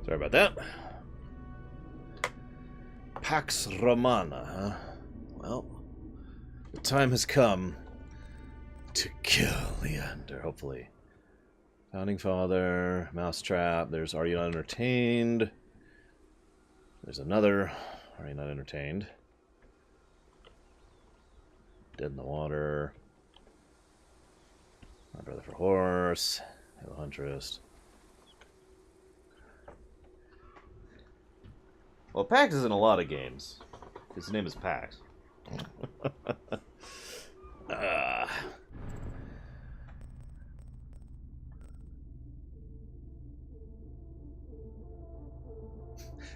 Sorry about that. Pax Romana, huh? Well, the time has come to kill Leander, hopefully. Founding Father, Mousetrap, there's Are You Not Entertained? There's another Are You Not Entertained? Dead in the Water. My Brother for Horse. Halo Huntress. Well, Pax is in a lot of games. His name is Pax.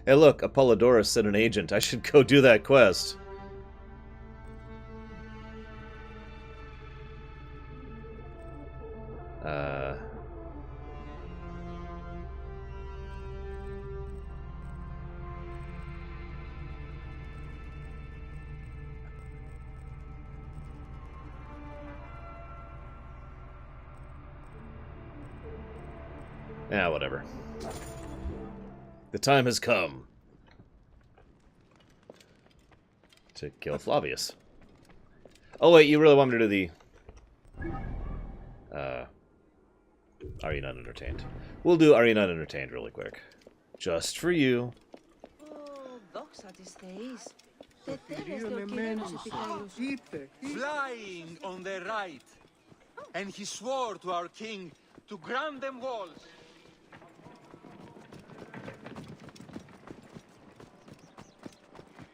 Hey, look, Apollodorus sent an agent. I should go do that quest. Whatever. The time has come to kill Flavius. Oh wait, you really want me to do the... Are you not entertained? We'll do Are you not entertained really quick. Just for you. Flying on the right. And he swore to our king to grant them walls.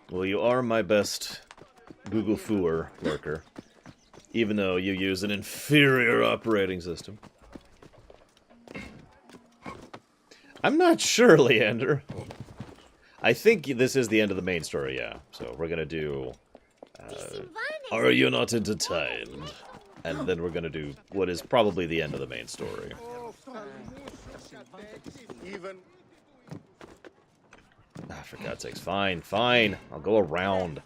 Well, you are my best Google Fooer lurker. Even though you use an inferior operating system. I'm not sure, Leander. I think this is the end of the main story, yeah. So we're gonna do... Are you not entertained? And then we're gonna do what is probably the end of the main story. Ah, for God's sakes. Fine, fine. I'll go around.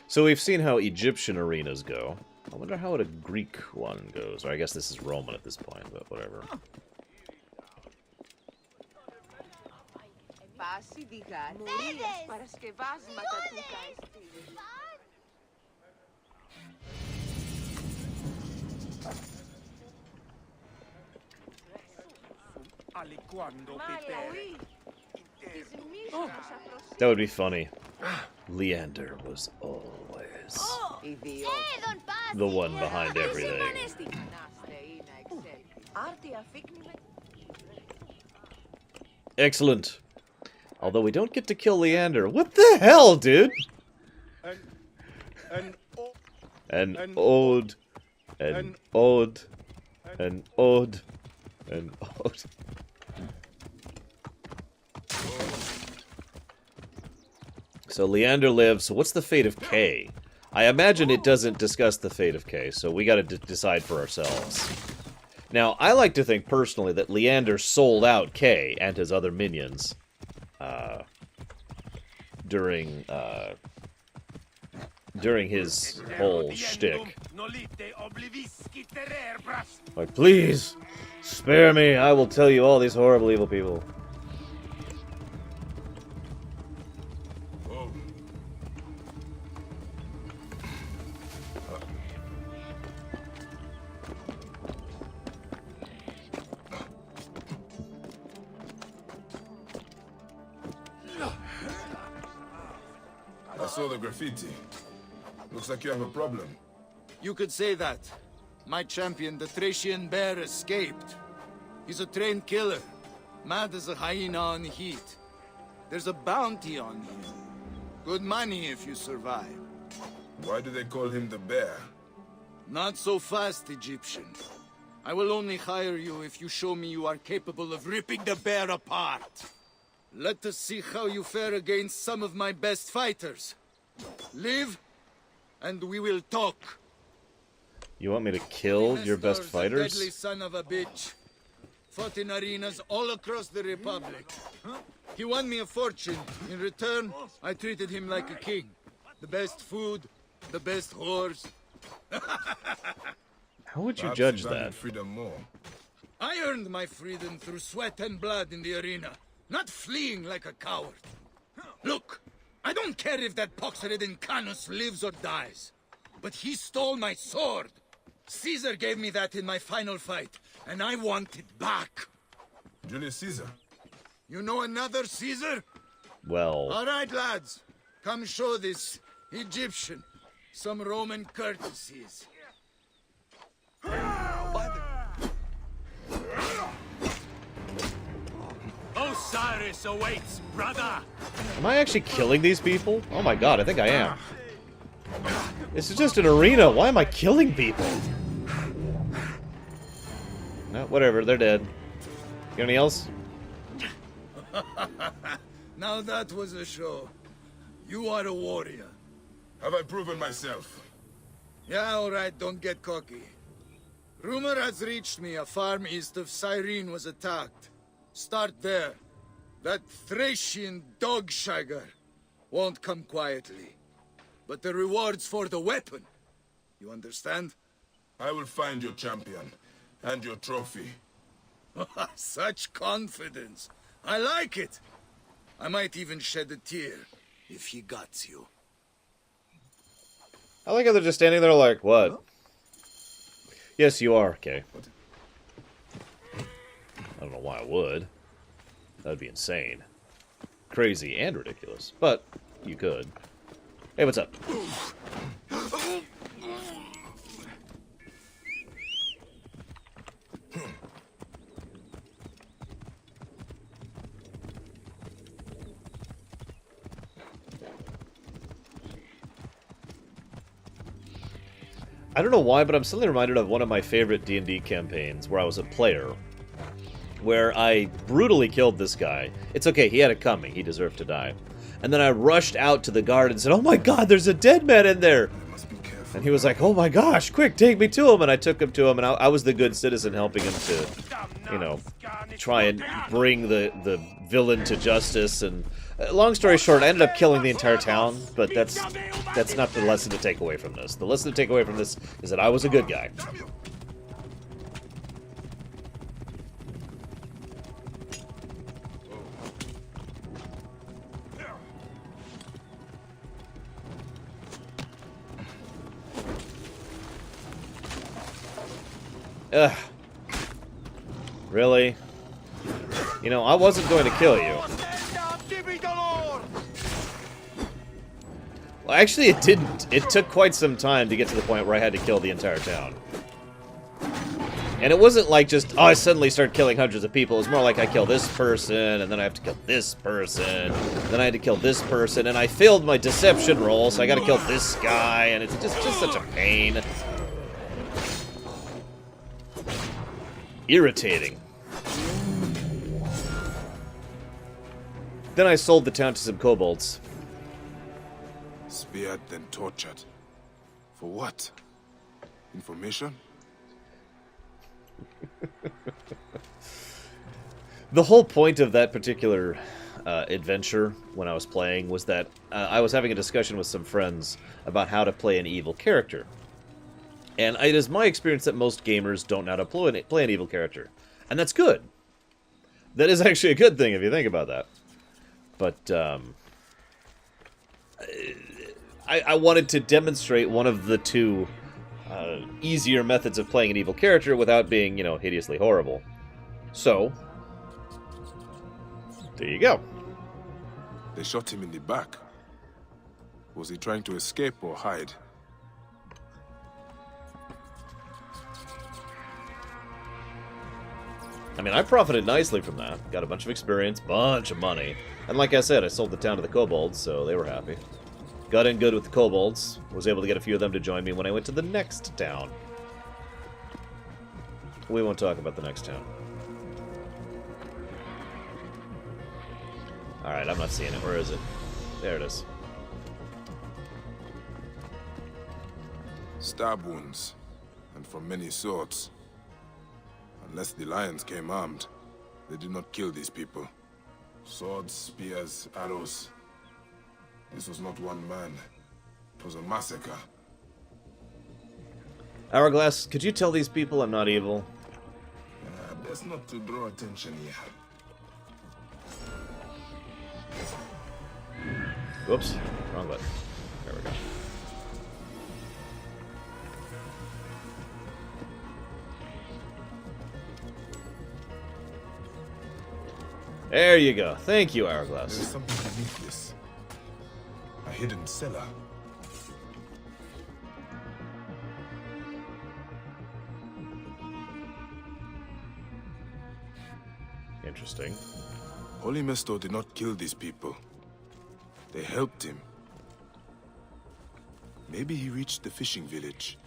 So we've seen how Egyptian arenas go. I wonder how a Greek one goes. Or I guess this is Roman at this point, but whatever. That would be funny. Leander was always the one behind everything. Excellent. Although we don't get to kill Leander. What the hell, dude? An ode. An ode. An ode. An ode. So Leander lives. So what's the fate of Kay? I imagine it doesn't discuss the fate of Kay, so we gotta decide for ourselves. Now, I like to think personally that Leander sold out Kay and his other minions during his whole shtick. Like, please, spare me. I will tell you all these horrible evil people. I saw the graffiti. Looks like you have a problem. You could say that. My champion, the Thracian bear, escaped. He's a trained killer. Mad as a hyena on heat. There's a bounty on him. Good money if you survive. Why do they call him the bear? Not so fast, Egyptian. I will only hire you if you show me you are capable of ripping the bear apart. Let us see how you fare against some of my best fighters. Live, and we will talk. You want me to kill your best fighters? Deadly son of a bitch. Fought in arenas all across the Republic. He won me a fortune. In return, I treated him like a king. The best food, the best whores. How would you judge that? Freedom more. I earned my freedom through sweat and blood in the arena, not fleeing like a coward. Look, I don't care if that pox-ridden Canus lives or dies, but he stole my sword. Caesar gave me that in my final fight, and I want it back. Julius Caesar? You know another Caesar? Well... All right, lads. Come show this Egyptian some Roman courtesies. Osiris awaits, brother! Am I actually killing these people? Oh my god, I think I am. This is just an arena. Why am I killing people? No, whatever. They're dead. Got anything else? Now that was a show. You are a warrior. Have I proven myself? Yeah, all right. Don't get cocky. Rumor has reached me a farm east of Cyrene was attacked. Start there. That Thracian dog shagger. won't come quietly. But the reward's for the weapon. You understand? I will find your champion and your trophy. Such confidence. I like it. I might even shed a tear if he got you. I like how they're just standing there like, what? Yes, you are, okay. I don't know why I would. That'd be insane. Crazy and ridiculous. But, you could. Hey, what's up? I don't know why, but I'm suddenly reminded of one of my favorite D&D campaigns where I was a player, where I brutally killed this guy. It's okay, he had it coming, he deserved to die. And then I rushed out to the guard and said, "Oh my god, there's a dead man in there!" And he was like, "Oh my gosh, quick, take me to him!" And I took him to him, and I was the good citizen helping him to, you know, try and bring the villain to justice. And long story short, I ended up killing the entire town, but that's not the lesson to take away from this. The lesson to take away from this is that I was a good guy. Ugh. Really? You know, I wasn't going to kill you. Well, actually, it didn't. It took quite some time to get to the point where I had to kill the entire town. And it wasn't like just, oh, I suddenly started killing hundreds of people. It was more like I kill this person, and then I have to kill this person, then I had to kill this person, and I failed my deception roll, so I gotta kill this guy, and it's just such a pain. Irritating. Then I sold the town to some kobolds. Speared, then tortured. For what? Information? The whole point of that particular adventure when I was playing was that I was having a discussion with some friends about how to play an evil character. And it is my experience that most gamers don't know how to play an evil character. And that's good. That is actually a good thing if you think about that. But I wanted to demonstrate one of the two easier methods of playing an evil character without being, you know, hideously horrible. So, there you go. They shot him in the back. Was he trying to escape or hide? I mean, I profited nicely from that. Got a bunch of experience, bunch of money. And like I said, I sold the town to the kobolds, so they were happy. Got in good with the kobolds. Was able to get a few of them to join me when I went to the next town. We won't talk about the next town. Alright, I'm not seeing it. Where is it? There it is. Stab wounds, and from many sorts. Unless the lions came armed, they did not kill these people. Swords, spears, arrows. This was not one man. It was a massacre. Hourglass, could you tell these people I'm not evil? Best not to draw attention here. Whoops, wrong button. There we go. There you go. Thank you, Hourglass. There's something beneath this. A hidden cellar. Interesting. Holy Mesto did not kill these people. They helped him. Maybe he reached the fishing village.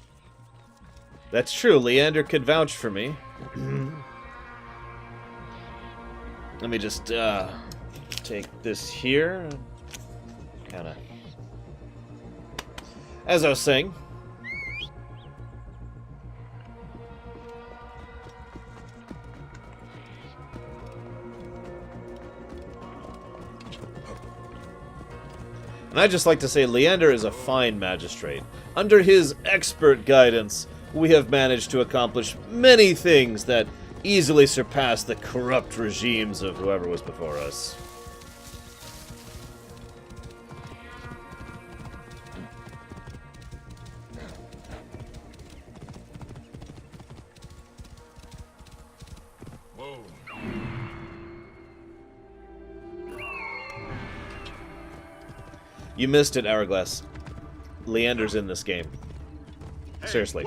That's true. Leander could vouch for me. Let me just take this here. Kind of. As I was saying. And I'd just like to say Leander is a fine magistrate. Under his expert guidance, we have managed to accomplish many things that easily surpass the corrupt regimes of whoever was before us. You missed it, Hourglass. Leander's in this game. Seriously.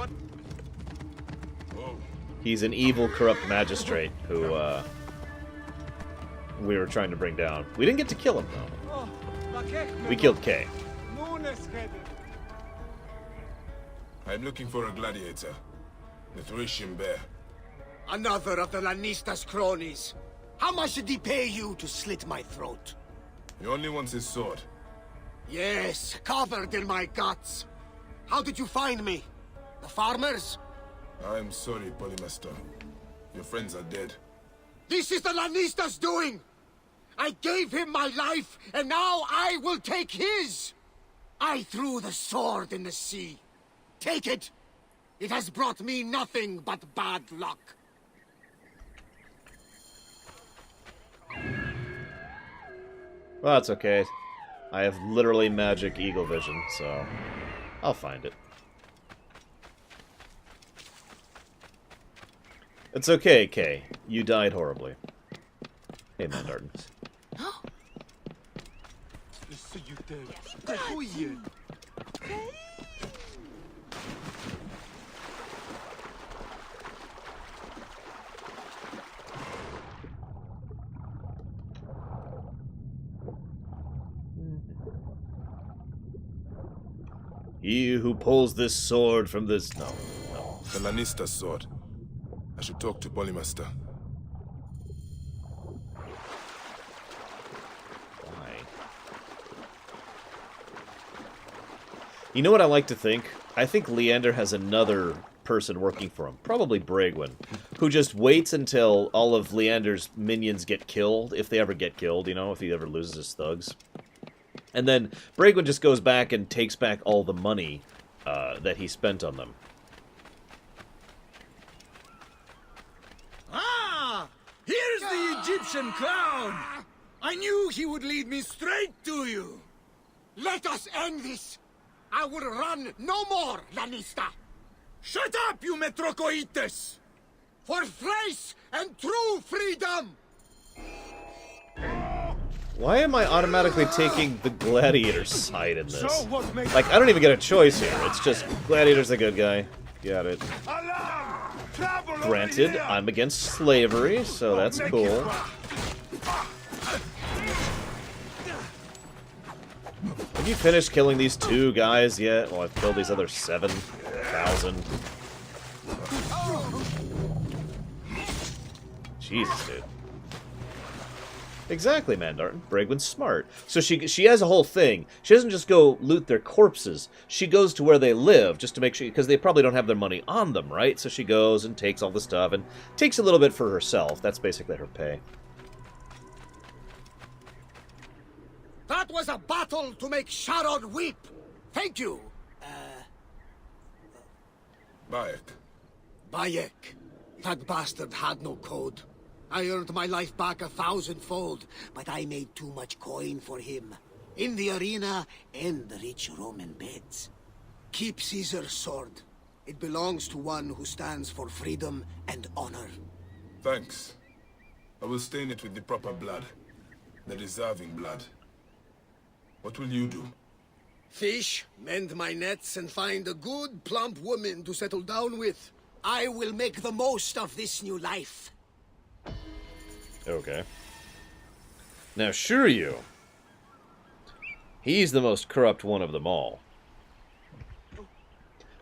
He's an evil, corrupt magistrate who, we were trying to bring down. We didn't get to kill him, though. We killed Kay. I'm looking for a gladiator. The Thracian bear. Another of the Lannista's cronies. How much did he pay you to slit my throat? He only wants his sword. Yes, covered in my guts. How did you find me? The farmers? I'm sorry, Polymaster. Your friends are dead. This is the Lannista's doing! I gave him my life, and now I will take his! I threw the sword in the sea. Take it! It has brought me nothing but bad luck. Well, that's okay. I have literally magic eagle vision, so I'll find it. It's okay, Kay. You died horribly. Hey, Mandarton. He who pulls this sword from this... No. The Lannister's sword. I should talk to Polymaster. Why? You know what I like to think? I think Leander has another person working for him. Probably Braegwyn. Who just waits until all of Leander's minions get killed. If they ever get killed, you know, if he ever loses his thugs. And then Braegwyn just goes back and takes back all the money that he spent on them. Ah! Here's the Egyptian clown! I knew he would lead me straight to you! Let us end this! I will run no more, Lanista! Shut up, you Metrocoites! For Thrace and true freedom! Why am I automatically taking the Gladiator's side in this? Like, I don't even get a choice here. It's just, Gladiator's the good guy. Got it. Granted, I'm against slavery, so that's cool. Have you finished killing these 2 guys yet? Well, I've killed these other 7,000. Jesus, dude. Exactly, Mandarton. Braegwyn's smart. So she has a whole thing. She doesn't just go loot their corpses. She goes to where they live, just to make sure, because they probably don't have their money on them, right? So she goes and takes all the stuff, and takes a little bit for herself. That's basically her pay. That was a battle to make Sharon weep! Thank you! Bayek. Bayek. That bastard had no code. I earned my life back 1,000-fold, but I made too much coin for him. In the arena and the rich Roman beds. Keep Caesar's sword. It belongs to one who stands for freedom and honor. Thanks. I will stain it with the proper blood. The deserving blood. What will you do? Fish, mend my nets, and find a good, plump woman to settle down with. I will make the most of this new life. Okay. Now, Shiryu. He's the most corrupt one of them all.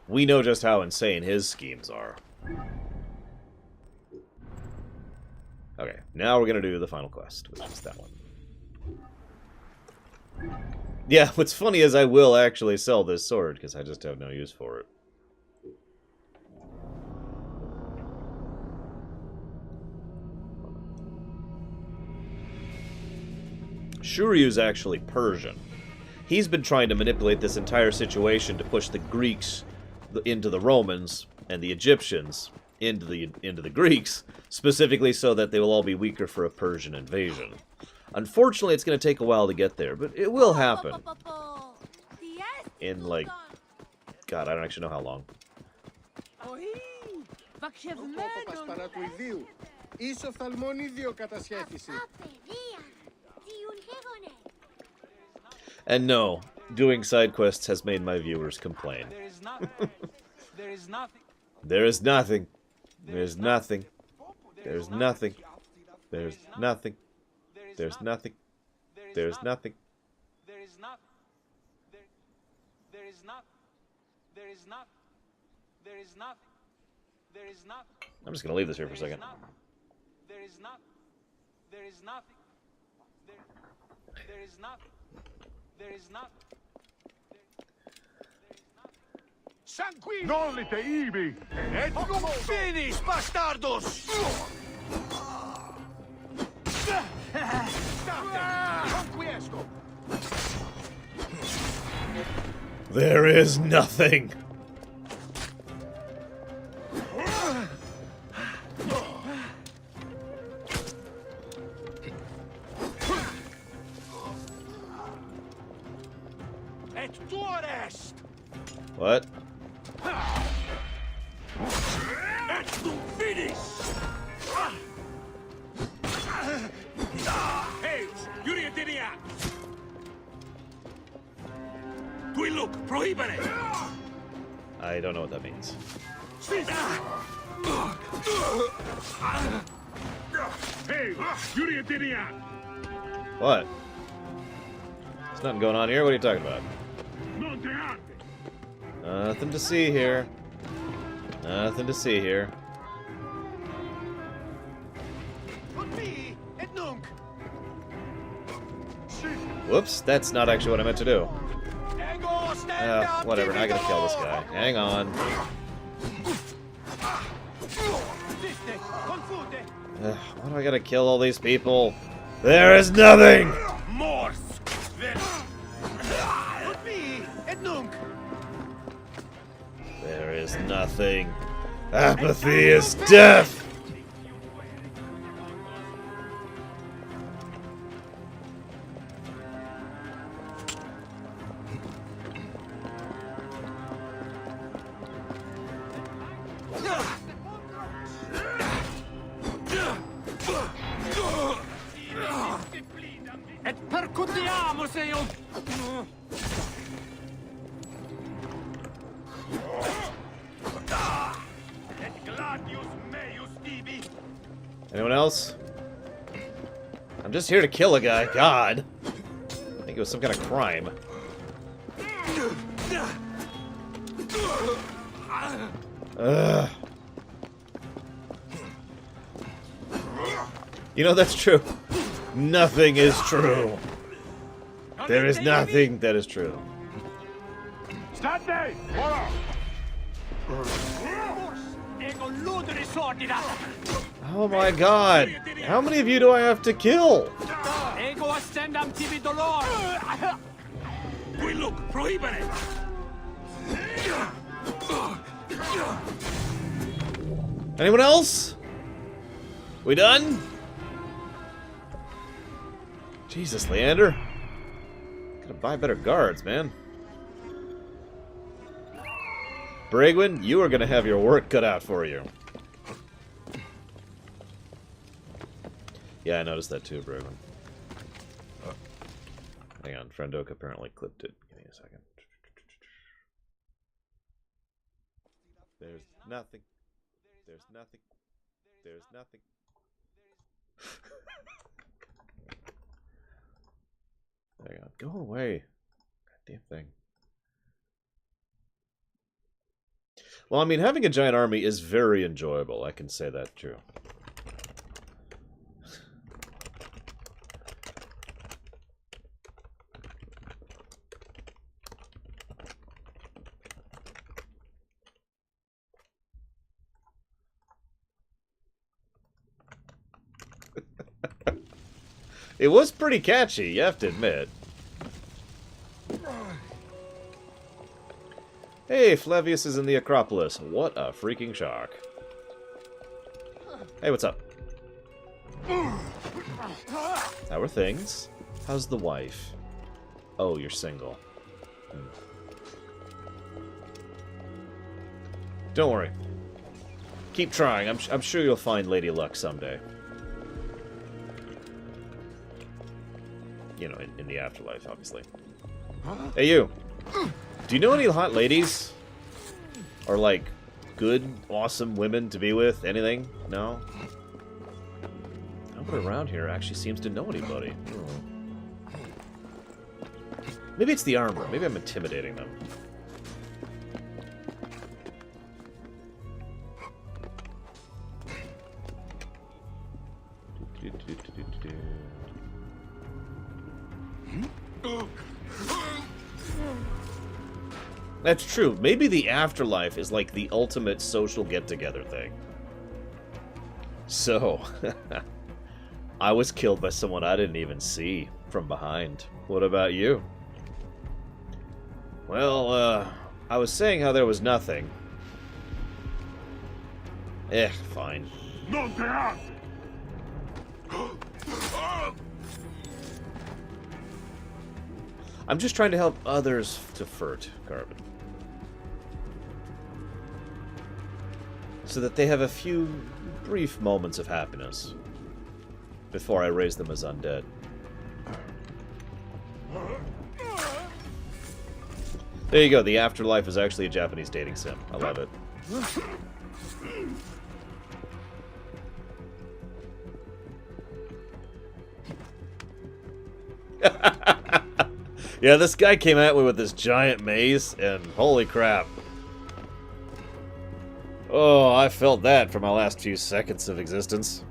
We know just how insane his schemes are. Okay, now we're gonna do the final quest, which is that one. Yeah, what's funny is I will actually sell this sword, because I just have no use for it. Shuryu's actually Persian. he's been trying to manipulate this entire situation to push the Greeks into the Romans and the Egyptians into the Greeks, specifically so that they will all be weaker for a Persian invasion. Unfortunately, it's going to take a while to get there, but it will happen. In, like, God, I don't actually know how long. And no, doing side quests has made my viewers complain. There is nothing. There is nothing. There's nothing. There's nothing. There's nothing. There's nothing. There's nothing. There is not. There is not. There is not. There is not. There is not. I'm just gonna leave this here for a second. There is not. There is nothing. There is not. There is not. Non lite ibi! Et non finish, bastardos! There is nothing. Et tu rest! What? Et tu finish! Hey, Yuri Diniak! Quiluk, prohibere! I don't know what that means. Hey, Yuri Diniak! What? There's nothing going on here. What are you talking about? Nothing to see here. Nothing to see here. Whoops, that's not actually what I meant to do. Whatever, I gotta kill this guy. Hang on. Why do I gotta kill all these people? There is nothing! There is nothing. Apathy is death! Et percutiamo se io... Anyone else? I'm just here to kill a guy. God. I think it was some kind of crime. Ugh. You know, that's true. Nothing is true. There is nothing that is true. Oh my god. How many of you do I have to kill? Anyone else? We done? Jesus, Leander. Gotta buy better guards, man. Bragwin, you are gonna have your work cut out for you. Yeah, I noticed that too, Bragwin. Hang on, Friendoke apparently clipped it. Give me a second. There's nothing. There's nothing. There's nothing. Hang on, go away. Goddamn thing. Well, I mean, having a giant army is very enjoyable. I can say that true. It was pretty catchy, you have to admit. Hey, Flavius is in the Acropolis. What a freaking shock. Hey, what's up? How are things? How's the wife? Oh, you're single. Don't worry. Keep trying. I'm sure you'll find Lady Luck someday. You know, in the afterlife, obviously. Hey, you. Do you know any hot ladies? Or, like, good, awesome women to be with? Anything? No? Nobody around here actually seems to know anybody. Maybe it's the armor. Maybe I'm intimidating them. That's true. Maybe the afterlife is like the ultimate social get-together thing. So, I was killed by someone I didn't even see from behind. What about you? Well, I was saying how there was nothing. Fine. I'm just trying to help others to Furt, Carbon. So that they have a few brief moments of happiness before I raise them as undead. There you go, the afterlife is actually a Japanese dating sim. I love it. Yeah, this guy came at me with this giant mace, and holy crap. Oh, I felt that for my last few seconds of existence.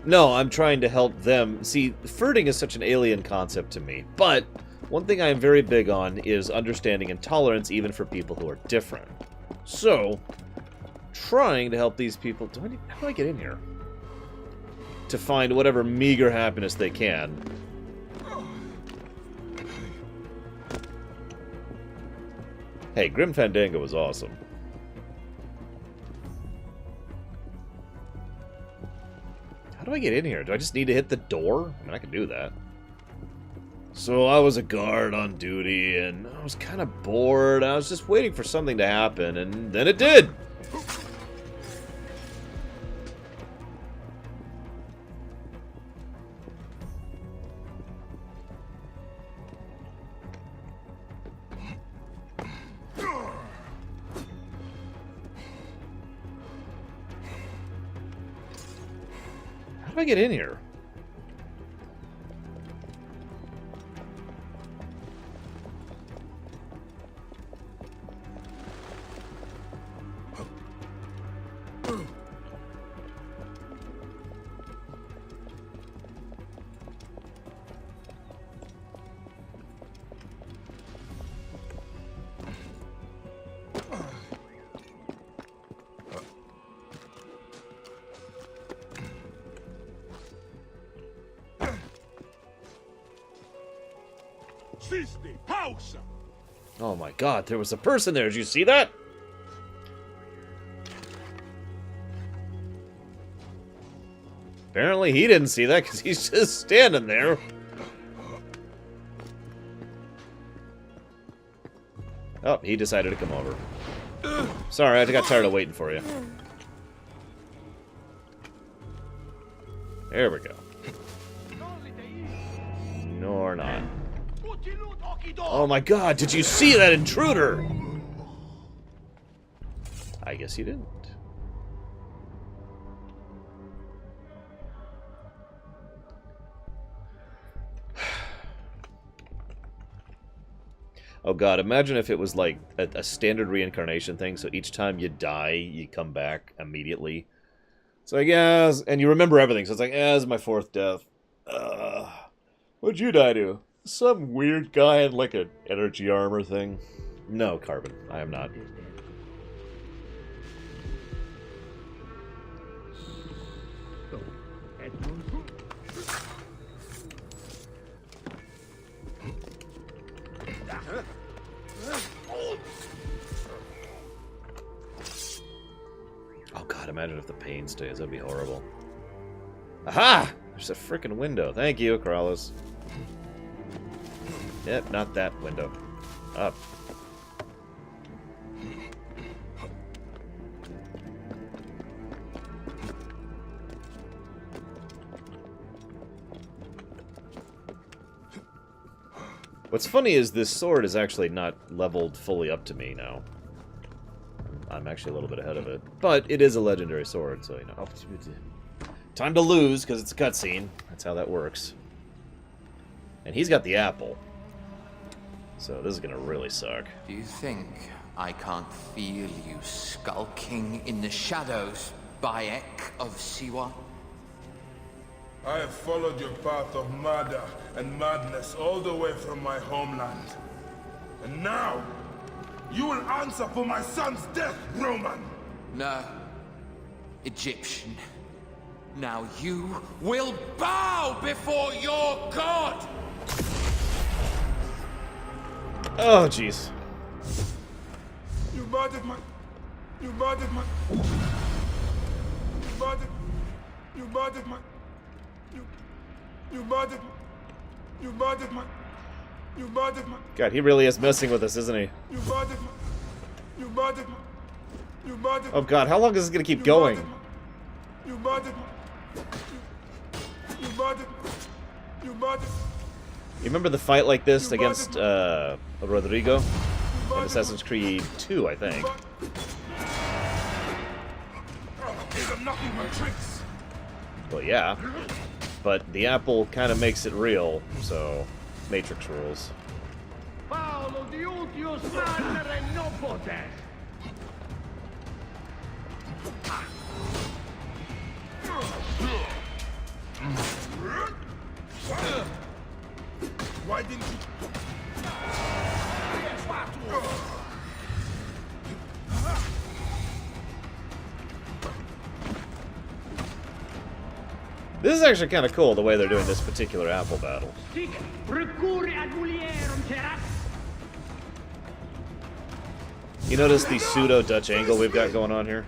No, I'm trying to help them. See, flirting is such an alien concept to me, but one thing I am very big on is understanding and tolerance even for people who are different. So, trying to help these people... How do I get in here? To find whatever meager happiness they can. Hey, Grim Fandango was awesome. How do I get in here? Do I just need to hit the door? I mean, I can do that. So I was a guard on duty, and I was kind of bored. I was just waiting for something to happen, and then it did! How do I get in here? Oh my god, there was a person there. Did you see that? Apparently he didn't see that because he's just standing there. Oh, he decided to come over. Sorry, I got tired of waiting for you. There we go. Nor not. Oh my god, did you see that intruder? I guess you didn't. Oh god, imagine if it was like a standard reincarnation thing, so each time you die, you come back immediately. It's like, yeah, and you remember everything, so it's like, yeah, this is my fourth death. What'd you die to? Some weird guy in like an energy armor thing. No, Carbon, I am not. imagine if the pain stays. That'd be horrible. Aha! There's a freaking window. Thank you, Corrales. Yep, not that window. Up. What's funny is this sword is actually not leveled fully up to me now. I'm actually a little bit ahead of it. But it is a legendary sword, so, you know. Time to lose, because it's a cutscene. That's how that works. And he's got the apple. So this is going to really suck. Do you think I can't feel you skulking in the shadows, Bayek of Siwa? I have followed your path of murder and madness all the way from my homeland. And now, you will answer for my son's death, Roman! No. Egyptian. Now you will bow before your god! Oh, jeez. You murdered my... You murdered my... You murdered... You murdered my... You murdered my... You murdered my... You murdered my... God, he really is messing with us, isn't he? You murdered my... You murdered my... You murdered... Oh god, how long is this gonna keep going? You murdered my... You murdered... You murdered... You remember the fight like this against Rodrigo in Assassin's Creed 2, I think. These are nothing but tricks. Well, yeah. But the apple kind of makes it real, so Matrix rules. Paolo di Utio Sandere no poter. Why didn't you... This is actually kind of cool, the way they're doing this particular apple battle. You notice the pseudo-Dutch angle we've got going on here?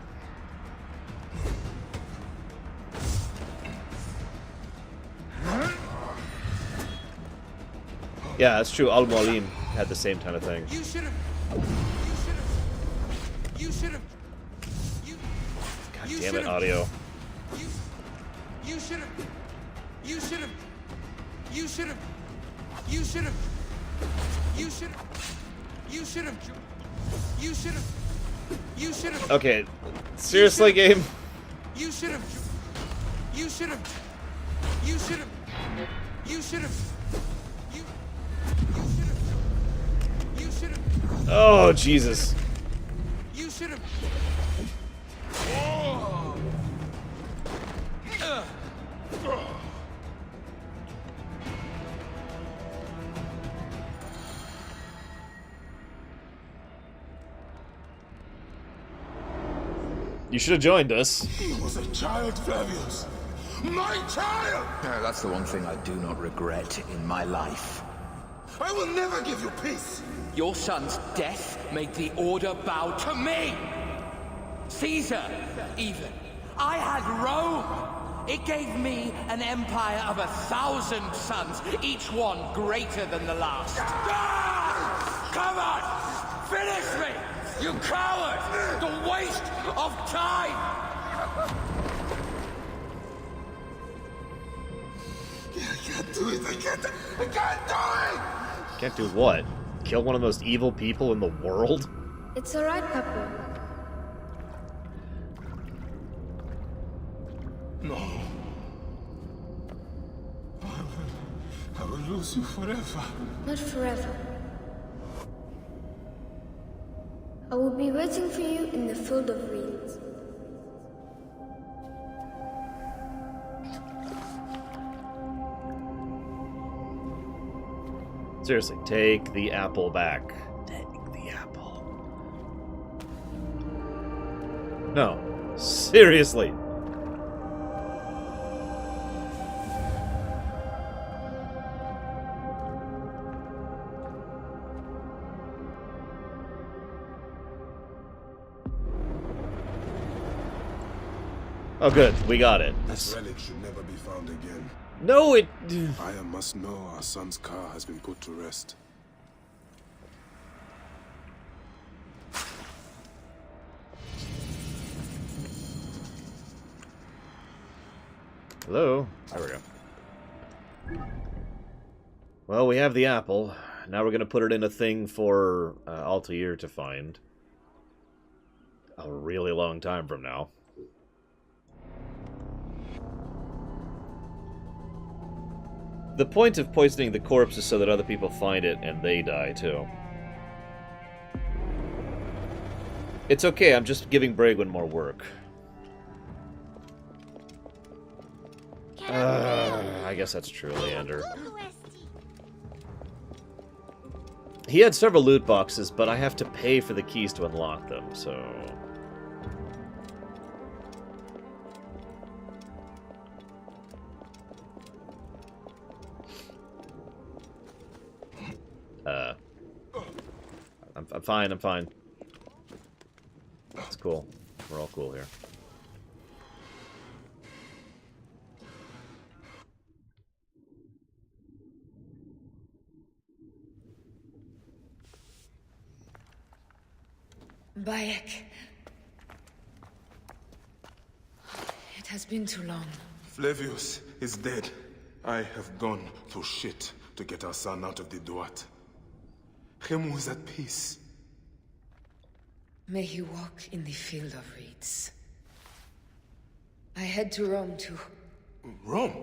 Yeah, that's true. Al-Mualim had the same kind of thing. You should have... God damn it, audio. You should have... Okay, seriously, game? You should have... Oh, Jesus. You should have... You should have joined us. He was a child, Flavius. My child! That's the one thing I do not regret in my life. I will never give you peace. Your son's death made the Order bow to me! Caesar, even. I had Rome! It gave me an empire of 1,000 sons, each one greater than the last. Come on! Finish me! You coward! The waste of time! I can't do it! I can't do it! Can't do what? Kill one of the most evil people in the world? It's alright, Papa. No. I will lose you forever. Not forever. I will be waiting for you in the field of reeds. Seriously, take the apple back. Take the apple. No. Seriously. Oh, good. We got it. This relic should never be found again. No, it... Aya must know our son's car has been put to rest. Hello? There we go. Well, we have the apple. Now we're going to put it in a thing for Altair to find. A really long time from now. The point of poisoning the corpse is so that other people find it and they die too. It's okay, I'm just giving Bragwin more work. I guess that's true, Leander. He had several loot boxes, but I have to pay for the keys to unlock them, so... I'm fine, I'm fine. It's cool. We're all cool here. Bayek. It has been too long. Flavius is dead. I have gone through shit to get our son out of the Duat. Khemu is at peace. May he walk in the field of reeds. I head to Rome too. Rome?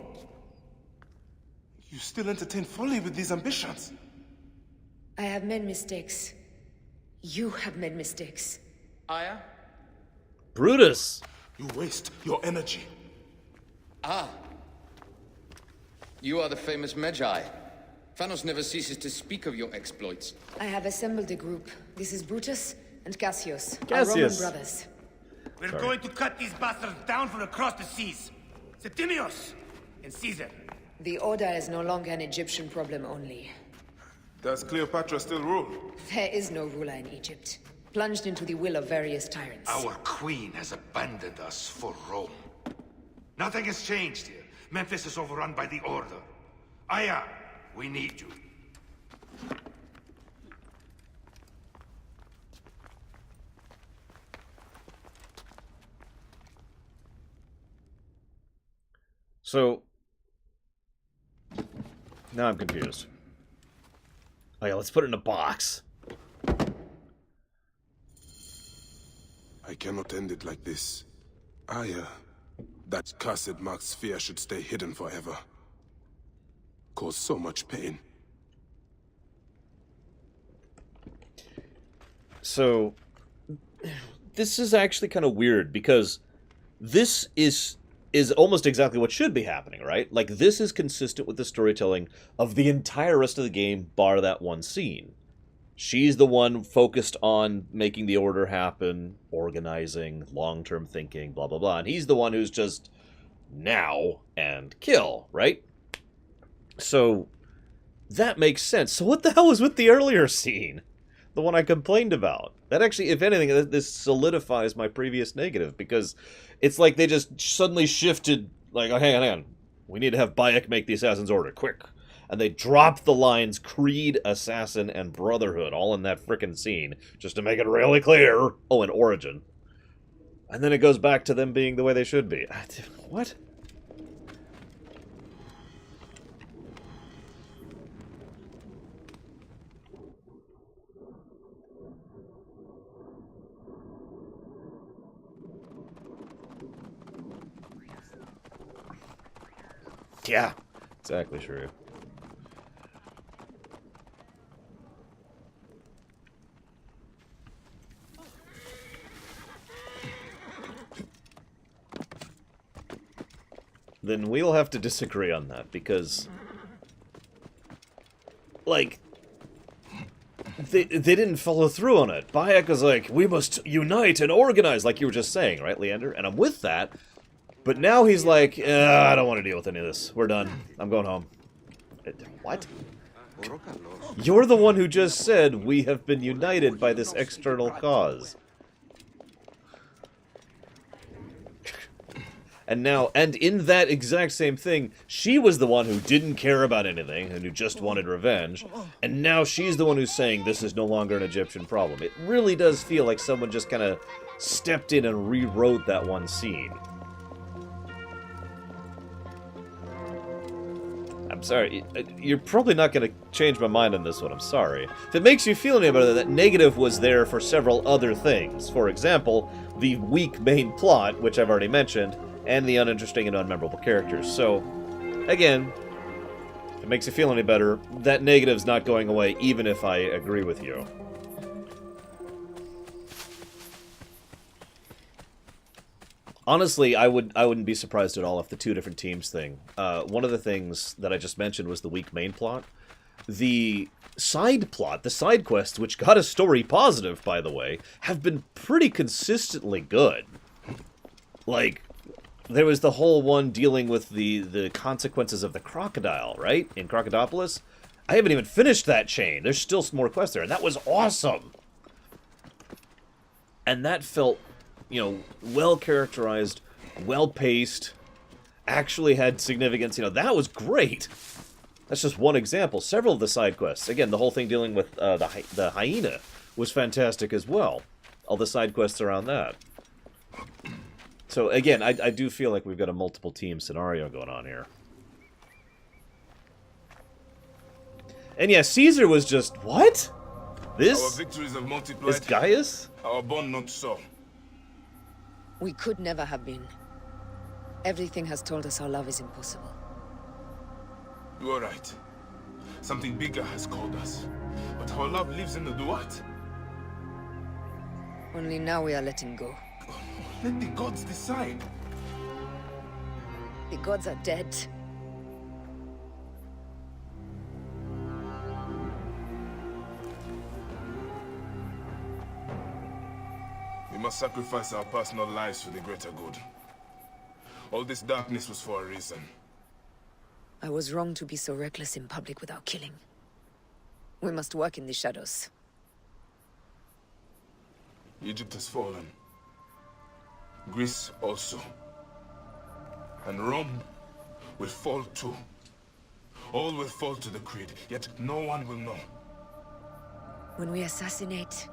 You still entertain folly with these ambitions? I have made mistakes. You have made mistakes. Aya? Brutus! You waste your energy. Ah. You are the famous Magi. Thanos never ceases to speak of your exploits. I have assembled a group. This is Brutus and Cassius, our Cassius. Roman brothers. We're Sorry. going to cut these bastards down from across the seas. Septimius and Caesar. The Order is no longer an Egyptian problem only. Does Cleopatra still rule? There is no ruler in Egypt, plunged into the will of various tyrants. Our queen has abandoned us for Rome. Nothing has changed here. Memphis is overrun by the Order. Aya, we need you. So... now I'm confused. Oh yeah, let's put it in a box. I cannot end it like this. Aya, that cursed marked sphere should stay hidden forever. Cause so much pain. So, this is actually kind of weird, because this is almost exactly what should be happening, right? Like, this is consistent with the storytelling of the entire rest of the game, bar that one scene. She's the one focused on making the Order happen, organizing, long-term thinking, blah, blah, blah. And he's the one who's just now and kill, right? So, that makes sense. So what the hell was with the earlier scene? The one I complained about. That actually, if anything, this solidifies my previous negative, because it's like they just suddenly shifted, like, oh, hang on. We need to have Bayek make the Assassin's Order, quick. And they dropped the lines Creed, Assassin, and Brotherhood all in that frickin' scene, just to make it really clear. Oh, and Origin. And then it goes back to them being the way they should be. What? Yeah, exactly true. Then we'll have to disagree on that, because, like, they didn't follow through on it. Bayek was like, we must unite and organize, like you were just saying, right, Leander? And I'm with that. But now he's like, I don't want to deal with any of this. We're done. I'm going home. What? You're the one who just said we have been united by this external cause. And in that exact same thing, she was the one who didn't care about anything and who just wanted revenge. And now she's the one who's saying this is no longer an Egyptian problem. It really does feel like someone just kind of stepped in and rewrote that one scene. I'm sorry, you're probably not going to change my mind on this one, I'm sorry. If it makes you feel any better, that negative was there for several other things. For example, the weak main plot, which I've already mentioned, and the uninteresting and unmemorable characters. So, again, if it makes you feel any better, that negative's not going away, even if I agree with you. Honestly, I wouldn't be surprised at all if the two different teams thing. One of the things that I just mentioned was the weak main plot. The side plot, the side quests, which got a story positive, by the way, have been pretty consistently good. Like, there was the whole one dealing with the consequences of the crocodile, right? In Crocodipolis. I haven't even finished that chain. There's still some more quests there, and that was awesome. And that felt, you know, well-characterized, well-paced, actually had significance. You know, that was great. That's just one example. Several of the side quests. Again, the whole thing dealing with the hyena was fantastic as well. All the side quests around that. So, again, I do feel like we've got a multiple-team scenario going on here. And yeah, Caesar was just, what? This? Our victories have multiplied. Is Gaius? Our bond not so. We could never have been. Everything has told us our love is impossible. You are right. Something bigger has called us. But our love lives in the Duat. Only now we are letting go. Let the gods decide. The gods are dead. We must sacrifice our personal lives for the greater good. All this darkness was for a reason. I was wrong to be so reckless in public without killing. We must work in the shadows. Egypt has fallen. Greece also. And Rome will fall too. All will fall to the creed, yet no one will know. When we assassinate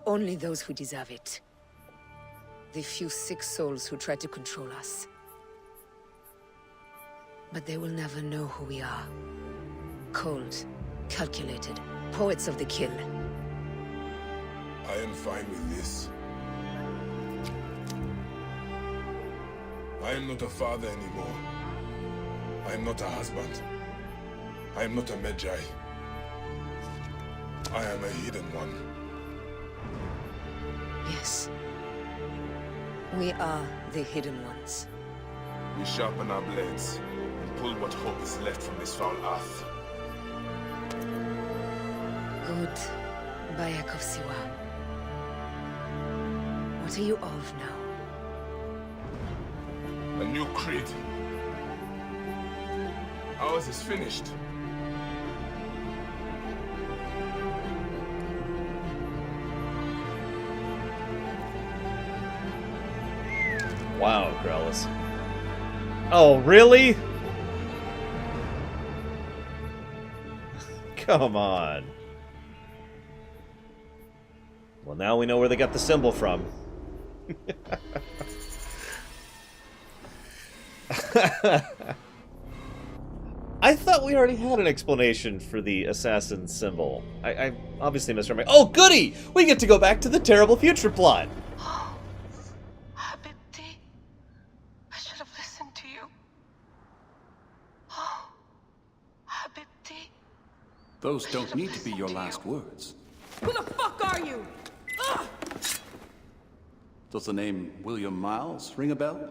only those who deserve it. The few sick souls who try to control us. But they will never know who we are. Cold, calculated, poets of the kill. I am fine with this. I am not a father anymore. I am not a husband. I am not a Magi. I am a hidden one. Yes. We are the hidden ones. We sharpen our blades and pull what hope is left from this foul earth. Good Bayek of Siwa. What are you of now? A new creed. Ours is finished. Wow, Grellis. Oh, really? Come on. Well, now we know where they got the symbol from. I thought we already had an explanation for the assassin symbol. I obviously misremembered. Oh, goody! We get to go back to the terrible future plot. Habibti, I should have listened to you. Oh, Habibti. Those don't need to be your last words. Who the fuck are you? Ugh! Does the name William Miles ring a bell?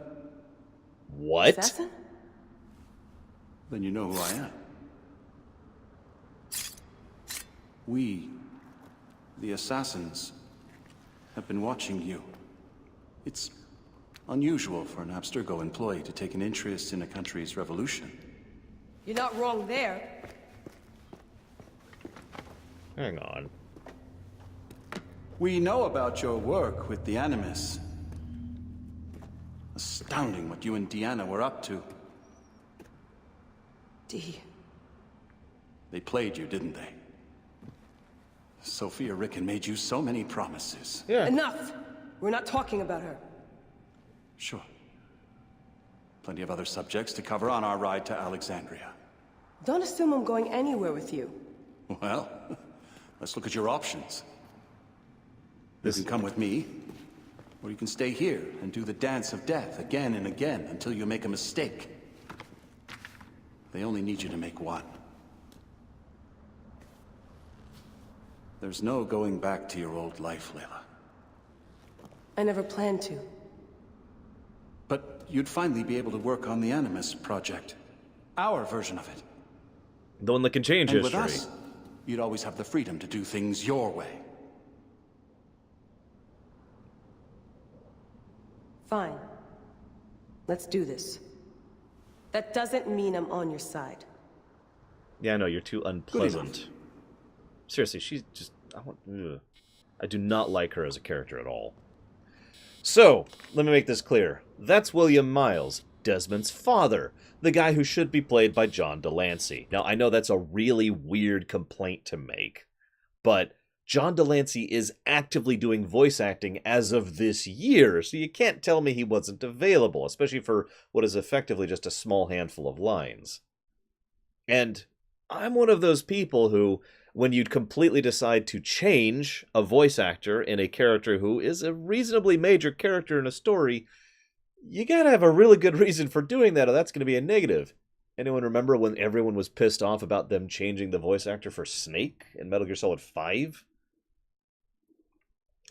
What? Assassin? Then you know who I am. We, the assassins, have been watching you. It's unusual for an Abstergo employee to take an interest in a country's revolution. You're not wrong there. Hang on. We know about your work with the Animus. Astounding what you and Deanna were up to. Dee. They played you, didn't they? Sophia Ricken made you so many promises. Yeah. Enough! We're not talking about her. Sure. Plenty of other subjects to cover on our ride to Alexandria. Don't assume I'm going anywhere with you. Well, let's look at your options. You can come with me, or you can stay here and do the dance of death again and again until you make a mistake. They only need you to make one. There's no going back to your old life, Layla. I never planned to. But you'd finally be able to work on the Animus project. Our version of it. The one that can change And history. with us, you'd always have the freedom to do things your way. Fine. Let's do this. That doesn't mean I'm on your side. Yeah, I know, you're too unpleasant. Seriously, she's just... I do not like her as a character at all. So, let me make this clear. That's William Miles, Desmond's father, the guy who should be played by John Delancey. Now, I know that's a really weird complaint to make, but John Delancey is actively doing voice acting as of this year, so you can't tell me he wasn't available, especially for what is effectively just a small handful of lines. And I'm one of those people who, when you'd completely decide to change a voice actor in a character who is a reasonably major character in a story, you gotta have a really good reason for doing that, or that's gonna be a negative. Anyone remember when everyone was pissed off about them changing the voice actor for Snake in Metal Gear Solid 5?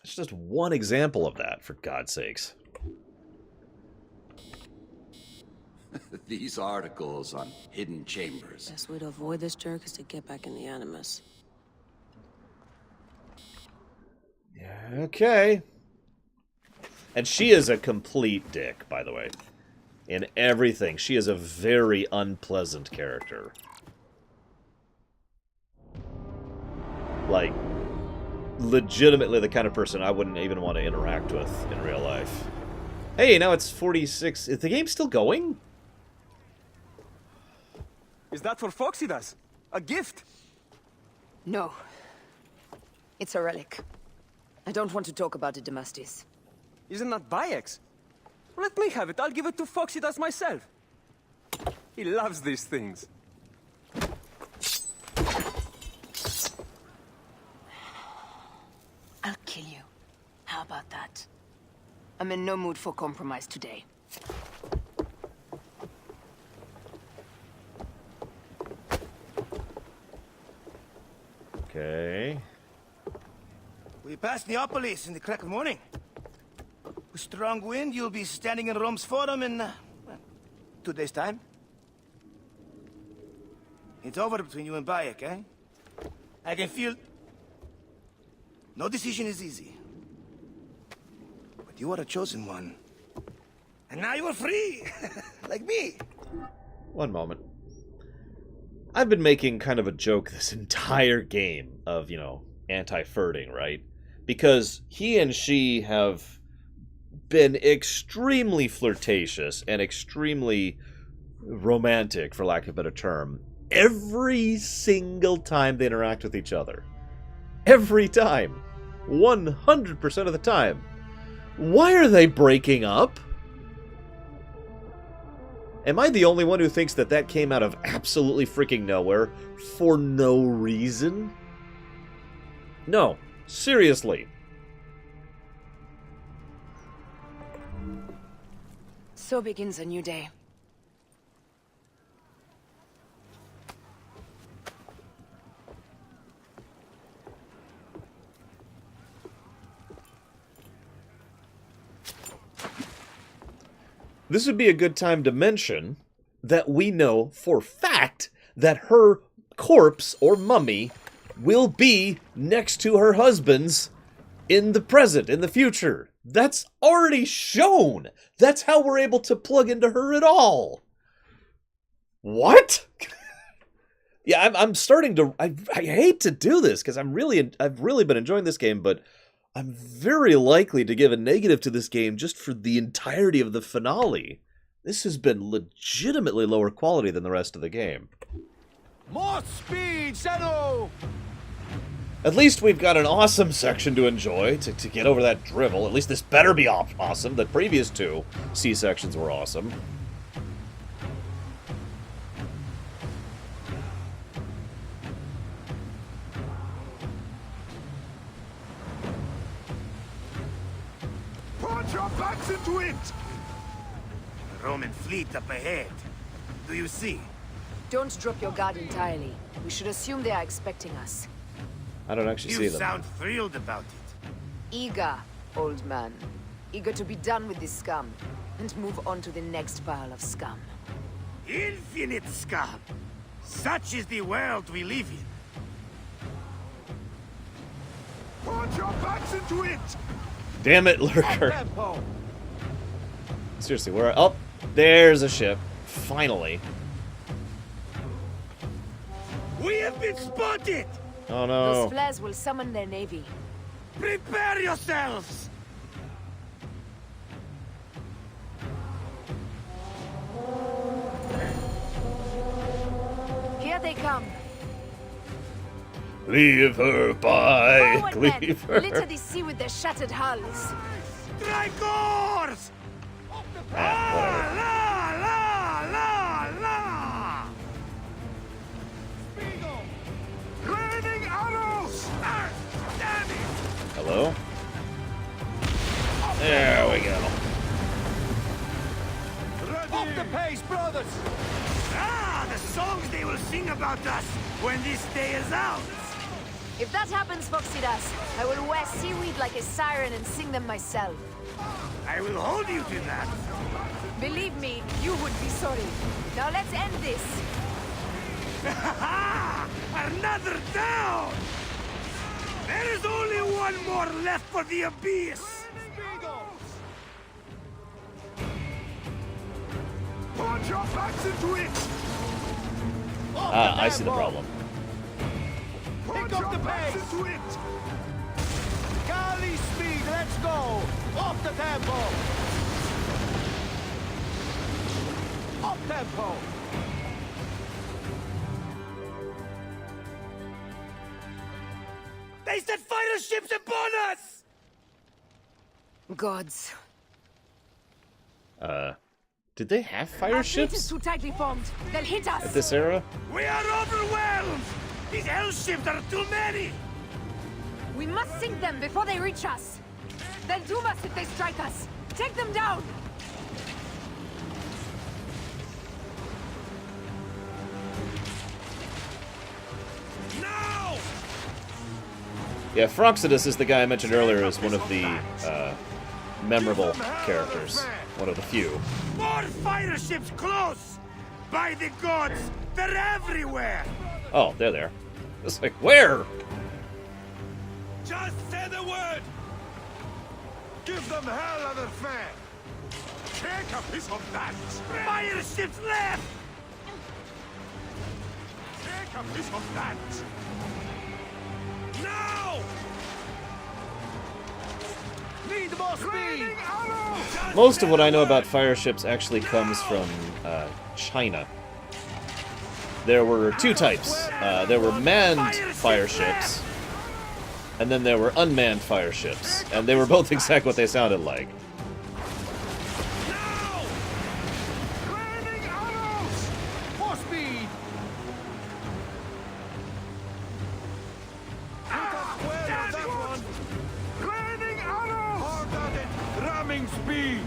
It's just one example of that, for God's sakes. These articles on hidden chambers. Best way to avoid this jerk is to get back in the Animus. Okay. And she is a complete dick, by the way. In everything. She is a very unpleasant character. Like, legitimately the kind of person I wouldn't even want to interact with in real life. Hey, now it's 46. Is the game still going? Is that for Foxidas? A gift? No. It's a relic. I don't want to talk about it, Damastis. Isn't that Bayek's? Let me have it. I'll give it to Foxidas myself. He loves these things. I'll kill you. How about that? I'm in no mood for compromise today. Okay. We pass Neapolis in the crack of morning. With strong wind, you'll be standing in Rome's Forum in, 2 days' time. It's over between you and Bayek, eh? I can feel... No decision is easy. But you are a chosen one. And now you are free! Like me! One moment. I've been making kind of a joke this entire game of, you know, anti-flirting, right? Because he and she have been extremely flirtatious and extremely romantic, for lack of a better term, every single time they interact with each other. Every time. 100% of the time. Why are they breaking up? Am I the only one who thinks that that came out of absolutely freaking nowhere for no reason? No. Seriously. So begins a new day. This would be a good time to mention that we know for fact that her corpse or mummy will be next to her husband's in the present, in the future. That's already shown. That's how we're able to plug into her at all. What? Yeah, I'm starting to... I hate to do this, because I've really been enjoying this game, but I'm very likely to give a negative to this game just for the entirety of the finale. This has been legitimately lower quality than the rest of the game. More speed, Zeno! At least we've got an awesome section to enjoy, to get over that drivel. At least this better be awesome. The previous two sea sections were awesome. Put your backs into it! The Roman fleet up ahead. Do you see? Don't drop your guard entirely. We should assume they are expecting us. I don't actually see You them. sound thrilled about it. Eager, old man. Eager to be done with this scum, and move on to the next pile of scum. Infinite scum! Such is the world we live in. Put your backs into it! Damn it, Lurker. Seriously, where? Oh, there's a ship. Finally. We have been spotted! Oh no. Those flares will summon their navy. Prepare yourselves! Here they come. Leave her by. Forward, Leave men! her. Litter the sea with their shattered hulls. Strike oars! Ah, La la! Raining arrows! Ah, damn it! Hello? There we go. Up the pace, brothers! Ah, the songs they will sing about us when this day is out! If that happens, Foxidas, I will wear seaweed like a siren and sing them myself. I will hold you to that. Believe me, you would be sorry. Now let's end this. Another down! There is only one more left for the abyss! Put your backs into it! I see the problem. Pick up the pace! Into it! Galley speed, let's go! Off the tempo! Up tempo! They set fighter ships upon us! Gods. Did they have fire Our fleet is ships too tightly formed. They'll hit us. at this era? We are overwhelmed! These hell ships are too many! We must sink them before they reach us. They'll doom us if they strike us. Take them down! Now! Yeah, Phroxidus is the guy I mentioned earlier as one of the memorable characters. One of the few. More fighter ships close! By the gods, they're everywhere! Oh, they're there. It's like, where? Just say the word! Give them hell on their fan! Take a piece of that! Fire ships left! Take a piece of that! Now! Need more speed! Most of what I know about fire ships actually comes from China. There were two types. There were manned fire ships, and then there were unmanned fire ships, and they were both exactly what they sounded like. More speed! Raining arrows! Hard at it! Ramming speed!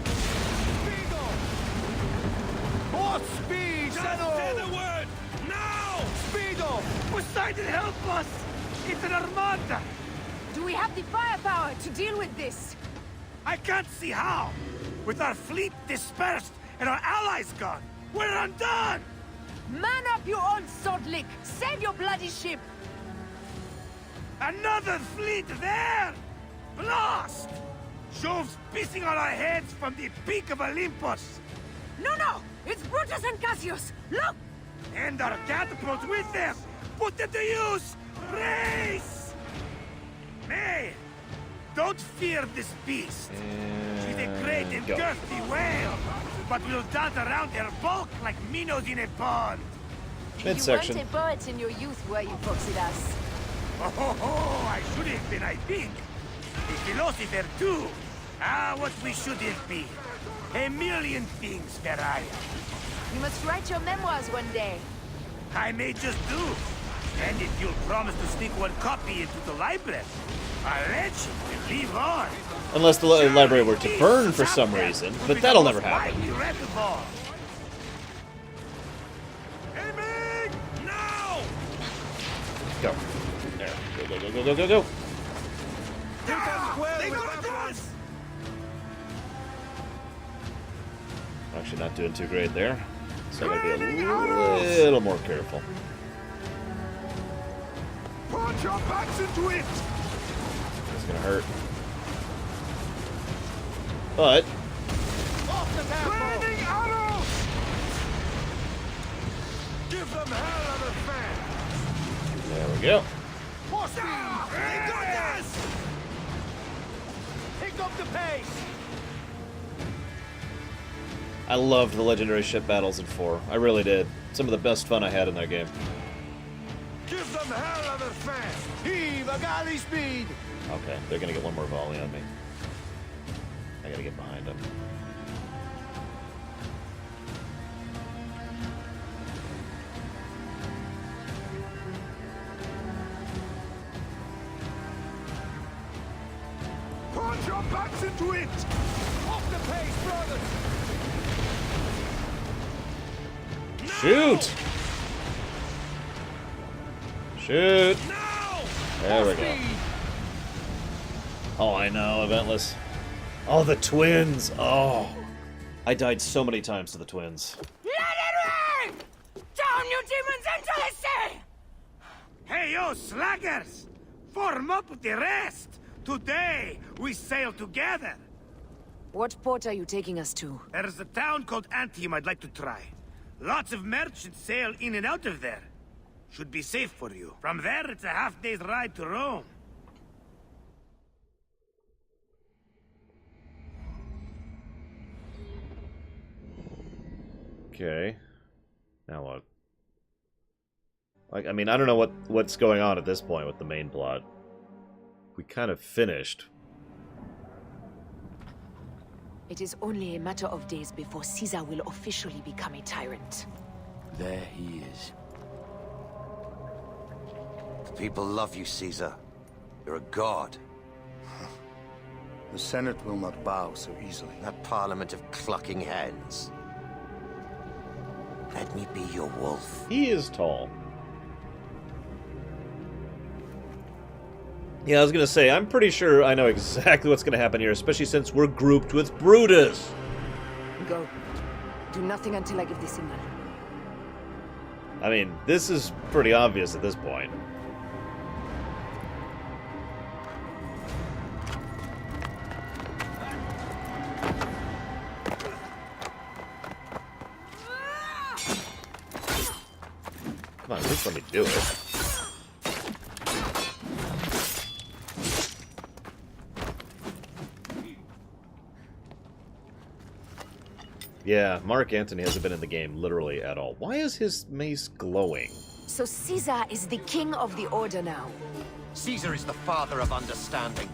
More speed, Just Zeno! say the word! Now! Speedo! Poseidon, help us! It's an armada! Do we have the firepower to deal with this? I can't see how! With our fleet dispersed and our allies gone, we're undone! Man up, you old sodlick! Save your bloody ship! Another fleet there! Blast! Jove's pissing on our heads from the peak of Olympus! No! It's Brutus and Cassius! Look! And our catapults with them! Put them to use! Race! May! Don't fear this beast. She's a great and girthy whale, but will dart around her bulk like minnows in a pond. Midsection. You weren't a poet in your youth, were you, Foxidas? Oh, I should have been, I think. A philosopher too. What we shouldn't be. A million things, Ferraya. You must write your memoirs one day. I may just do. And if you'll promise to sneak one copy into the library, I'll let you live on. Unless the library were to burn for some reason, but that'll never happen. Aiming! Now! Go. There. Go, go, go, go, go, go. They got us! Actually not doing too great there. So I gotta be a little more careful. Put your backs into it! It's gonna hurt. But Raining arrows! Give them hell of a fan! there we go. More speed! They got us! Pick up the pace! I loved the legendary ship battles in 4. I really did. Some of the best fun I had in that game. Give them hell of a fan! Heave a galley speed! Okay, they're gonna get one more volley on me. I gotta get behind them. Put your backs into it! Off the pace, brothers! Shoot! Shoot! There we go. Oh, I know, Eventless. Oh, the twins! Oh! I died so many times to the twins. Let it rain! Down, you demons, into the sea! Hey, yo, slackers! Form up with the rest! Today, we sail together! What port are you taking us to? There's a town called Antium I'd like to try. Lots of merchants sail in and out of there. Should be safe for you. From there, it's a half-day's ride to Rome. Okay. Now what? Like, I mean, I don't know what's going on at this point with the main plot. We kind of finished. It is only a matter of days before Caesar will officially become a tyrant. There he is. The people love you, Caesar. You're a god. The Senate will not bow so easily. That parliament of clucking hens. Let me be your wolf. He is tall. Yeah, I was gonna say, I'm pretty sure I know exactly what's gonna happen here, especially since we're grouped with Brutus. Go. Do nothing until I give the signal. I mean, this is pretty obvious at this point. Come on, at least let me do it. Yeah, Mark Antony hasn't been in the game literally at all. Why is his mace glowing? So Caesar is the king of the Order now. Caesar is the father of understanding.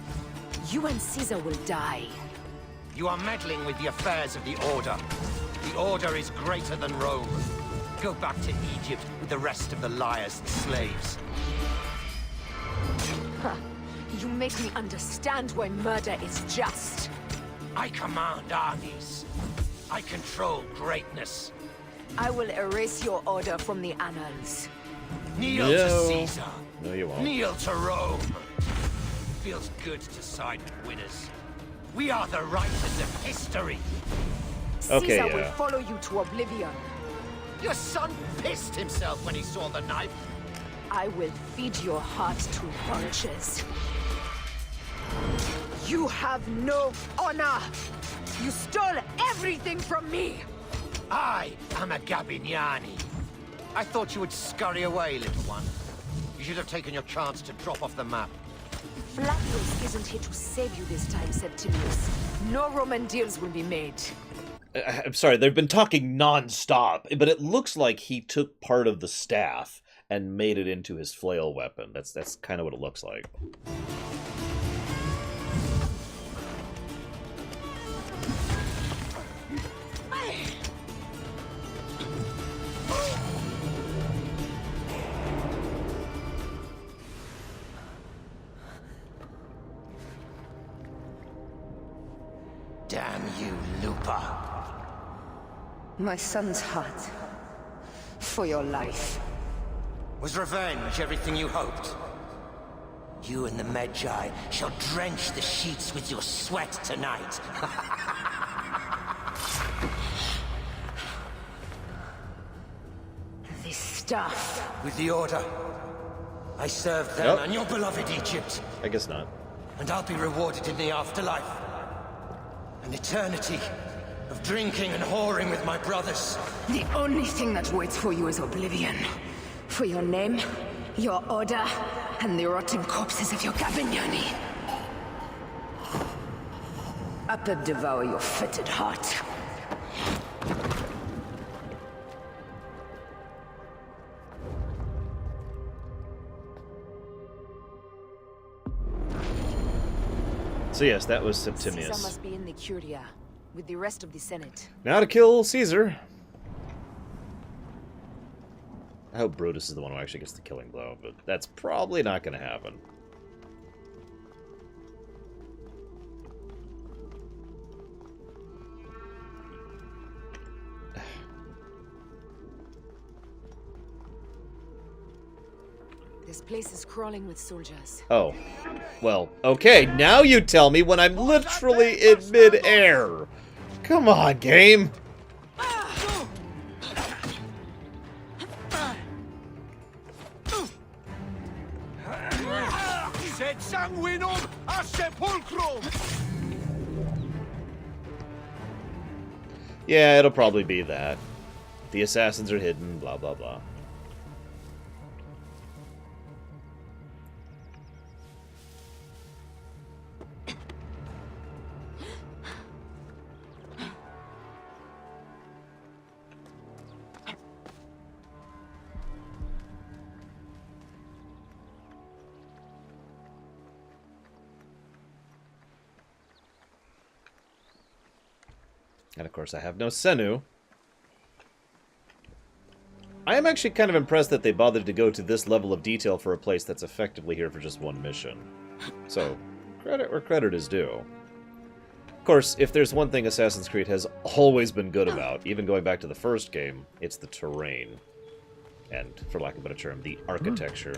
You and Caesar will die. You are meddling with the affairs of the Order. The Order is greater than Rome. Go back to Egypt with the rest of the liars and slaves. Huh. You make me understand why murder is just. I command armies. I control greatness. I will erase your order from the annals. Kneel to Caesar. No, you won't. Kneel to Rome. Feels good to side with winners. We are the writers of history. Okay, Caesar will follow you to oblivion. Your son pissed himself when he saw the knife. I will feed your heart to vultures. You have no honor. You stole everything from me! I am a Gabiniani. I thought you would scurry away, little one. You should have taken your chance to drop off the map. Flavius isn't here to save you this time, Septimius. No Roman deals will be made. I'm sorry, they've been talking non-stop, but it looks like he took part of the staff and made it into his flail weapon. That's kind of what it looks like. Damn you, Lupa. My son's heart. For your life. Was revenge everything you hoped? You and the Medjay shall drench the sheets with your sweat tonight. This stuff. With the Order. I served them and your beloved Egypt. I guess not. And I'll be rewarded in the afterlife. An eternity of drinking and whoring with my brothers. The only thing that waits for you is oblivion. For your name, your order, and the rotting corpses of your Gabignani. Up and devour your fetid heart. So yes, that was Caesar Septimius. must be in the Curia, with the rest of the Senate. Now to kill Caesar. I hope Brutus is the one who actually gets the killing blow, but that's probably not going to happen. This place is crawling with soldiers. Oh. Well, okay, now you tell me when I'm literally in mid-air. Come on, game. Sed sanguinum a sepulchrum! Yeah, it'll probably be that. The assassins are hidden, blah, blah, blah. And of course I have no Senu. I am actually kind of impressed that they bothered to go to this level of detail for a place that's effectively here for just one mission. So, credit where credit is due. Of course, if there's one thing Assassin's Creed has always been good about, even going back to the first game, it's the terrain. And, for lack of a better term, the architecture.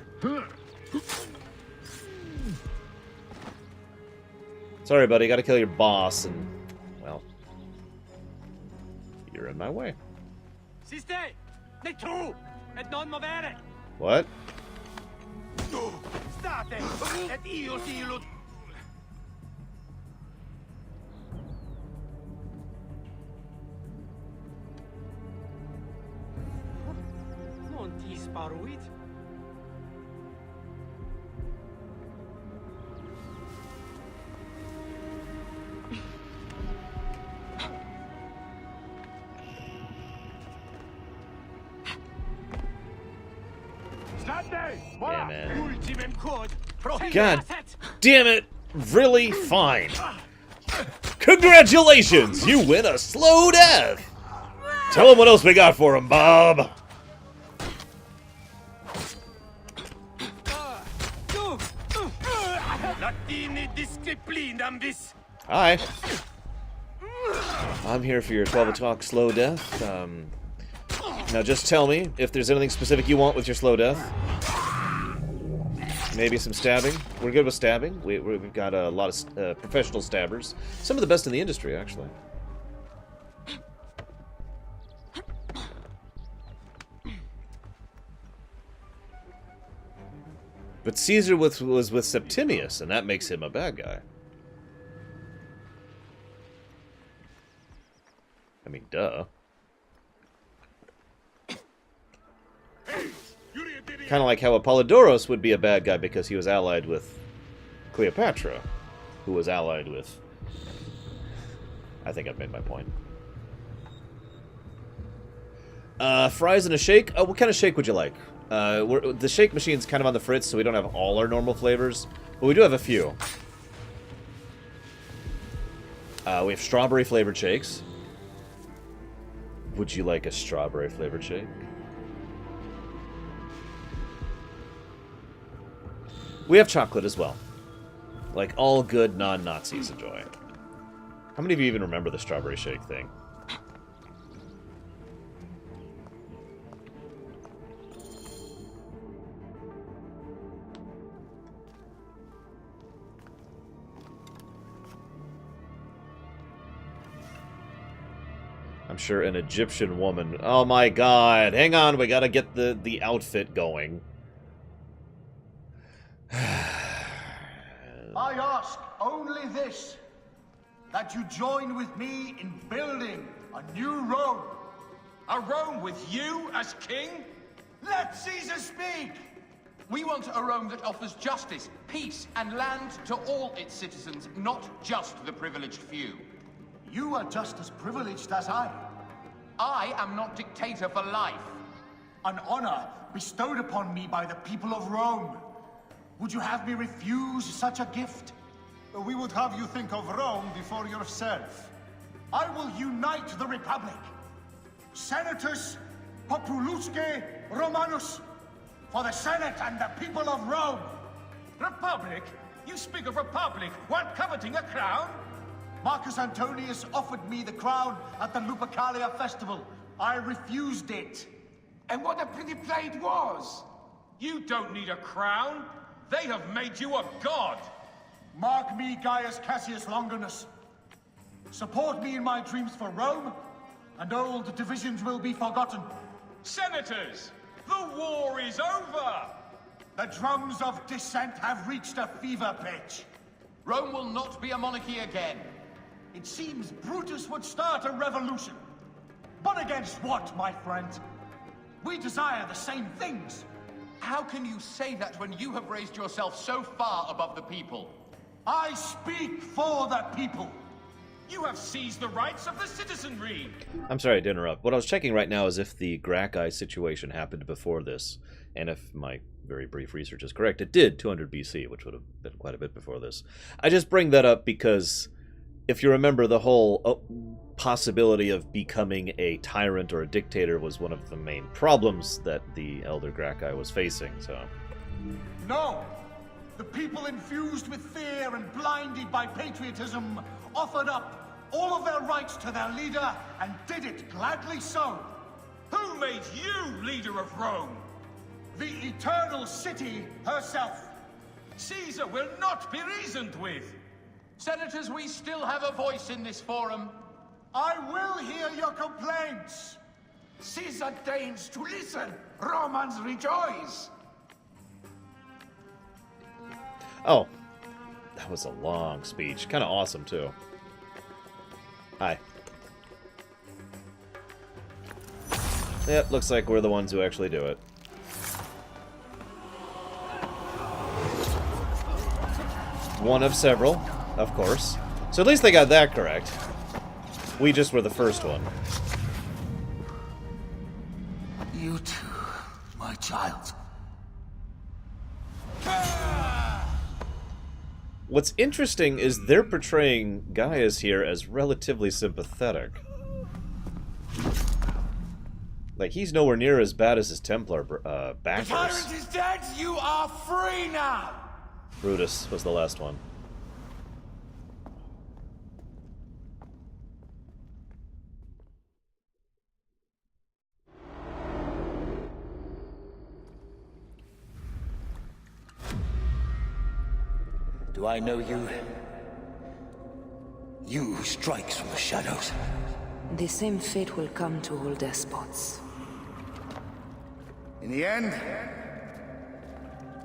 Sorry, buddy, gotta kill your boss, and, well, you're in my way. Siste! Ne tu! Et non movere! What? State! Et io silut! Non ti sparuit? Yeah, man. God damn it! Really? Fine. Congratulations! You win a slow death! Tell him what else we got for him, Bob! Hi. I'm here for your 12 o'clock slow death. Now just tell me if there's anything specific you want with your slow death. Maybe some stabbing. We're good with stabbing. We've got a lot of professional stabbers. Some of the best in the industry, actually. But Caesar was with Septimius, and that makes him a bad guy. I mean, duh. Kind of like how Apollodoros would be a bad guy because he was allied with Cleopatra, who was allied with... I think I've made my point. Fries and a shake? Oh, what kind of shake would you like? The shake machine's kind of on the fritz, so we don't have all our normal flavors, but we do have a few. We have strawberry-flavored shakes. Would you like a strawberry-flavored shake? We have chocolate as well. Like all good non-Nazis enjoy. How many of you even remember the strawberry shake thing? I'm sure an Egyptian woman... Oh my god! Hang on, we gotta get the outfit going. I ask only this, that you join with me in building a new Rome. A Rome with you as king? Let Caesar speak! We want a Rome that offers justice, peace, and land to all its citizens, not just the privileged few. You are just as privileged as I. I am not dictator for life. An honor bestowed upon me by the people of Rome. Would you have me refuse such a gift? We would have you think of Rome before yourself. I will unite the Republic. Senatus Populusque Romanus. For the Senate and the people of Rome. Republic? You speak of Republic, one coveting a crown? Marcus Antonius offered me the crown at the Lupercalia festival. I refused it. And what a pretty play it was! You don't need a crown. They have made you a god. Mark me, Gaius Cassius Longinus. Support me in my dreams for Rome, and old divisions will be forgotten. Senators, the war is over! The drums of dissent have reached a fever pitch. Rome will not be a monarchy again. It seems Brutus would start a revolution. But against what, my friend? We desire the same things. How can you say that when you have raised yourself so far above the people? I speak for the people. You have seized the rights of the citizenry. I'm sorry to interrupt. What I was checking right now is if the Gracchi situation happened before this. And if my very brief research is correct, it did, 200 BC, which would have been quite a bit before this. I just bring that up because if you remember, the whole possibility of becoming a tyrant or a dictator was one of the main problems that the Elder Gracchi was facing, so... No! The people infused with fear and blinded by patriotism offered up all of their rights to their leader and did it gladly so. Who made you leader of Rome? The Eternal City herself. Caesar will not be reasoned with. Senators, we still have a voice in this forum. I will hear your complaints. Caesar deigns to listen. Romans rejoice. Oh, that was a long speech. Kind of awesome, too. Hi. Yep, looks like we're the ones who actually do it. One of several, of course. So at least they got that correct. We just were the first one. You too, my child. What's interesting is they're portraying Gaius here as relatively sympathetic. Like, he's nowhere near as bad as his Templar backers. The tyrant is dead! You are free now! Brutus was the last one. Do I know you? You who strikes from the shadows. The same fate will come to all despots. In the end,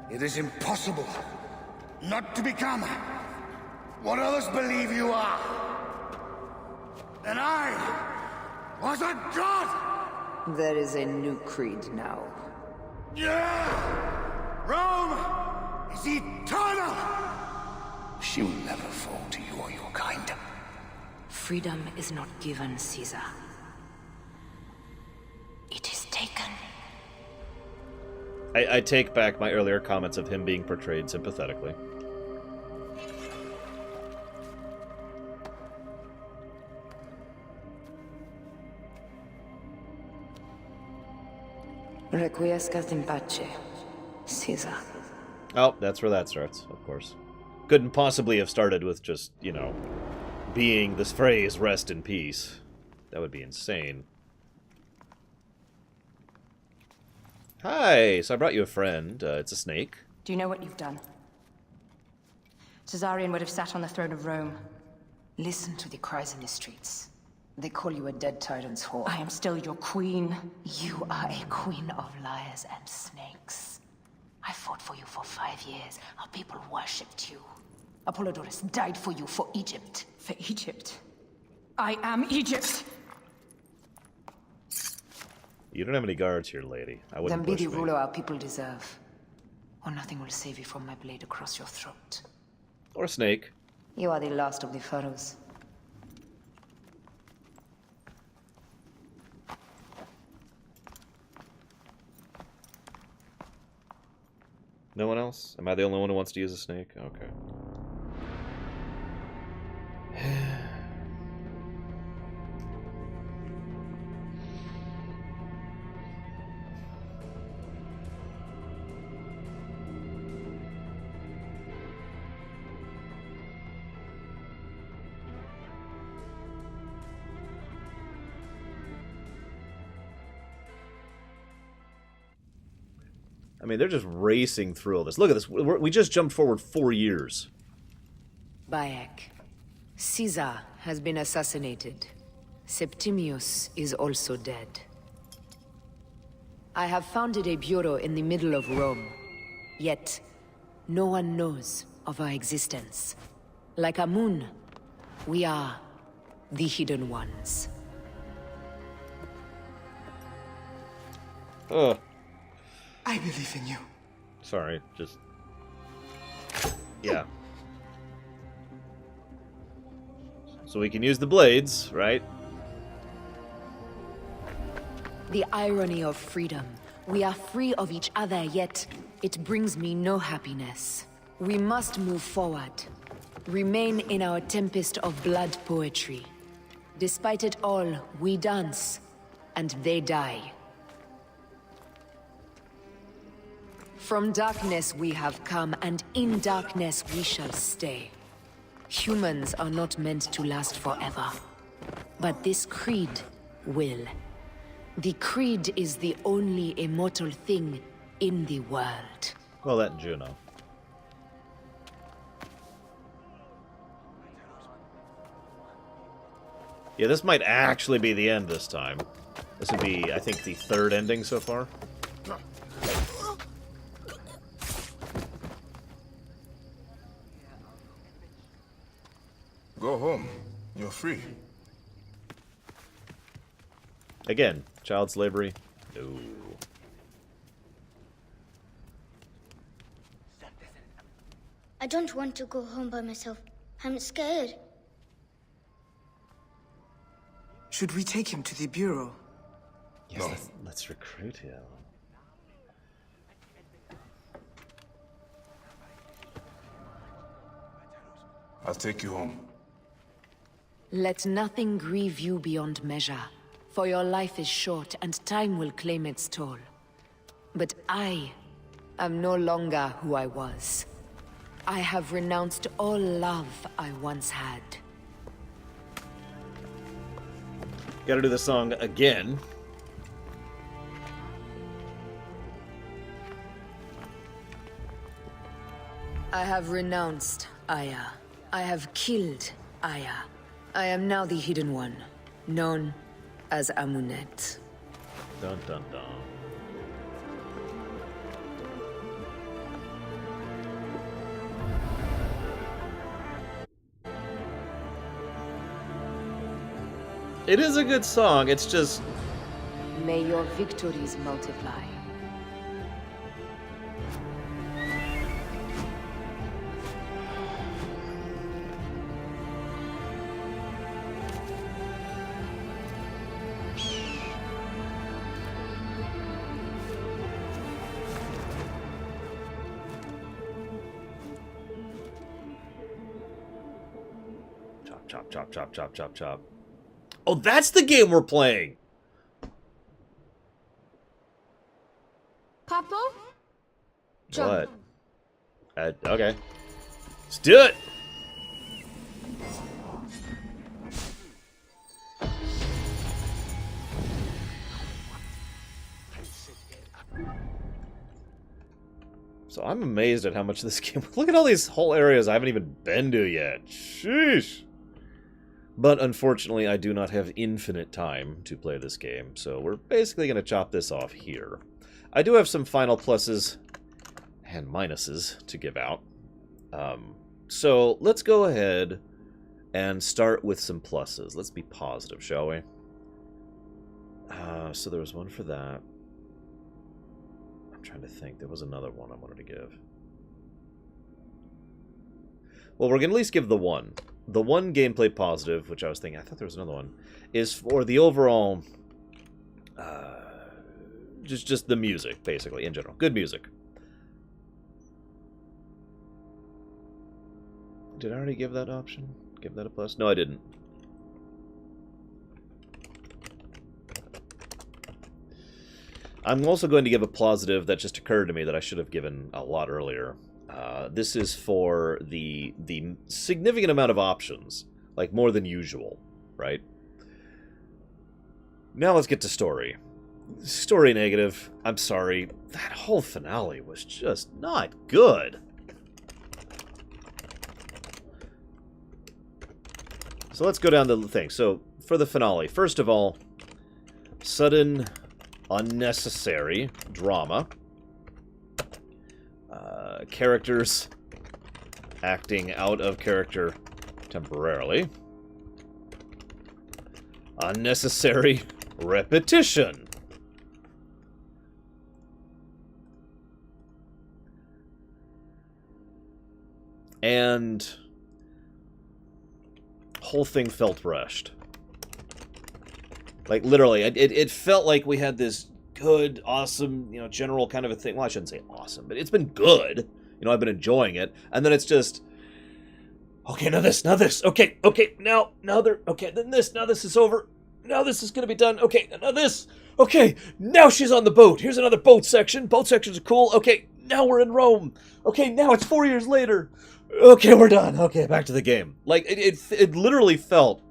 it is impossible not to become what others believe you are. And I was a god! There is a new creed now. Yeah! Rome is eternal! She will never fall to you or your kind. Freedom is not given, Caesar. It is taken. I take back my earlier comments of him being portrayed sympathetically. Requiescat in pace, Caesar. Oh, that's where that starts, of course. Couldn't possibly have started with just, you know, being this phrase, rest in peace. That would be insane. Hi, so I brought you a friend. It's a snake. Do you know what you've done? Caesarion would have sat on the throne of Rome. Listen to the cries in the streets. They call you a dead tyrant's whore. I am still your queen. You are a queen of liars and snakes. I fought for you for 5 years. Our people worshipped you. Apollodorus died for you, for Egypt. For Egypt? I am Egypt! You don't have any guards here, lady. I wouldn't Then be push the me. ruler our people deserve. Or nothing will save you from my blade across your throat. Or a snake. You are the last of the pharaohs. No one else? Am I the only one who wants to use a snake? Okay. I mean, they're just racing through all this. Look at this. We just jumped forward 4 years. Bayek. Caesar has been assassinated. Septimius is also dead. I have founded a bureau in the middle of Rome. Yet, no one knows of our existence. Like Amun, we are the Hidden Ones. Ugh. I believe in you. Sorry, just... Yeah. So we can use the blades, right? The irony of freedom. We are free of each other, yet it brings me no happiness. We must move forward. Remain in our tempest of blood poetry. Despite it all, we dance, and they die. From darkness we have come, and in darkness we shall stay. Humans are not meant to last forever. But this creed will. The creed is the only immortal thing in the world. Well, that and Juno. Yeah, this might actually be the end this time. This would be, I think, the third ending so far. Go home. You're free. Again, child slavery? No. I don't want to go home by myself. I'm scared. Should we take him to the bureau? Yes, let's recruit him. I'll take you home. Let nothing grieve you beyond measure, for your life is short and time will claim its toll. But I am no longer who I was. I have renounced all love I once had. Gotta do the song again. I have renounced Aya. I have killed Aya. I am now the Hidden One, known as Amunet. Dun dun dun. It is a good song, it's just... May your victories multiply. Chop, chop, chop, chop, chop, chop. Oh, that's the game we're playing! Papa? Jump. What? Okay. Let's do it! So I'm amazed at how much this game... Look at all these whole areas I haven't even been to yet. Sheesh! But unfortunately, I do not have infinite time to play this game, so we're basically going to chop this off here. I do have some final pluses and minuses to give out. So let's go ahead and start with some pluses. Let's be positive, shall we? So there was one for that. I'm trying to think. There was another one I wanted to give. Well, we're going to at least give the one. The one gameplay positive, which I was thinking, I thought there was another one, is for the overall, just the music, basically, in general. Good music. Did I already give that option? Give that a plus? No, I didn't. I'm also going to give a positive that just occurred to me that I should have given a lot earlier. This is for the significant amount of options, like more than usual, right? Now let's get to story. Story negative. I'm sorry. That whole finale was just not good. So let's go down to the thing. So for the finale, first of all, sudden, unnecessary drama. Characters acting out of character temporarily. Unnecessary repetition. And whole thing felt rushed. Like, literally, it felt like we had this good, awesome, general kind of a thing. Well, I shouldn't say awesome, but it's been good. I've been enjoying it. And then it's just, okay, now this, okay, now then this, now this is over. Now this is going to be done. Okay, now this. Okay, now she's on the boat. Here's another boat section. Boat sections are cool. Okay, now we're in Rome. Okay, now it's 4 years later. Okay, we're done. Okay, back to the game. Like, it literally felt,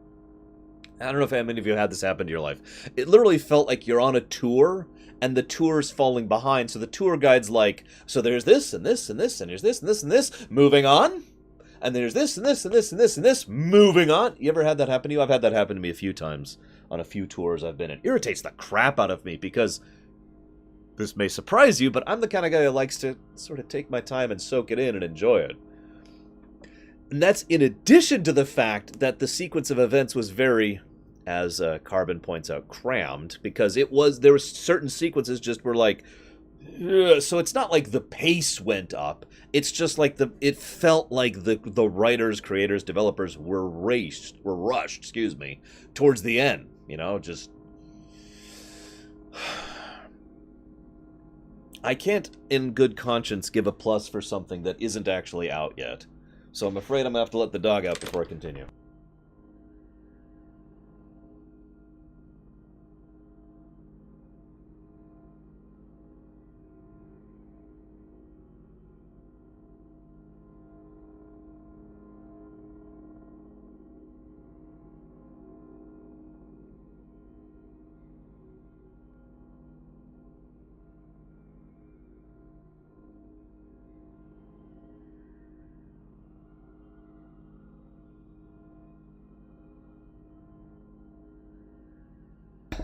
I don't know if many of you had this happen to your life. It literally felt like you're on a tour, and the tour's falling behind. So the tour guide's like, so there's this, and this, and this, and there's this, and this, and this, moving on. And there's this, and this, and this, and this, and this, moving on. You ever had that happen to you? I've had that happen to me a few times on a few tours I've been in. It irritates the crap out of me, because this may surprise you, but I'm the kind of guy who likes to sort of take my time and soak it in and enjoy it. And that's in addition to the fact that the sequence of events was very, as Carbon points out, crammed, because there were certain sequences just were like, ugh. So it's not like the pace went up. It's just like it felt like the writers, creators, developers were rushed, towards the end. Just I can't, in good conscience, give a plus for something that isn't actually out yet. So I'm afraid I'm going to have to let the dog out before I continue.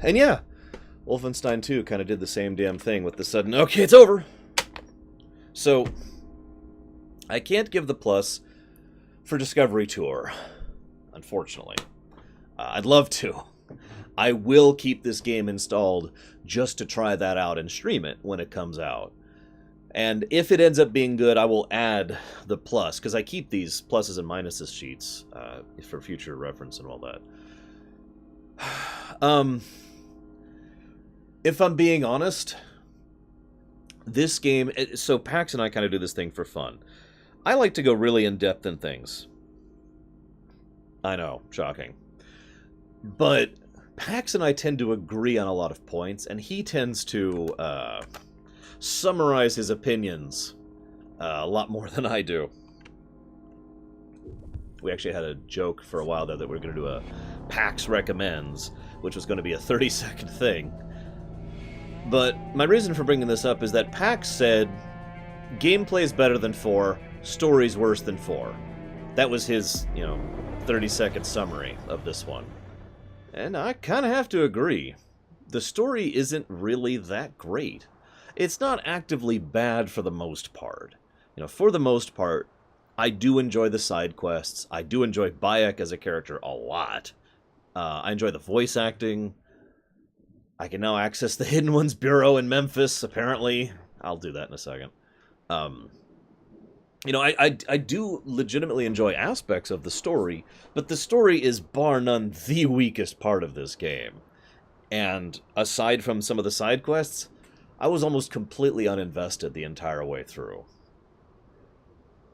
And yeah, Wolfenstein 2 kind of did the same damn thing with the sudden, okay, it's over. So, I can't give the plus for Discovery Tour, unfortunately. I'd love to. I will keep this game installed just to try that out and stream it when it comes out. And if it ends up being good, I will add the plus, because I keep these pluses and minuses sheets for future reference and all that. If I'm being honest, this game, so Pax and I kind of do this thing for fun. I like to go really in-depth in things. I know, shocking. But Pax and I tend to agree on a lot of points, and he tends to summarize his opinions a lot more than I do. We actually had a joke for a while there that we were going to do a Pax Recommends, which was going to be a 30-second thing. But my reason for bringing this up is that Pax said, gameplay's better than 4, story's worse than 4. That was his, 30-second summary of this one. And I kind of have to agree. The story isn't really that great. It's not actively bad for the most part. For the most part, I do enjoy the side quests. I do enjoy Bayek as a character a lot. I enjoy the voice acting. I can now access the Hidden Ones Bureau in Memphis, apparently. I'll do that in a second. I do legitimately enjoy aspects of the story, but the story is bar none the weakest part of this game. And aside from some of the side quests, I was almost completely uninvested the entire way through.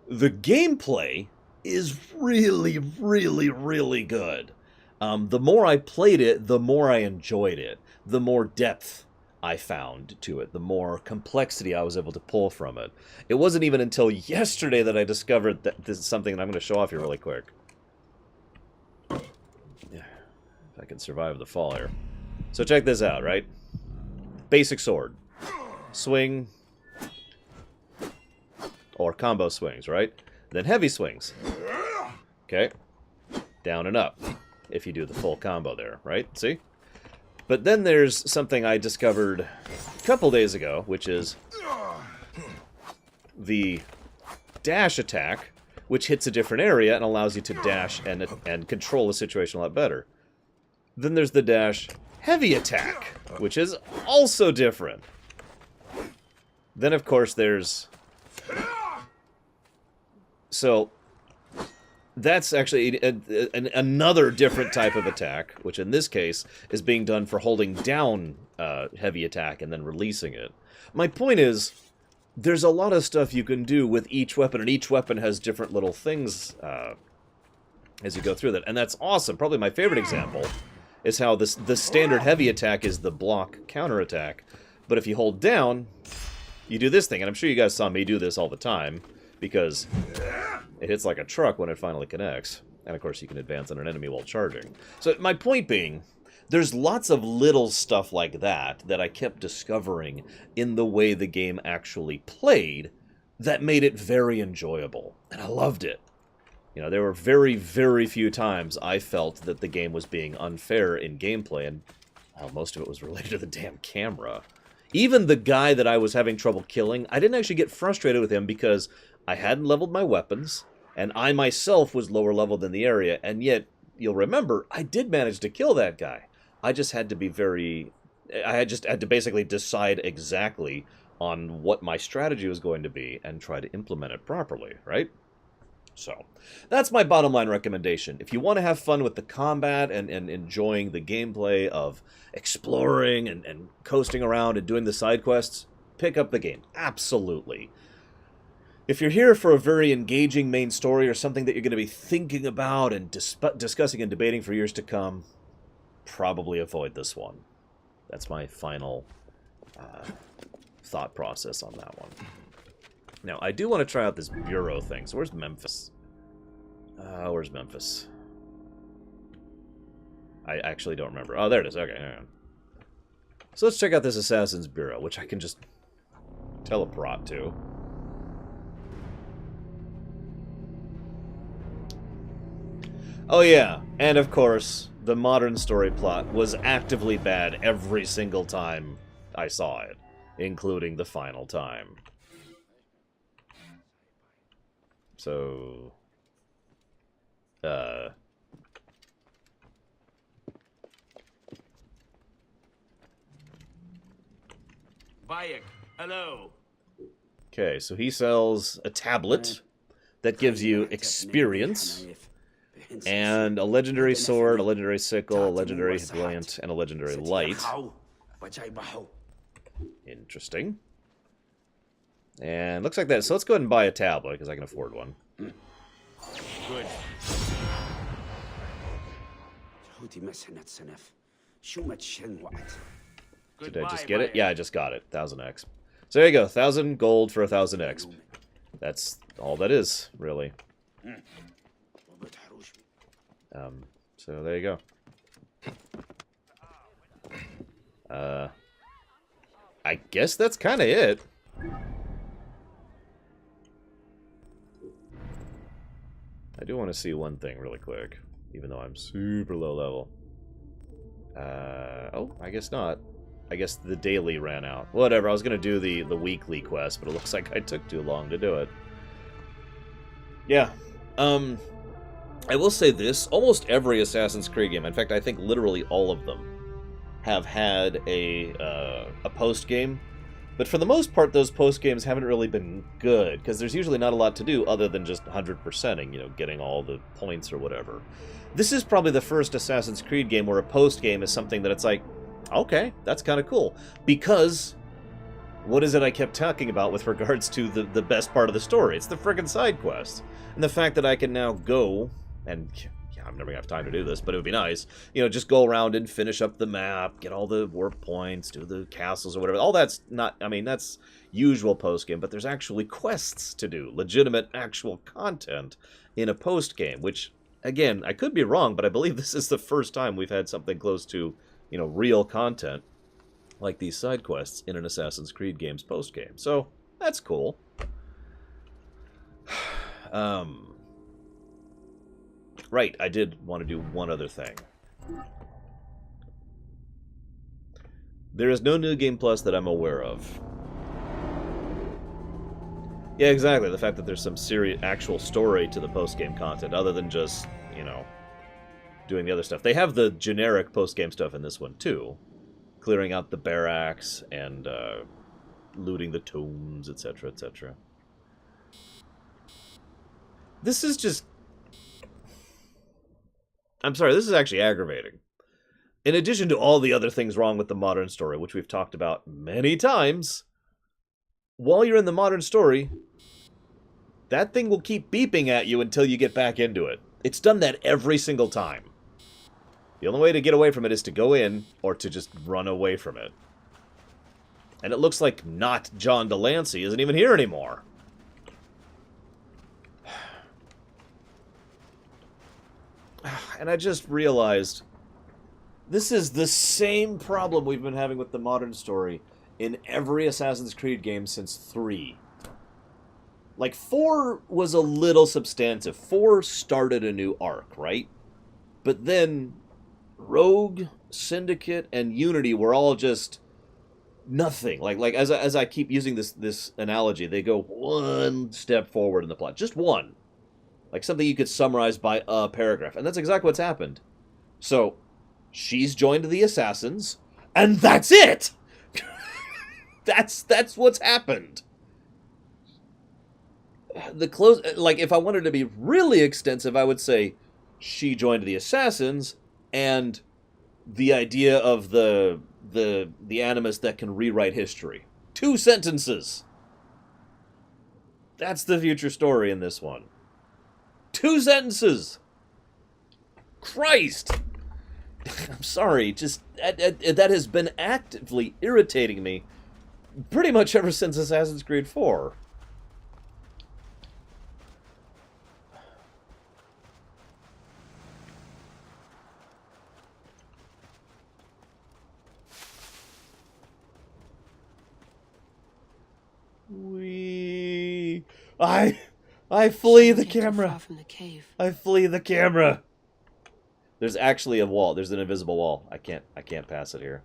The gameplay is really, really, really good. The more I played it, the more I enjoyed it. The more depth I found to it. The more complexity I was able to pull from it. It wasn't even until yesterday that I discovered that this is something that I'm going to show off here really quick. Yeah, if I can survive the fall here. So check this out, right? Basic sword. Swing. Or combo swings, right? Then heavy swings. Okay. Down and up. If you do the full combo there, right? See? But then there's something I discovered a couple days ago, which is the dash attack, which hits a different area and allows you to dash and control the situation a lot better. Then there's the dash heavy attack, which is also different. Then, of course, there's... So, that's actually another different type of attack, which in this case is being done for holding down heavy attack and then releasing it. My point is, there's a lot of stuff you can do with each weapon, and each weapon has different little things as you go through that, and that's awesome. Probably my favorite example is how the standard heavy attack is the block counterattack, but if you hold down, you do this thing, and I'm sure you guys saw me do this all the time, because it hits like a truck when it finally connects. And of course you can advance on an enemy while charging. So my point being, there's lots of little stuff like that that I kept discovering in the way the game actually played that made it very enjoyable. And I loved it. There were very, very few times I felt that the game was being unfair in gameplay, and well, most of it was related to the damn camera. Even the guy that I was having trouble killing, I didn't actually get frustrated with him because I hadn't leveled my weapons, and I myself was lower level than the area, and yet, you'll remember, I did manage to kill that guy. I just had to be I just had to basically decide exactly on what my strategy was going to be and try to implement it properly, right? So, that's my bottom line recommendation. If you want to have fun with the combat and enjoying the gameplay of exploring and coasting around and doing the side quests, pick up the game. Absolutely. If you're here for a very engaging main story or something that you're going to be thinking about and discussing and debating for years to come, probably avoid this one. That's my final thought process on that one. Now, I do want to try out this Bureau thing. So where's Memphis? Where's Memphis? I actually don't remember. Oh, there it is. Okay, hang on. So let's check out this Assassin's Bureau, which I can just teleport to. Oh yeah, and of course, the modern story plot was actively bad every single time I saw it, including the final time. So... Bayek, hello. Okay, so he sells a tablet that gives you experience, and a legendary sword, a legendary sickle, a legendary brilliant, and a legendary light. Interesting. And looks like that. So let's go ahead and buy a tablet, because I can afford one. Good. Did I just get it? Yeah, I just got it. 1000x. So there you go. 1000 gold for 1000x. That's all that is, really. So there you go. I guess that's kind of it. I do want to see one thing really quick, even though I'm super low level. Oh, I guess not. I guess the daily ran out. Whatever, I was going to do the weekly quest, but it looks like I took too long to do it. Yeah. I will say this, almost every Assassin's Creed game, in fact, I think literally all of them, have had a post-game. But for the most part, those post-games haven't really been good, because there's usually not a lot to do other than just 100%ing, you know, getting all the points or whatever. This is probably the first Assassin's Creed game where a post-game is something that it's like, okay, that's kind of cool. Because, what is it I kept talking about with regards to the best part of the story? It's the friggin' side quests. And the fact that I can now go, and yeah, I'm never gonna have time to do this, but it would be nice, you know, just go around and finish up the map, get all the warp points, do the castles or whatever. All that's not, I mean, that's usual post-game, but there's actually quests to do, legitimate actual content in a post-game, which, again, I could be wrong, but I believe this is the first time we've had something close to, you know, real content like these side quests in an Assassin's Creed game's post-game. So, that's cool. Right, I did want to do one other thing. There is no New Game Plus that I'm aware of. Yeah, exactly, the fact that there's some serious, actual story to the post-game content, other than just, you know, doing the other stuff. They have the generic post-game stuff in this one, too. Clearing out the barracks, and looting the tombs, etc., etc. This is just... I'm sorry, this is actually aggravating. In addition to all the other things wrong with the modern story, which we've talked about many times, while you're in the modern story, that thing will keep beeping at you until you get back into it. It's done that every single time. The only way to get away from it is to go in, or to just run away from it. And it looks like not John Delancey isn't even here anymore. And I just realized, this is the same problem we've been having with the modern story in every Assassin's Creed game since 3. Like, 4 was a little substantive. 4 started a new arc, right? But then, Rogue, Syndicate, and Unity were all just nothing. Like as I keep using this analogy, they go one step forward in the plot. Just one. Like something you could summarize by a paragraph. And that's exactly what's happened. So, she's joined the Assassins, and that's it! That's what's happened. The close, like, if I wanted to be really extensive, I would say she joined the Assassins, and the idea of the Animus that can rewrite history. 2 sentences! That's the future story in this one. 2 sentences! Christ! I'm sorry, just that has been actively irritating me pretty much ever since Assassin's Creed 4. I flee the camera. From the cave. I flee the camera. There's actually a wall. There's an invisible wall. I can't pass it here.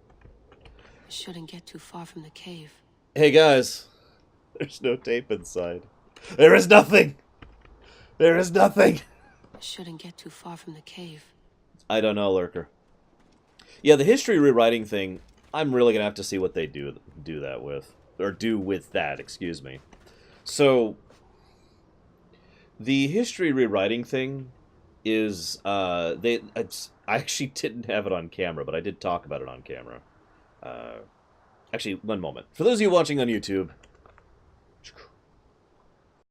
I shouldn't get too far from the cave. Hey guys, there's no tape inside. There is nothing. There is nothing. I shouldn't get too far from the cave. I don't know, Lurker. Yeah, the history rewriting thing, I'm really gonna have to see what they do that with. Or do with that, excuse me. So, the history rewriting thing is, I actually didn't have it on camera, but I did talk about it on camera. Actually, one moment. For those of you watching on YouTube,